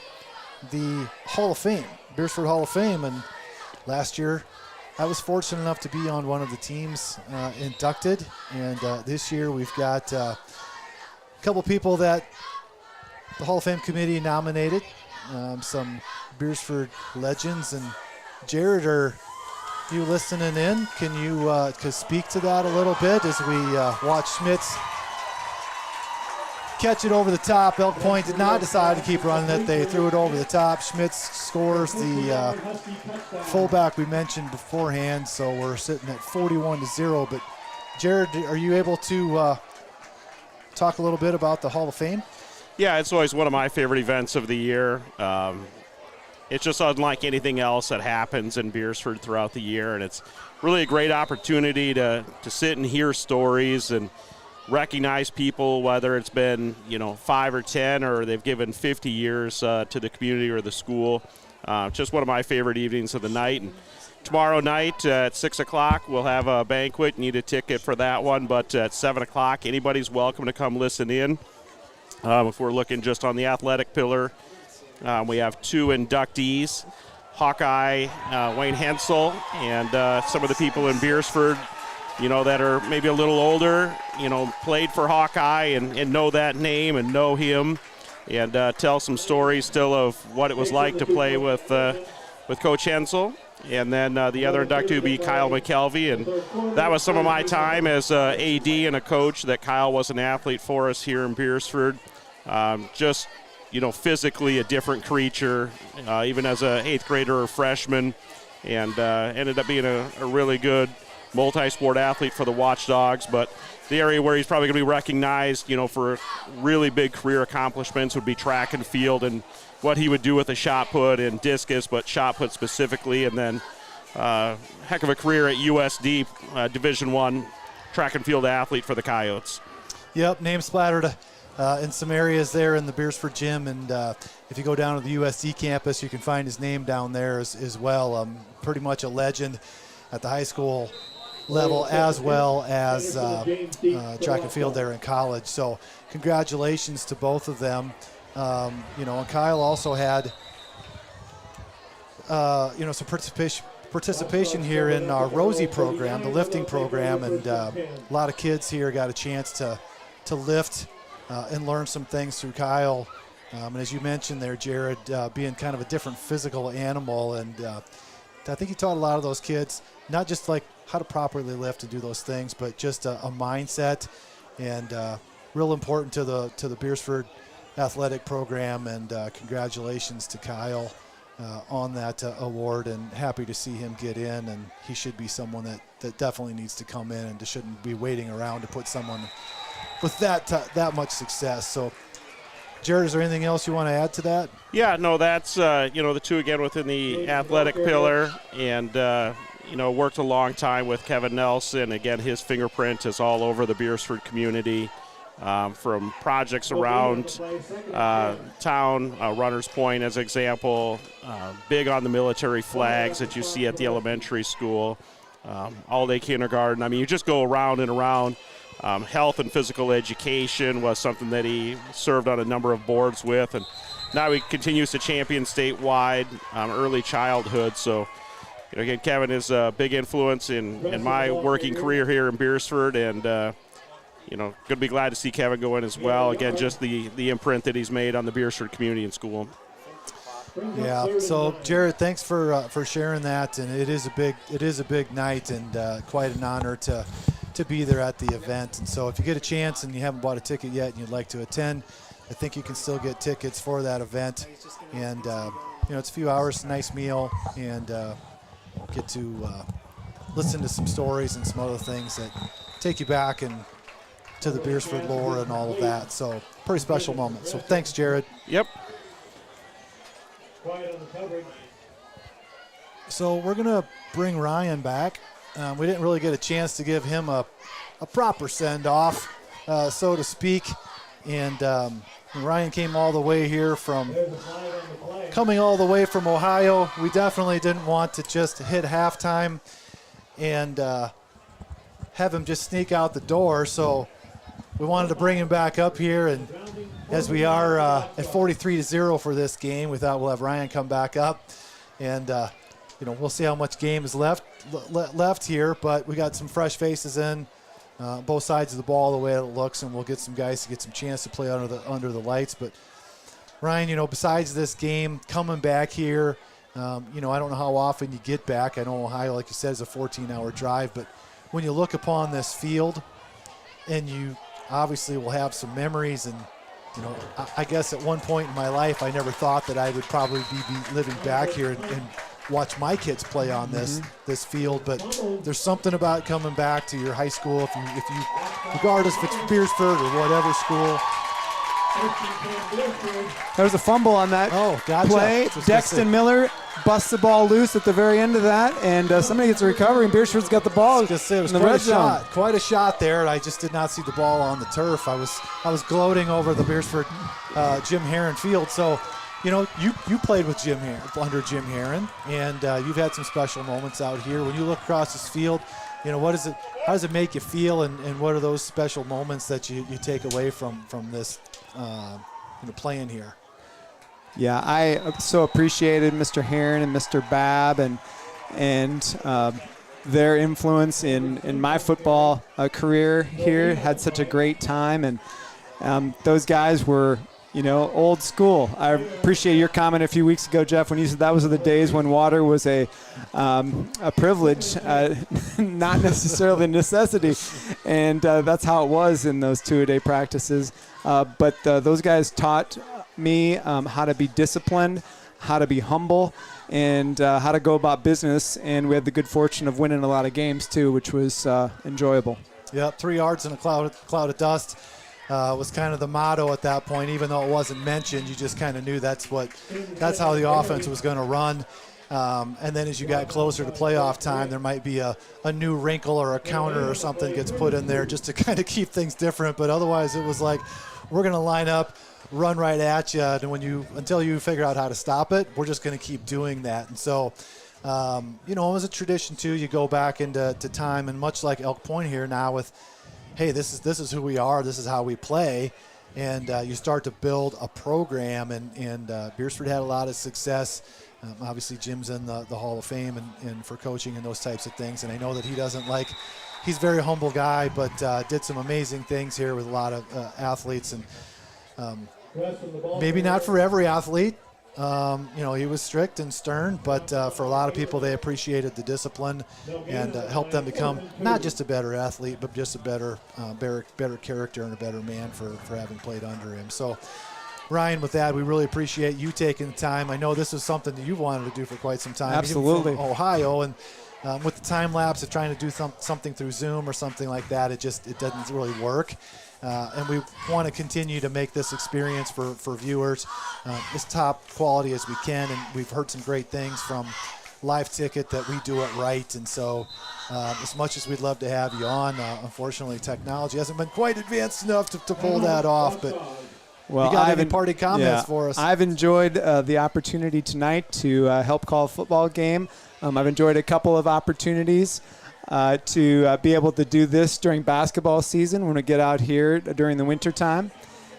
S5: the Hall of Fame, Beresford Hall of Fame. And last year, I was fortunate enough to be on one of the teams inducted, and this year we've got a couple people that the Hall of Fame committee nominated, some Beresford legends. And Jared, are you listening in? Can you speak to that a little bit as we watch Schmitz catch it over the top? Elk Point did not decide to keep running it. They threw it over the top. Schmitz scores, the fullback we mentioned beforehand, so we're sitting at 41-0. But Jared, are you able to talk a little bit about the Hall of Fame?
S16: Yeah, it's always one of my favorite events of the year. It's just unlike anything else that happens in Beresford throughout the year, and it's really a great opportunity to sit and hear stories and recognize people, whether it's been 5 or 10 or they've given 50 years to the community or the school. Just one of my favorite evenings of the night. And tomorrow night at 6 o'clock we'll have a banquet. Need a ticket for that one, but at 7 o'clock anybody's welcome to come listen in. If we're looking just on the athletic pillar, we have 2 inductees, Hawkeye Wayne Hensel, and some of the people in Beresford that are maybe a little older, played for Hawkeye and know that name and know him, and tell some stories still of what it was like to play with Coach Hensel. And then the other inductee would be Kyle McKelvey, and that was some of my time as AD and a coach that Kyle was an athlete for us here in Beresford. Just, physically a different creature, even as a 8th grader or freshman, and ended up being a really good multi-sport athlete for the Watchdogs. But the area where he's probably going to be recognized, for really big career accomplishments would be track and field and what he would do with a shot put and discus, but shot put specifically. And then heck of a career at USD, Division I track and field athlete for the Coyotes.
S5: Yep, name splattered in some areas there in the Beresford gym, and if you go down to the USD campus, you can find his name down there as well. Pretty much a legend at the high school level as well as track and field there in college. So congratulations to both of them. And Kyle also had some participation here in our Rosie program, the lifting program, and a lot of kids here got a chance to lift and learn some things through Kyle. And as you mentioned there, Jared, being kind of a different physical animal, and I think he taught a lot of those kids not just like how to properly lift and do those things, but just a mindset, and real important to the Beresford athletic program. And congratulations to Kyle on that award, and happy to see him get in. And he should be someone that definitely needs to come in and shouldn't be waiting around to put someone with that much success. So Jared, is there anything else you want to add to that?
S16: Yeah, no, that's, the 2 again within the athletic pillar, and, worked a long time with Kevin Nelson. Again, his fingerprint is all over the Beresford community, from projects around town, Runners Point as an example, big on the military flags that you see at the elementary school, all-day kindergarten. I mean, you just go around and around. Health and physical education was something that he served on a number of boards with, and now he continues to champion statewide early childhood. So, again, Kevin is a big influence in my working career here in Beresford, and going to be glad to see Kevin go in as well. Again, just the imprint that he's made on the Beresford community and school.
S5: Yeah. So Jared, thanks for sharing that, and it is a big night, and quite an honor to be there at the event. And so if you get a chance and you haven't bought a ticket yet and you'd like to attend, I think you can still get tickets for that event. And it's a few hours, nice meal, and get to listen to some stories and some other things that take you back and to the Beresford lore and all of that. So pretty special moment. So thanks, Jared.
S16: Yep.
S5: So we're going to bring Ryan back. We didn't really get a chance to give him a proper send-off, so to speak. And Ryan came all the way here coming all the way from Ohio. We definitely didn't want to just hit halftime and have him just sneak out the door. So we wanted to bring him back up here. And as we are at 43-0 for this game, we thought we'll have Ryan come back up. And, we'll see how much game is left. left here, but we got some fresh faces in both sides of the ball the way it looks, and we'll get some guys to get some chance to play under the lights. But Ryan, besides this game, coming back here, I don't know how often you get back. I know Ohio, like you said, is a 14-hour drive, but when you look upon this field, and you obviously will have some memories, and I guess at one point in my life, I never thought that I would probably be living back here and watch my kids play on this field. But there's something about coming back to your high school, if you regardless if it's Beresford or whatever school.
S20: There's a fumble on that play. Dexton Miller busts the ball loose at the very end of that, and somebody gets a recovery, and Beresford's got the ball.
S5: It was quite a shot there, and I just did not see the ball on the turf. I was gloating over the Beresford Jim Herron field. So, you played with Jim Herron, under Jim Herron, and you've had some special moments out here. When you look across this field, how does it make you feel, and what are those special moments that you take away from this playing here?
S20: Yeah, I so appreciated Mr. Herron and Mr. Babb and their influence in my football career here. Had such a great time, and those guys were, old school. I appreciate your comment a few weeks ago, Jeff, when you said that was the days when water was a privilege, not necessarily a necessity, and that's how it was in those 2-a-day practices. But those guys taught me how to be disciplined, how to be humble, and how to go about business. And we had the good fortune of winning a lot of games too, which was enjoyable.
S5: Yep, 3 yards in a cloud of dust was kind of the motto at that point. Even though it wasn't mentioned, you just kind of knew that's how the offense was going to run. And then as you got closer to playoff time, there might be a new wrinkle or a counter or something gets put in there just to kind of keep things different. But otherwise, it was like, we're going to line up, run right at you, and until you figure out how to stop it, we're just going to keep doing that. And so, it was a tradition too. You go back into time, and much like Elk Point here now with, hey, this is who we are, this is how we play, and you start to build a program. And Beresford had a lot of success. Obviously, Jim's in the Hall of Fame and for coaching and those types of things. And I know that he's a very humble guy, but did some amazing things here with a lot of athletes. And maybe not for every athlete. He was strict and stern, but for a lot of people, they appreciated the discipline and helped them become not just a better athlete, but just a better character and a better man for having played under him. So, Ryan, with that, we really appreciate you taking the time. I know this is something that you've wanted to do for quite some time.
S20: Absolutely.
S5: Even from Ohio, and with the time lapse of trying to do something through Zoom or something like that, it doesn't really work. And we want to continue to make this experience for viewers as top quality as we can. And we've heard some great things from Live Ticket that we do it right. And so as much as we'd love to have you on, unfortunately, technology hasn't been quite advanced enough to pull that off. But you got any party comments for us?
S20: I've enjoyed the opportunity tonight to help call a football game. I've enjoyed a couple of opportunities to be able to do this during basketball season when we get out here during the winter time.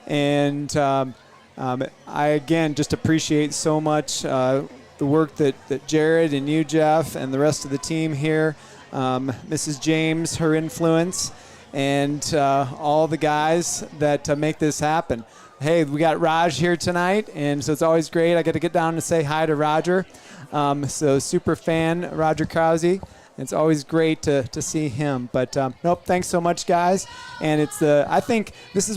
S20: And I, again, just appreciate so much the work that Jared and you, Jeff, and the rest of the team here, Mrs. James, her influence, and all the guys that make this happen. Hey, we got Raj here tonight, and so it's always great. I get to get down and say hi to Roger. So super fan, Roger Krause. It's always great to see him. But thanks so much, guys. And I think this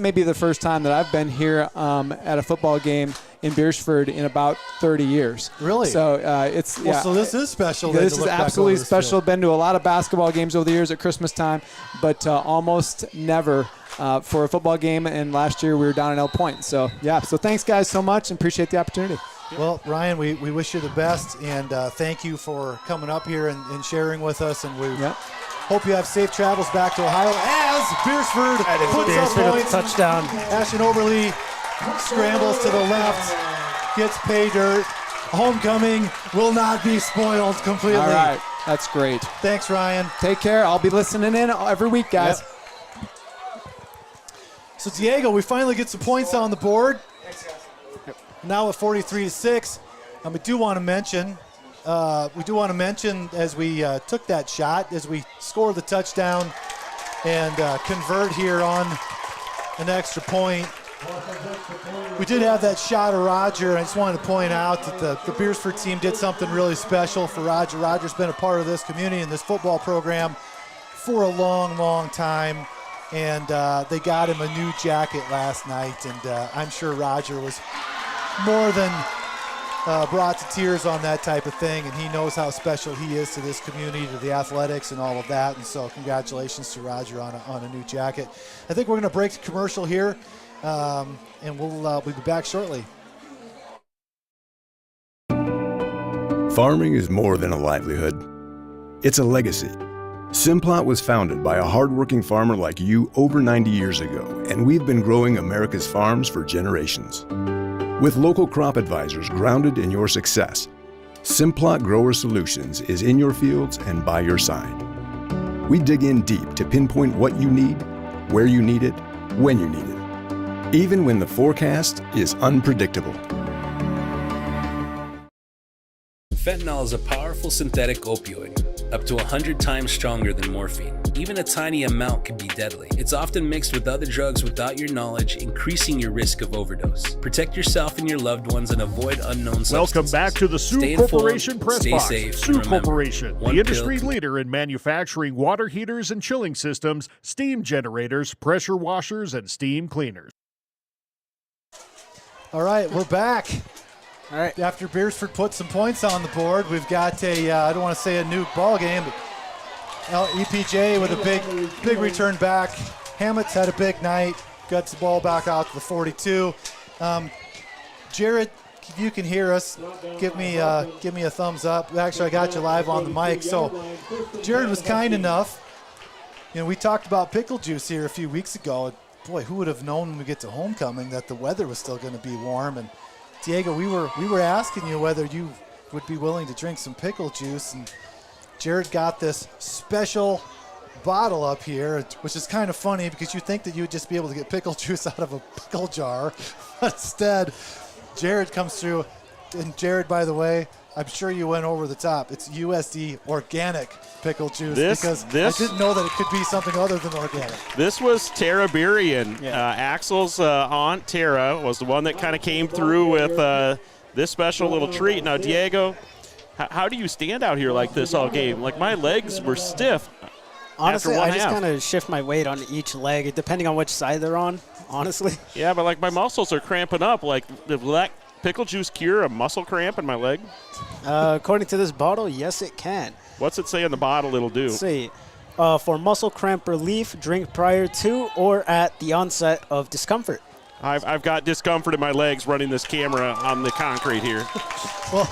S20: may be the first time that I've been here at a football game in Beresford in about 30 years.
S5: Really?
S20: So
S5: so this is special.
S20: This is absolutely special. Been to a lot of basketball games over the years at Christmas time, but almost never for a football game. And last year we were down in Elk Point. So so thanks, guys, so much, and appreciate the opportunity.
S5: Well, Ryan, we wish you the best, and thank you for coming up here and sharing with us. And we hope you have safe travels back to Ohio as Beresford puts up points.
S4: Touchdown.
S5: Ashton Oberle scrambles to the left, gets pay dirt. Homecoming will not be spoiled completely.
S20: All right. That's great.
S5: Thanks, Ryan.
S20: Take care. I'll be listening in every week, guys.
S5: Yep. So, Diego, we finally get some points on the board. Now at 43-6, I do want to mention we do want to mention as we took that shot, as we score the touchdown and convert here on an extra point, we did have that shot of Roger. I just wanted to point out that the Beresford team did something really special for Roger. Roger's been a part of this community and this football program for a long, long time. And they got him a new jacket last night. And I'm sure Roger was more than brought to tears on that type of thing. And he knows how special he is to this community, to the athletics and all of that. And so congratulations to Roger on a new jacket. I think we're going to break the commercial here. And we'll be back shortly.
S8: Farming is more than a livelihood. It's a legacy. Simplot was founded by a hardworking farmer like you over 90 years ago, and we've been growing America's farms for generations. With local crop advisors grounded in your success, Simplot Grower Solutions is in your fields and by your side. We dig in deep to pinpoint what you need, where you need it, when you need it, even when the forecast is unpredictable.
S22: Fentanyl is a powerful synthetic opioid, up to 100 times stronger than morphine. Even a tiny amount can be deadly. It's often mixed with other drugs without your knowledge, increasing your risk of overdose. Protect yourself and your loved ones and avoid unknown substances.
S11: Welcome back to the Sioux Corporation Press Box.
S22: Safe,
S11: Sioux Corporation, the industry
S22: pill.
S11: leader in manufacturing water heaters and chilling systems, steam generators, pressure washers, and steam cleaners.
S5: All right, we're back. All right. After Beresford put some points on the board, we've got I don't want to say a new ball game, but EPJ with a big return back. Hammett's had a big night, got the ball back out to the 42. Jared, if you can hear us, give me a thumbs up. Actually, I got you live on the mic. So Jared was kind enough. We talked about pickle juice here a few weeks ago. Boy, who would have known when we get to homecoming that the weather was still going to be warm? And Diego, we were asking you whether you would be willing to drink some pickle juice, and Jared got this special bottle up here, which is kind of funny because you think that you would just be able to get pickle juice out of a pickle jar, but instead, Jared comes through. And Jared, by the way, I'm sure you went over the top. It's USD organic pickle juice because I didn't know that it could be something other than organic.
S16: This was Tara Burian. Axel's aunt Tara was the one that kind of came through with this special little treat. Now, Diego, how do you stand out here like this all game? Like, my legs were stiff.
S4: Honestly,
S16: after
S4: I just kind of shift my weight on each leg, depending on which side they're on, honestly.
S16: Yeah, but, like, my muscles are cramping up. Like, will that pickle juice cure a muscle cramp in my leg?
S4: According to this bottle, yes, it can.
S16: What's it say in the bottle it'll do?
S4: Let's see. For muscle cramp relief, drink prior to or at the onset of discomfort.
S16: I've got discomfort in my legs running this camera on the concrete here.
S5: Well,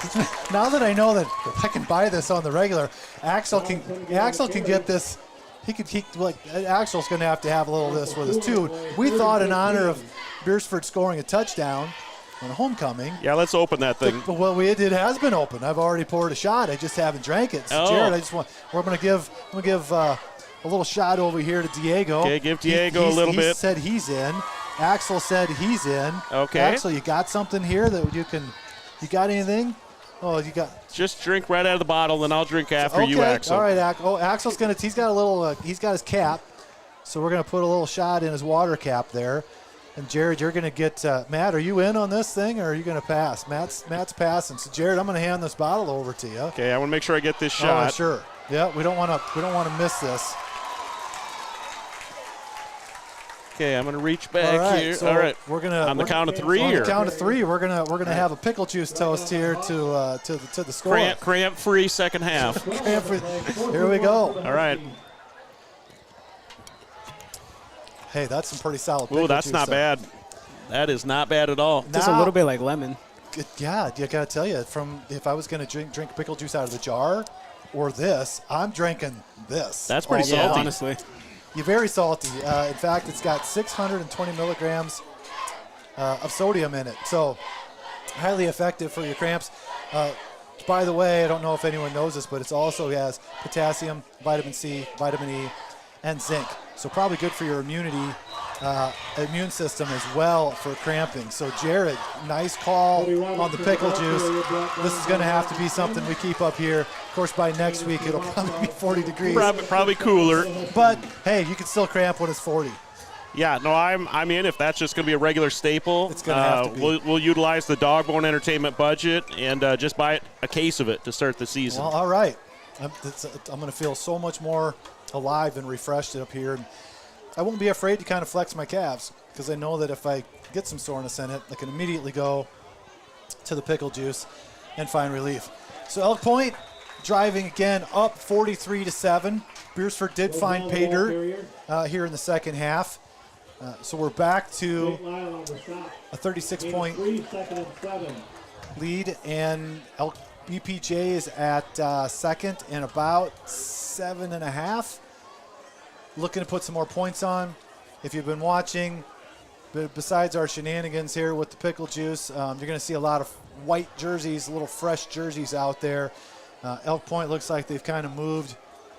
S5: now that I know that I can buy this on the regular, Axel can get this. Axel's going to have a little of this with us too. We thought in honor of Beresford scoring a touchdown on homecoming.
S16: Yeah, let's open that thing.
S5: Well, it has been opened. I've already poured a shot. I just haven't drank it. So Jared, we're going to give a little shot over here to Diego.
S16: Okay, give Diego a little bit.
S5: He said he's in. Axel said he's in.
S16: Okay.
S5: Axel, you got something here that you got anything? Oh, you got.
S16: Just drink right out of the bottle, and I'll drink after you, Axel.
S5: All right, Axel's he's got his cap, so we're gonna put a little shot in his water cap there. And Jared, you're gonna get Matt. Are you in on this thing, or are you gonna pass? Matt's passing. So Jared, I'm gonna hand this bottle over to you.
S16: Okay, I want to make sure I get this shot.
S5: Oh, sure. Yeah, we don't want to miss this.
S16: Okay, I'm gonna reach back here.
S5: So
S16: all right,
S5: we're gonna
S16: on the count of three.
S5: On the count of three, we're gonna have a pickle juice toast here to the score.
S16: Cramp free second half.
S5: Cramp free. Here we go.
S16: All right.
S5: Hey, that's some pretty solid pickle juice.
S16: Ooh, that's not bad. That is not bad at all.
S4: Just a little bit like lemon.
S5: Yeah, you gotta tell you, if I was gonna drink pickle juice out of the jar, or this, I'm drinking this.
S16: That's pretty salty,
S4: honestly.
S5: You're very salty. In fact, it's got 620 milligrams of sodium in it, so highly effective for your cramps. By the way, I don't know if anyone knows this, but it also has potassium, vitamin C, vitamin E, and zinc. So probably good for your immune system as well for cramping. So Jared, nice call on the pickle juice. This is going to have to be something we keep up here. Of course, by next week, it'll probably be 40 degrees.
S16: Probably cooler.
S5: But, hey, you can still cramp when it's 40.
S16: Yeah, no, I'm in if that's just going to be a regular staple.
S5: It's going to have to be.
S16: We'll utilize the Dog Bone Entertainment budget and just buy a case of it to start the season.
S5: Well, all right. I'm going to feel so much more alive and refreshed up here. And I won't be afraid to kind of flex my calves because I know that if I get some soreness in it, I can immediately go to the pickle juice and find relief. So Elk Point driving again up 43-7. Beresford did find pay dirt here in the second half. So we're back to a 36-point lead, and BPJ is at second and about 7.5. Looking to put some more points on. If you've been watching, besides our shenanigans here with the pickle juice, you're going to see a lot of white jerseys, little fresh jerseys out there. Elk Point looks like they've kind of moved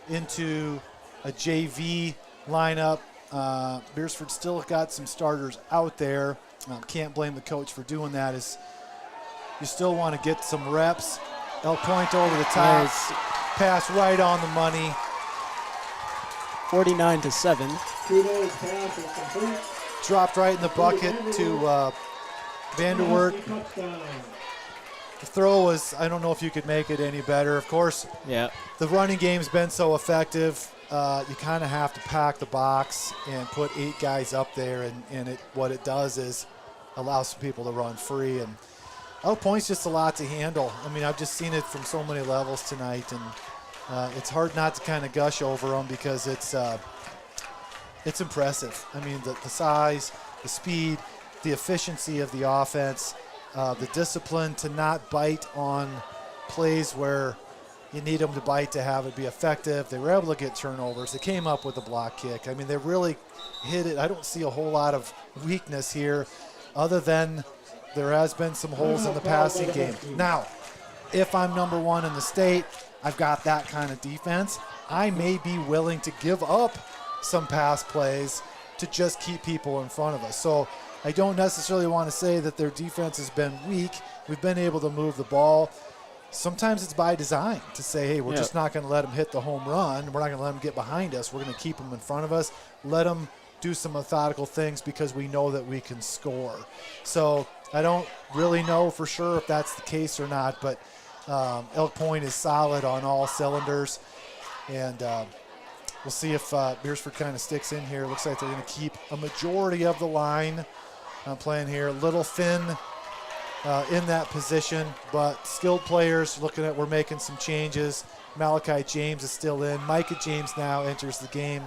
S5: into a JV lineup. Beresford still got some starters out there. Can't blame the coach for doing that, as you still want to get some reps. Elk Point over the top.
S4: Nice.
S5: Pass right on the money.
S4: 49-7.
S5: Dropped right in the bucket to Vanderwert. The throw was, I don't know if you could make it any better. Of course, the running game's been so effective. You kind of have to pack the box and put 8 guys up there, and what it does is allow some people to run free. And Elk Point's just a lot to handle. I mean, I've just seen it from so many levels tonight, and it's hard not to kind of gush over them because it's impressive. I mean, the size, the speed, the efficiency of the offense, the discipline to not bite on plays where you need them to bite to have it be effective. They were able to get turnovers. They came up with a block kick. I mean, they really hit it. I don't see a whole lot of weakness here other than there has been some holes in the passing game. Now, if I'm number 1 in the state, I've got that kind of defense, I may be willing to give up some pass plays to just keep people in front of us. So I don't necessarily want to say that their defense has been weak. We've been able to move the ball. Sometimes it's by design to say, hey, we're just not going to let them hit the home run. We're not going to let them get behind us. We're going to keep them in front of us, let them do some methodical things because we know that we can score. So I don't really know for sure if that's the case or not, but Elk Point is solid on all cylinders. And we'll see if Beresford kind of sticks in here. Looks like they're going to keep a majority of the line playing here. Little thin in that position, but skilled players. Looking at, we're making some changes. Malachi James is still in. Micah James now enters the game.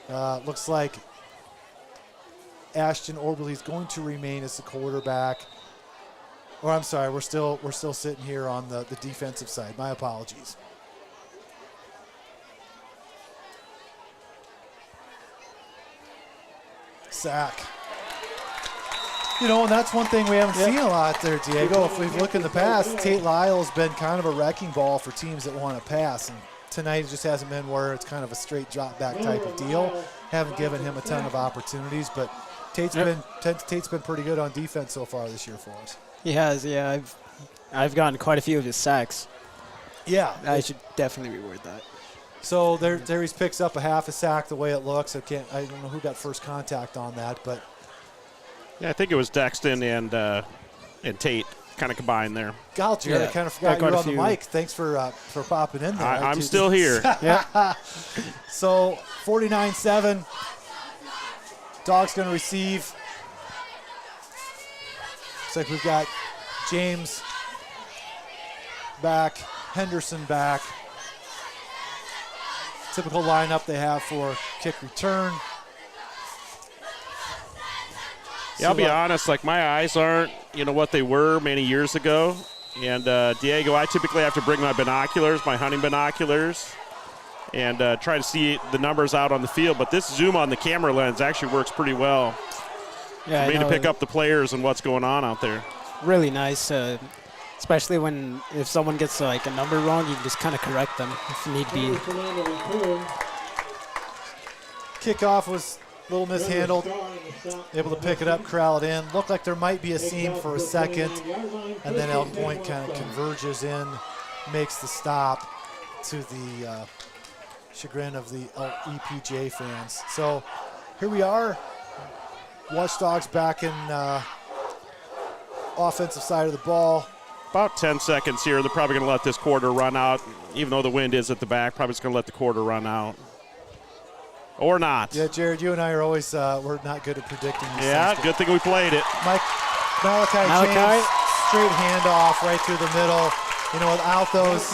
S5: Looks like Ashton Orberly is going to remain as the quarterback. Or I'm sorry, we're still sitting here on the defensive side. My apologies. Sack. You know, and that's one thing we haven't seen a lot there, Diego. If we've looked in the past, Tate Lyle has been kind of a wrecking ball for teams that want to pass. And tonight it just hasn't been where it's kind of a straight drop back type of deal. Haven't given him a ton of opportunities, but Tate's been pretty good on defense so far this year for us.
S4: He has, yeah. I've gotten quite a few of his sacks.
S5: Yeah.
S4: I should definitely reward that.
S5: So there he picks up a half a sack the way it looks. I don't know who got first contact on that, but
S16: yeah, I think it was Dexton and Tate kind of combined there.
S5: God, Jared, I kind of forgot you were on the mic. Thanks for popping in there.
S16: I'm still here.
S5: Yeah. So 49-7. Dogs going to receive. Looks like we've got James back, Henderson back. Typical lineup they have for kick return.
S16: Yeah, I'll be honest, like my eyes aren't, what they were many years ago. And Diego, I typically have to bring my binoculars, my hunting binoculars, and try to see the numbers out on the field. But this zoom on the camera lens actually works pretty well.
S4: Yeah,
S16: for me to pick up the players and what's going on out there.
S4: Really nice, especially if someone gets like a number wrong, you can just kind of correct them if need be.
S5: Kickoff was a little mishandled. Able to pick it up, corral it in. Looked like there might be a seam for a second, and then Elk Point kind of converges in, makes the stop to the chagrin of the EPJ fans. So here we are. Watchdogs back in offensive side of the ball.
S16: About 10 seconds here. They're probably going to let this quarter run out, even though the wind is at the back. Probably just going to let the quarter run out. Or not.
S5: Yeah, Jared, you and I are always, we're not good at predicting these things.
S16: Good thing we played it.
S5: Malachi James, straight handoff right through the middle. You know, without those.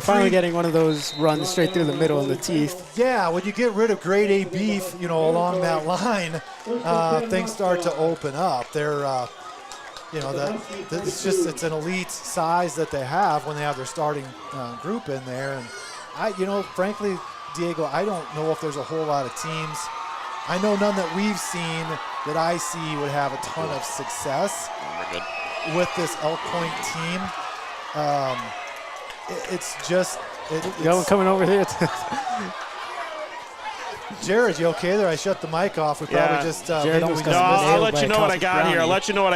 S4: Finally getting one of those runs straight through the middle of the teeth.
S5: Yeah, when you get rid of grade A beef, along that line, things start to open up. They're, it's an elite size that they have when they have their starting group in there. And frankly, Diego, I don't know if there's a whole lot of teams. I know none that we've seen that I see would have a ton of success with this Elk Point team. It's
S4: coming over here.
S5: Jared, you okay there? I shut the mic off. We probably just.
S16: I'll let you know what I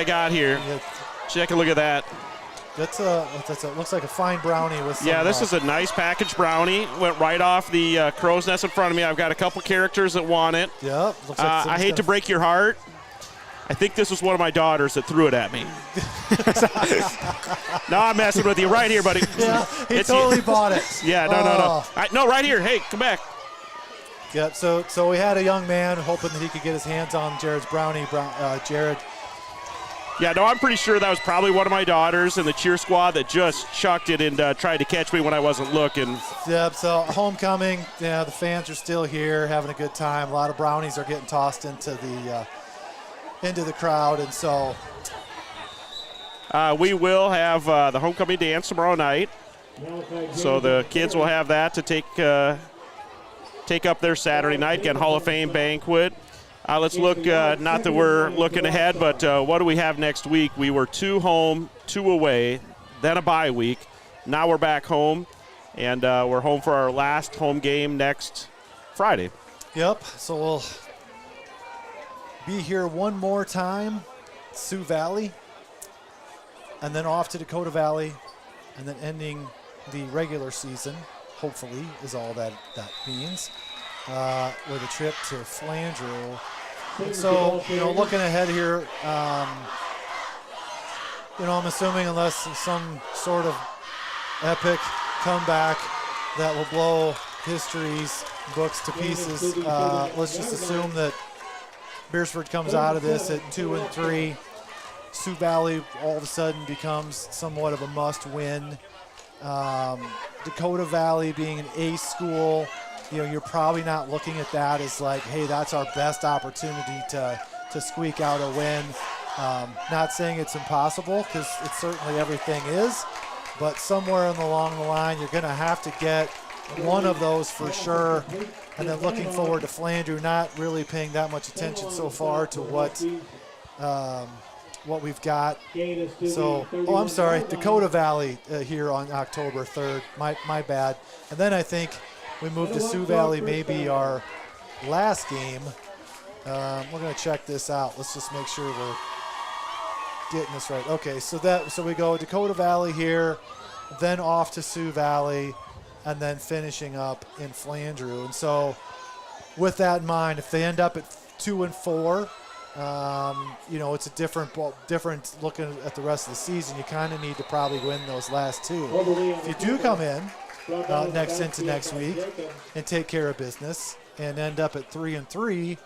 S16: got here. Check a look at that.
S5: That's looks like a fine brownie with some,
S16: this is a nice packaged brownie. Went right off the crow's nest in front of me. I've got a couple characters that want it.
S5: Yep. Looks like
S16: I hate to break your heart. I think this was one of my daughters that threw it at me. No, I'm messing with you. Right here, buddy.
S5: Yeah, he totally bought it.
S16: Yeah, no. No, right here. Hey, come back.
S5: Yep, so we had a young man hoping that he could get his hands on Jared's brownie. Jared.
S16: Yeah, no, I'm pretty sure that was probably one of my daughters in the cheer squad that just chucked it and tried to catch me when I wasn't looking.
S5: Yep, so homecoming, the fans are still here having a good time. A lot of brownies are getting tossed into the crowd, and so
S16: we will have the homecoming dance tomorrow night. So the kids will have that to take up their Saturday night. Again, Hall of Fame banquet. Let's look, not that we're looking ahead, but what do we have next week? We were 2 home, 2 away, then a bye week. Now we're back home, and we're home for our last home game next Friday.
S5: Yep, so we'll be here one more time, Sioux Valley, and then off to Dakota Valley, and then ending the regular season, hopefully, is all that means, with a trip to Flandreau. And so, looking ahead here, I'm assuming unless some sort of epic comeback that will blow history's books to pieces, let's just assume that Beresford comes out of this at 2-3. Sioux Valley all of a sudden becomes somewhat of a must-win. Dakota Valley being an A school, you're probably not looking at that as like, hey, that's our best opportunity to squeak out a win. Not saying it's impossible, because it's certainly everything is, but somewhere along the line, you're going to have to get one of those for sure. And then looking forward to Flandreau, not really paying that much attention so far to what we've got. So, I'm sorry, Dakota Valley here on October 3rd. My bad. And then I think we move to Sioux Valley, maybe our last game. We're going to check this out. Let's just make sure we're getting this right. Okay, so we go Dakota Valley here, then off to Sioux Valley, and then finishing up in Flandreau. And so with that in mind, if they end up at 2-4, it's a different looking at the rest of the season. You kind of need to probably win those last 2. If you do come in into next week and take care of business and end up at 3-3,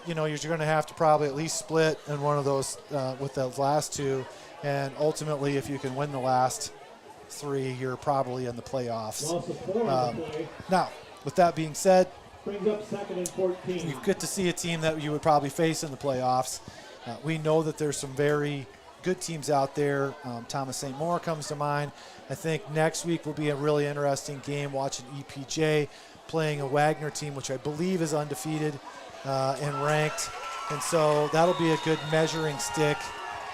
S5: you're going to have to probably at least split in one of those with those last 2. And ultimately, if you can win the last 3, you're probably in the playoffs. Now, with that being said, you get to see a team that you would probably face in the playoffs. We know that there's some very good teams out there. Thomas St. Maur comes to mind. I think next week will be a really interesting game watching EPJ playing a Wagner team, which I believe is undefeated and ranked. And so that'll be a good measuring stick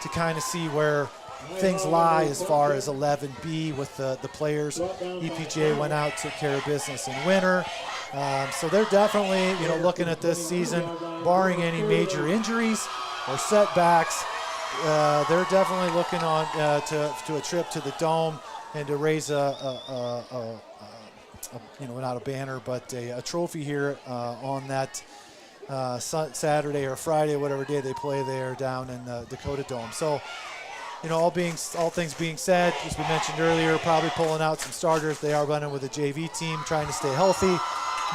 S5: to kind of see where things lie as far as 11B with the players. EPJ went out, took care of business in winter. So they're definitely, looking at this season, barring any major injuries or setbacks, they're definitely looking on to a trip to the Dome and to raise not a banner, but a trophy here on that Saturday or Friday, whatever day they play there down in the Dakota Dome. So, all things being said, as we mentioned earlier, probably pulling out some starters. They are running with a JV team, trying to stay healthy,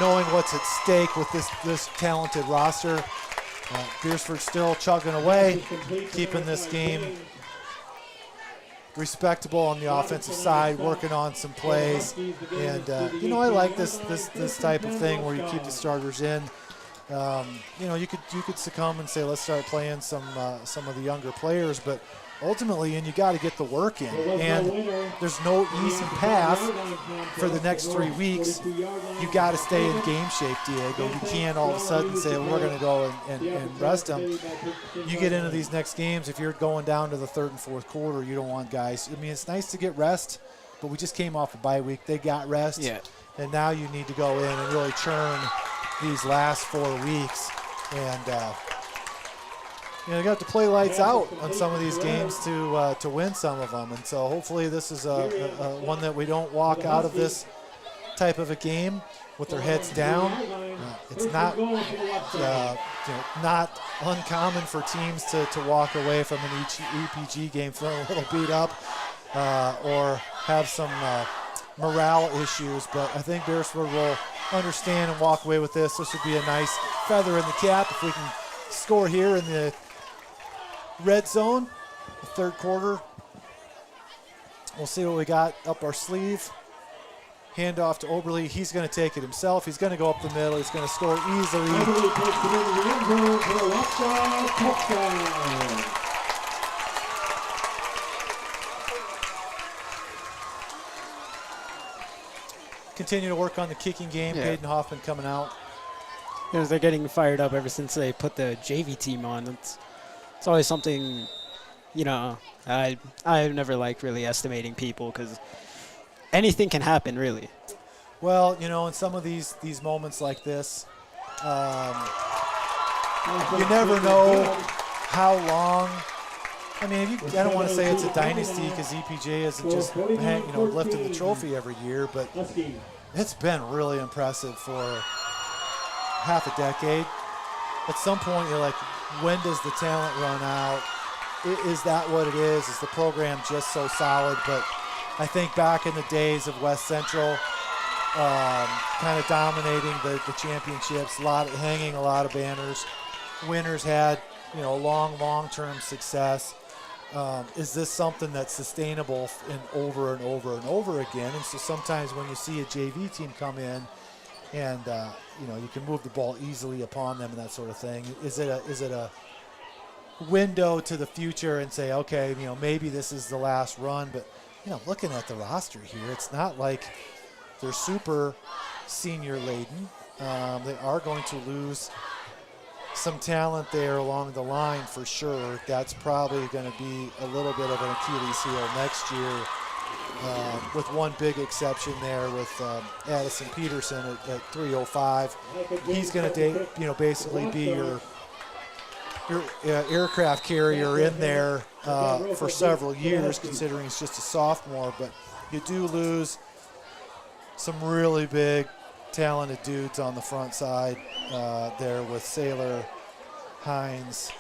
S5: knowing what's at stake with this talented roster. Beresford still chugging away, keeping this game respectable on the offensive side, working on some plays. And, I like this type of thing where you keep the starters in. You could succumb and say, let's start playing some of the younger players, but ultimately, you got to get the work in. And there's no easy path for the next 3 weeks. You got to stay in game shape, Diego. You can't all of a sudden say, well, we're going to go and rest them. You get into these next games, if you're going down to the third and fourth quarter, you don't want guys. I mean, it's nice to get rest, but we just came off a bye week. They got rest. Yeah. And now you need to go in and really churn these last 4 weeks. And, you got to play lights out on some of these games to win some of them. And so hopefully this is a one that we don't walk out of this type of a game with their heads down. It's not not uncommon for teams to walk away from an EPG game feeling a little beat up or have some morale issues. But I think Beresford will understand and walk away with this. This would be a nice feather in the cap if we can score here in the red zone, the third quarter. We'll see what we got up our sleeve. Hand off to Oberle. He's going to take it himself. He's going to go up the middle. He's going to score easily. Continue to work on the kicking game.
S4: Yeah.
S5: Hayden Hoffman coming out.
S4: They're getting fired up ever since they put the JV team on. It's always something, I've never liked really estimating people because anything can happen, really.
S5: Well, in some of these moments like this, you never know how long. I mean, I don't want to say it's a dynasty because EPJ isn't just lifting the trophy every year, but it's been really impressive for half a decade. At some point, you're like, when does the talent run out? Is that what it is? Is the program just so solid? But I think back in the days of West Central, kind of dominating the championships, hanging a lot of banners. Winners had, long-term success. Is this something that's sustainable over and over and over again? And so sometimes when you see a JV team come in and you can move the ball easily upon them and that sort of thing, is it a window to the future and say, okay, maybe this is the last run? But looking at the roster here, it's not like they're super senior laden. They are going to lose some talent there along the line for sure. That's probably going to be a little bit of an Achilles heel next year, with one big exception there with Addison Peterson at 305. He's going to basically be your aircraft carrier in there for several years, considering he's just a sophomore. But you do lose some really big talented dudes on the front side there with Saylor, Hines.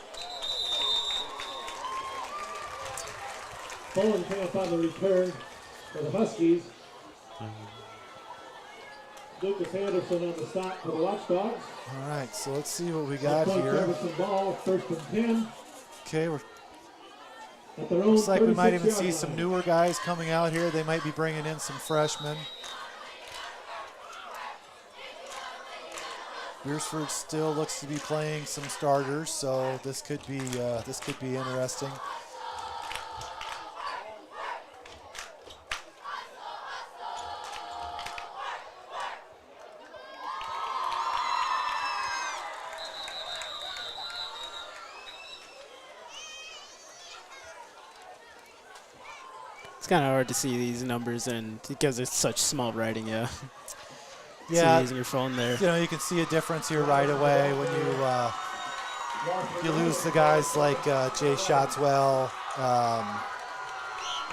S9: Bowen came up on the return for the Huskies. Lucas Anderson on the stop for the Watchdogs.
S5: All right, so let's see what we got here.
S9: Jefferson ball, 1st and 10.
S5: Okay, looks like we might even see some newer guys coming out here. They might be bringing in some freshmen. Beresford still looks to be playing some starters, so this could be interesting.
S4: It's kind of hard to see these numbers, and because it's such small writing,
S5: Yeah,
S4: see using your phone there.
S5: You know, you can see a difference here right away when you lose the guys like Jay Shotswell.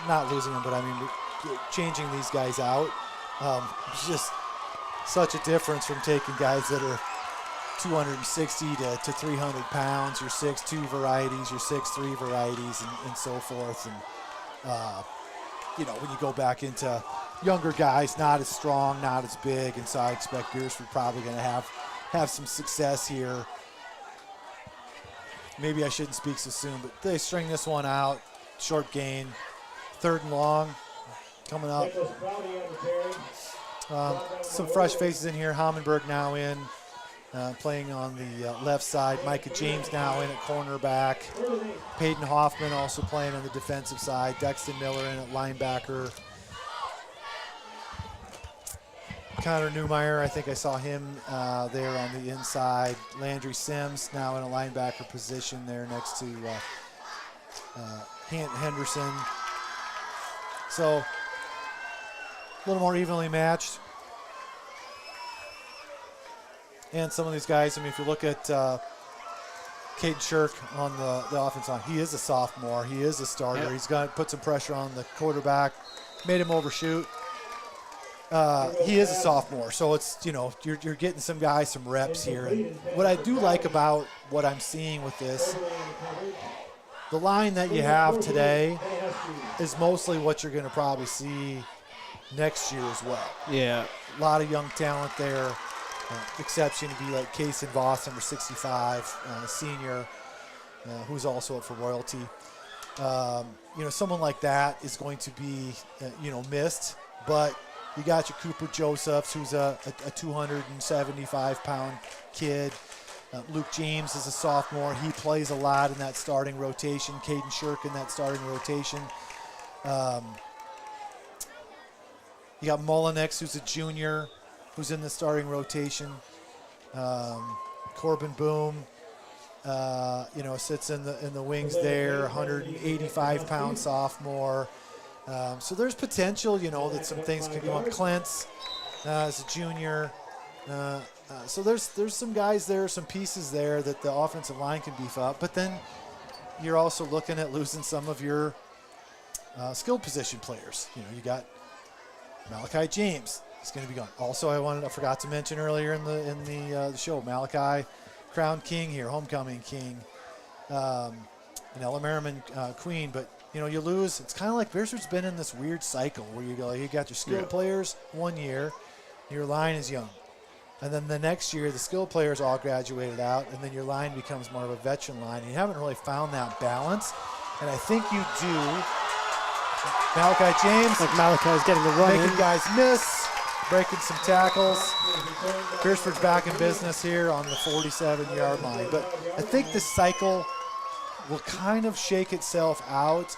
S5: Not losing them, but I mean changing these guys out. It's just such a difference from taking guys that are 260 to 300 pounds, your 6'2 varieties, your 6'3 varieties, and so forth. And you know, when you go back into younger guys, not as strong, not as big, and so I expect Beresford probably going to have some success here. Maybe I shouldn't speak so soon, but they string this one out, short gain, 3rd and long, coming up. Some fresh faces in here. Hammenberg now in, playing on the left side. Micah James now in at cornerback. Peyton Hoffman also playing on the defensive side. Dexton Miller in at linebacker. Connor Newmeyer, I think I saw him there on the inside. Landry Sims now in a linebacker position there next to Henderson. So a little more evenly matched. And some of these guys, I mean, if you look at Caden Shirk on the offensive line, he is a sophomore. He is a starter.
S4: Yep.
S5: He's got to put some pressure on the quarterback, made him overshoot. He is a sophomore, so it's, you know, you're getting some guys some reps here. And what I do like about what I'm seeing with this, the line that you have today is mostly what you're going to probably see next year as well.
S4: Yeah.
S5: A lot of young talent there. Exception to be like Kaysen Voss, number 65, senior, who's also up for royalty. You know, someone like that is going to be, you know, missed. But you got your Cooper Josephs, who's a 275-pound kid. Luke James is a sophomore. He plays a lot in that starting rotation. Caden Shirk in that starting rotation. You got Mullenix, who's a junior, who's in the starting rotation. Corbin Boom, you know, sits in the wings there, 185-pound sophomore. So there's potential, you know, that some things can go on. Clintz as a junior. So there's some guys there, some pieces there that the offensive line can beef up. But then you're also looking at losing some of your skilled position players. You know, you got Malachi James. He's going to be gone. Also, I forgot to mention earlier in the show, Malachi, crowned king here, homecoming king, and Ella Merriman queen. But you know, you lose. It's kind of like Beresford's been in this weird cycle where you got your skilled players 1 year, your line is young, and then the next year the skilled players all graduated out, and then your line becomes more of a veteran line. And you haven't really found that balance, and I think you do. Malachi James,
S4: like Malachi's getting the run,
S5: making guys miss, breaking some tackles. Beresford's back in business here on the 47-yard line. But I think this cycle will kind of shake itself out.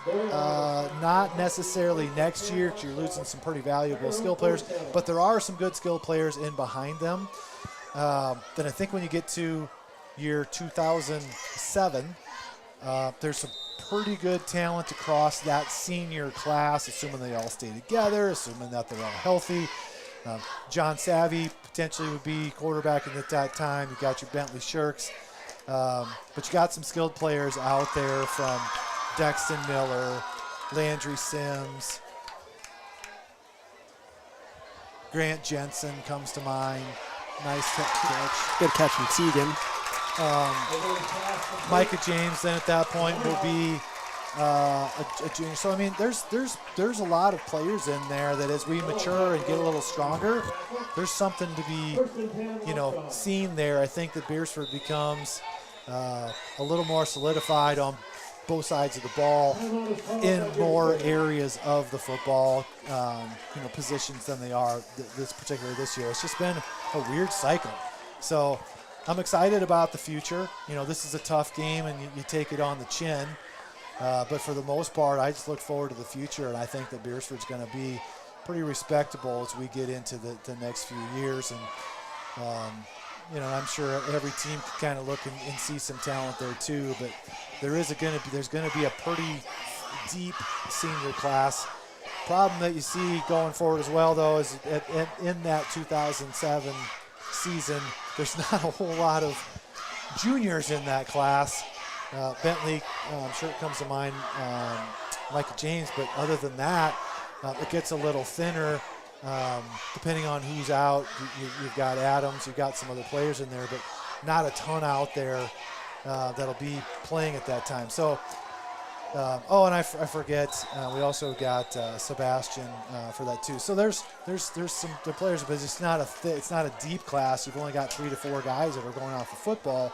S5: Not necessarily next year, because you're losing some pretty valuable skill players, but there are some good skill players in behind them. Then I think when you get to year 2007, there's some pretty good talent across that senior class, assuming they all stay together, assuming that they're all healthy. John Savvy potentially would be quarterbacking at that time. You got your Bentley Shirks. But you got some skilled players out there from Dexton Miller, Landry Sims, Grant Jensen comes to mind. Nice catch.
S4: Good catch from Teagan.
S5: Micah James then at that point will be a junior. So I mean, there's a lot of players in there that as we mature and get a little stronger, there's something to be, you know, seen there. I think that Beresford becomes a little more solidified on both sides of the ball in more areas of the football, you know, positions than they are this year. It's just been a weird cycle. So I'm excited about the future. You know, this is a tough game and you take it on the chin. But for the most part, I just look forward to the future, and I think that Beresford's going to be pretty respectable as we get into the next few years. And, you know, I'm sure every team can kind of look and see some talent there too, but there's going to be a pretty deep senior class Problem that you see going forward as well, though, is in that 2007 season, there's not a whole lot of juniors in that class. Bentley, I'm sure it comes to mind, Michael James, but other than that, it gets a little thinner depending on who's out. You've got Adams, you've got some other players in there, but not a ton out there that'll be playing at that time. So, and I forget, we also got Sebastian for that too. So there's some players, but it's not a deep class. You've only got 3 to 4 guys that are going out for football,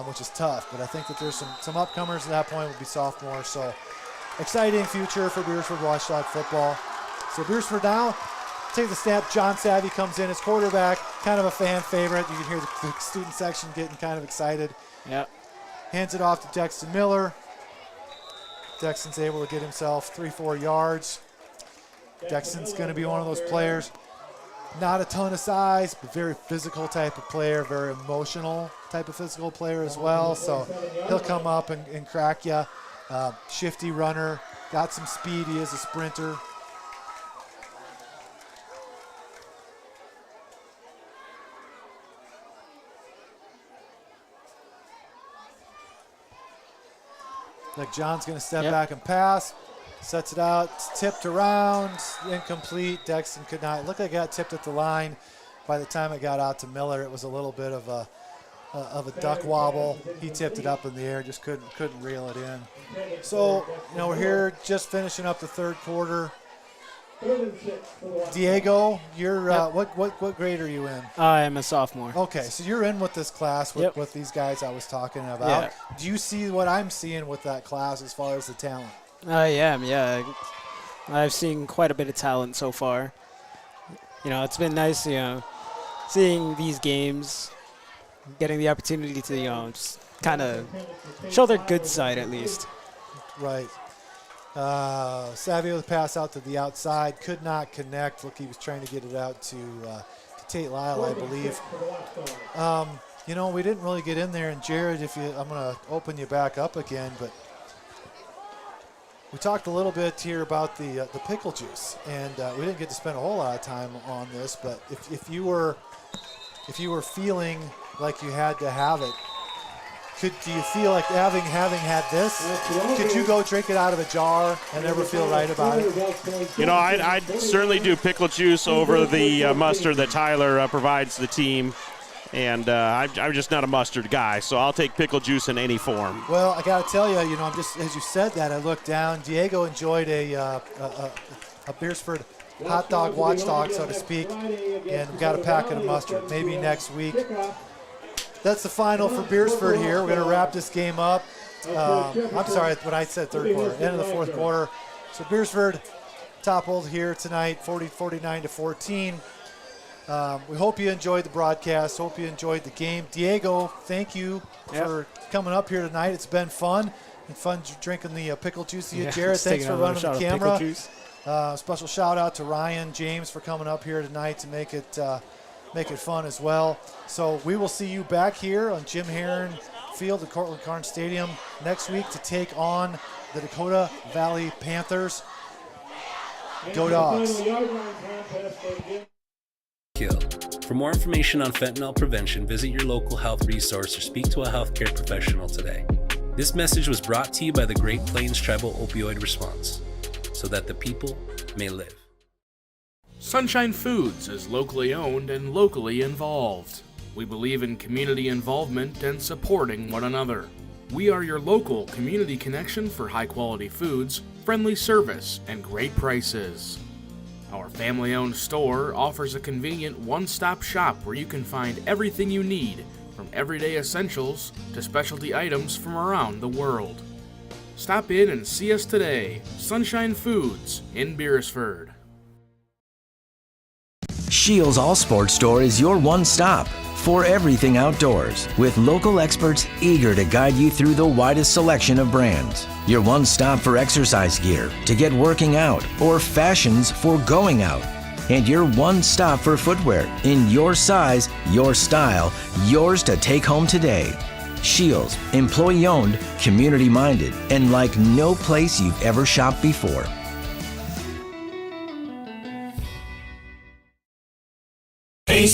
S5: which is tough. But I think that there's some upcomers at that point would be sophomores. So exciting future for Beresford Watchdog football. So Beresford now take the snap. John Savvy comes in as quarterback, kind of a fan favorite. You can hear the student section getting kind of excited.
S4: Yeah.
S5: Hands it off to Dexton Miller. Dexton's able to get himself 3-4 yards. Dexton's going to be one of those players, not a ton of size, but very physical type of player, very emotional type of physical player as well. So he'll come up and crack you. Shifty runner, got some speed. He is a sprinter. Like John's going to step back and pass, sets it out, it's tipped around, incomplete. Dexton could not, looked like it got tipped at the line. By the time it got out to Miller, it was a little bit of a duck wobble. He tipped it up in the air, just couldn't reel it in. So, we're here just finishing up the third quarter. Diego, you're what grade are you in?
S4: I am a sophomore.
S5: Okay, so you're in with this class with these guys I was talking about.
S4: Yeah.
S5: Do you see what I'm seeing with that class as far as the talent?
S4: I am, yeah. I've seen quite a bit of talent so far. It's been nice, seeing these games, getting the opportunity to, just kind of show their good side at least.
S5: Right. Savio pass out to the outside, could not connect. Look, he was trying to get it out to Tate Lyle, I believe. We didn't really get in there. And Jared, I'm going to open you back up again, but we talked a little bit here about the pickle juice, and we didn't get to spend a whole lot of time on this. But if you were feeling like you had to have it, do you feel like having had this, could you go drink it out of a jar and never feel right about it?
S16: I'd certainly do pickle juice over the mustard that Tyler provides the team. And I'm just not a mustard guy, so I'll take pickle juice in any form.
S5: Well, I got to tell you, I'm just, as you said that, I looked down. Diego enjoyed a Beresford hot dog watchdog, so to speak, and we got a packet of mustard. Maybe next week. That's the final for Beresford here. We're going to wrap this game up. I'm sorry, when I said third quarter, end of the fourth quarter. So Beresford toppled here tonight, 49-14. We hope you enjoyed the broadcast. Hope you enjoyed the game. Diego, thank you for coming up here tonight. It's been fun. And fun drinking the pickle juice. Jared, thanks for running the camera. Special shout out to Ryan James for coming up here tonight to make it fun as well. So we will see you back here on Jim Heron Field at Cortland Carnes Stadium next week to take on the Dakota Valley Panthers. Go Dogs.
S22: For more information on fentanyl prevention, visit your local health resource or speak to a healthcare professional today. This message was brought to you by the Great Plains Tribal Opioid Response, so that the people may live.
S2: Sunshine Foods is locally owned and locally involved. We believe in community involvement and supporting one another. We are your local community connection for high-quality foods, friendly service, and great prices. Our family-owned store offers a convenient one-stop shop where you can find everything you need, from everyday essentials to specialty items from around the world. Stop in and see us today. Sunshine Foods in Beresford.
S17: Shields All Sports Store is your one stop for everything outdoors, with local experts eager to guide you through the widest selection of brands. Your one stop for exercise gear to get working out or fashions for going out. And your one stop for footwear in your size, your style, yours to take home today. Shields, employee owned, community minded, and like no place you've ever shopped before.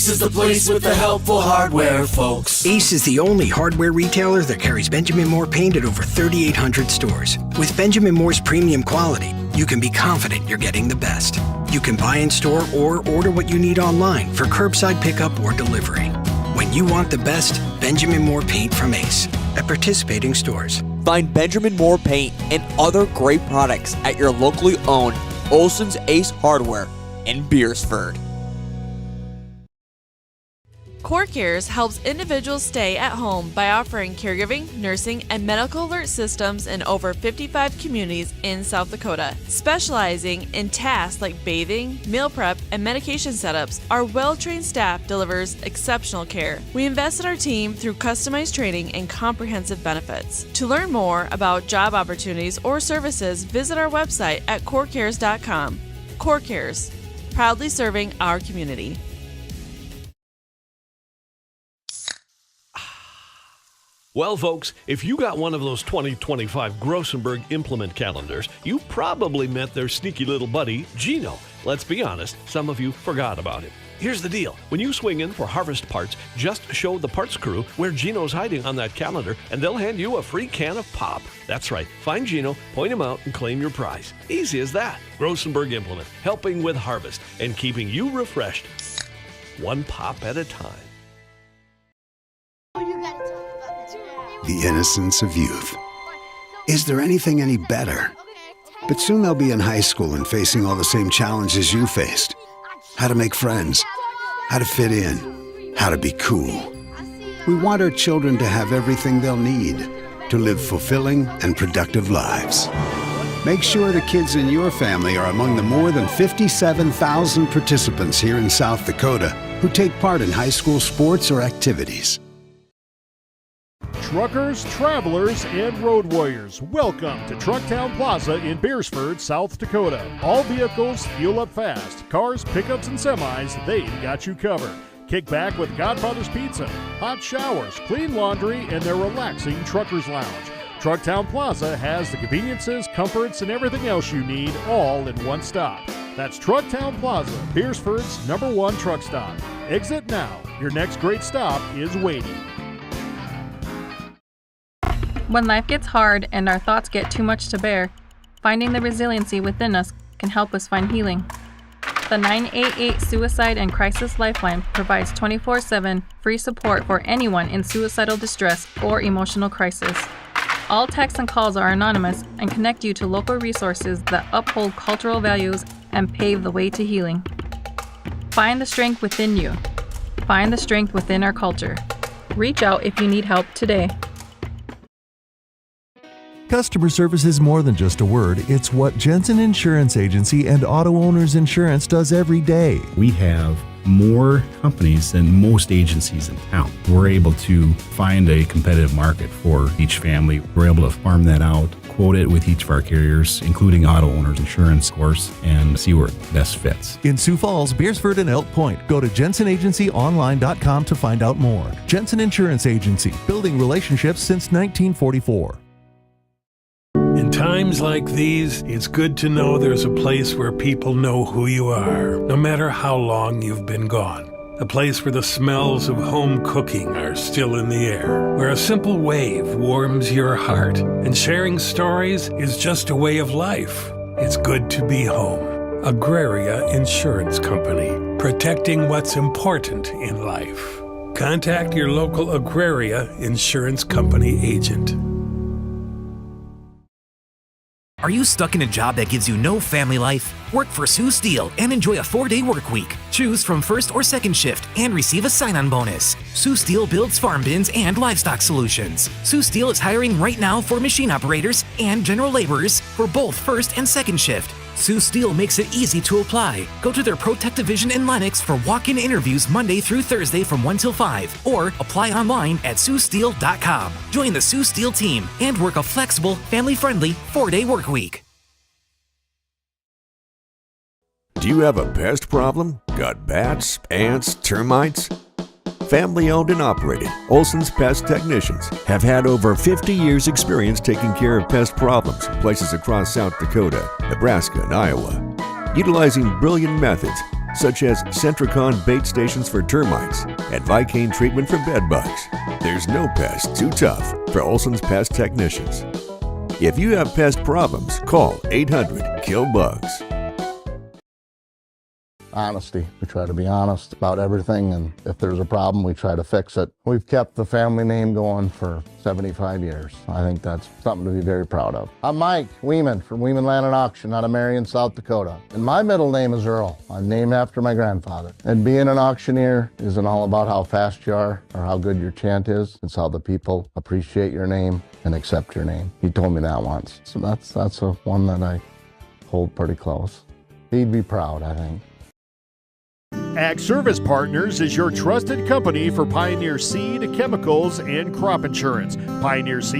S18: Ace is the place with the helpful hardware, folks.
S19: Ace is the only hardware retailer that carries Benjamin Moore paint at over 3,800 stores. With Benjamin Moore's premium quality, you can be confident you're getting the best. You can buy in store or order what you need online for curbside pickup or delivery. When you want the best, Benjamin Moore paint from Ace at participating stores.
S7: Find Benjamin Moore paint and other great products at your locally owned Olson's Ace Hardware in Beresford.
S23: CoreCares helps individuals stay at home by offering caregiving, nursing, and medical alert systems in over 55 communities in South Dakota. Specializing in tasks like bathing, meal prep, and medication setups, our well-trained staff delivers exceptional care. We invest in our team through customized training and comprehensive benefits. To learn more about job opportunities or services, visit our website at corecares.com. CoreCares, proudly serving our community.
S24: Well, folks, if you got one of those 2025 Grossenberg implement calendars, you probably met their sneaky little buddy, Gino. Let's be honest, some of you forgot about him. Here's the deal. When you swing in for harvest parts, just show the parts crew where Gino's hiding on that calendar, and they'll hand you a free can of pop. That's right. Find Gino, point him out, and claim your prize. Easy as that. Grossenberg Implement, helping with harvest and keeping you refreshed, one pop at a time.
S10: The innocence of youth. Is there anything any better? But soon they'll be in high school and facing all the same challenges you faced. How to make friends, how to fit in, how to be cool. We want our children to have everything they'll need to live fulfilling and productive lives. Make sure the kids in your family are among the more than 57,000 participants here in South Dakota who take part in high school sports or activities.
S11: Truckers, travelers, and road warriors, welcome to Trucktown Plaza in Beresford, South Dakota. All vehicles fuel up fast. Cars, pickups, and semis, they've got you covered. Kick back with Godfather's Pizza, hot showers, clean laundry, and their relaxing Truckers Lounge. Trucktown Plaza has the conveniences, comforts, and everything else you need all in one stop. That's Trucktown Plaza, Beresford's #1 truck stop. Exit now. Your next great stop is waiting.
S25: When life gets hard and our thoughts get too much to bear, finding the resiliency within us can help us find healing. The 988 Suicide and Crisis Lifeline provides 24/7 free support for anyone in suicidal distress or emotional crisis. All texts and calls are anonymous and connect you to local resources that uphold cultural values and pave the way to healing. Find the strength within you. Find the strength within our culture. Reach out if you need help today.
S26: Customer service is more than just a word. It's what Jensen Insurance Agency and Auto Owners Insurance does every day.
S27: We have more companies than most agencies in town. We're able to find a competitive market for each family. We're able to farm that out, quote it with each of our carriers, including Auto Owners Insurance, of course, and see where it best fits.
S26: In Sioux Falls, Beresford, and Elk Point, go to jensenagencyonline.com to find out more. Jensen Insurance Agency, building relationships since 1944.
S21: In times like these, it's good to know there's a place where people know who you are, no matter how long you've been gone. A place where the smells of home cooking are still in the air, where a simple wave warms your heart, and sharing stories is just a way of life. It's good to be home. Agraria Insurance Company, protecting what's important in life. Contact your local Agraria Insurance Company agent.
S12: Are you stuck in a job that gives you no family life? Work for Sioux Steel and enjoy a 4-day work week. Choose from first or second shift and receive a sign-on bonus. Sioux Steel builds farm bins and livestock solutions. Sioux Steel is hiring right now for machine operators and general laborers for both first and second shift. Sioux Steel makes it easy to apply. Go to their ProTech division in Lennox for walk-in interviews Monday through Thursday from 1 till 5, or apply online at siouxsteel.com. Join the Sioux Steel team and work a flexible, family-friendly 4-day work week.
S13: Do you have a pest problem? Got bats, ants, termites? Family owned and operated, Olson's Pest Technicians have had over 50 years experience taking care of pest problems in places across South Dakota, Nebraska, and Iowa. Utilizing brilliant methods, such as Centricon bait stations for termites and Vicane treatment for bed bugs. There's no pest too tough for Olson's Pest Technicians. If you have pest problems, call 800-KILL-BUGS.
S1: Honesty. We try to be honest about everything, and if there's a problem, we try to fix it. We've kept the family name going for 75 years. I think that's something to be very proud of. I'm Mike Weeman from Weeman Land and Auction out of Marion, South Dakota. And my middle name is Earl. I'm named after my grandfather. And being an auctioneer isn't all about how fast you are or how good your chant is. It's how the people appreciate your name and accept your name. He told me that once. So that's a one that I hold pretty close. He'd be proud, I think.
S11: Ag Service Partners is your trusted company for Pioneer seed, chemicals, and crop insurance. Pioneer Seed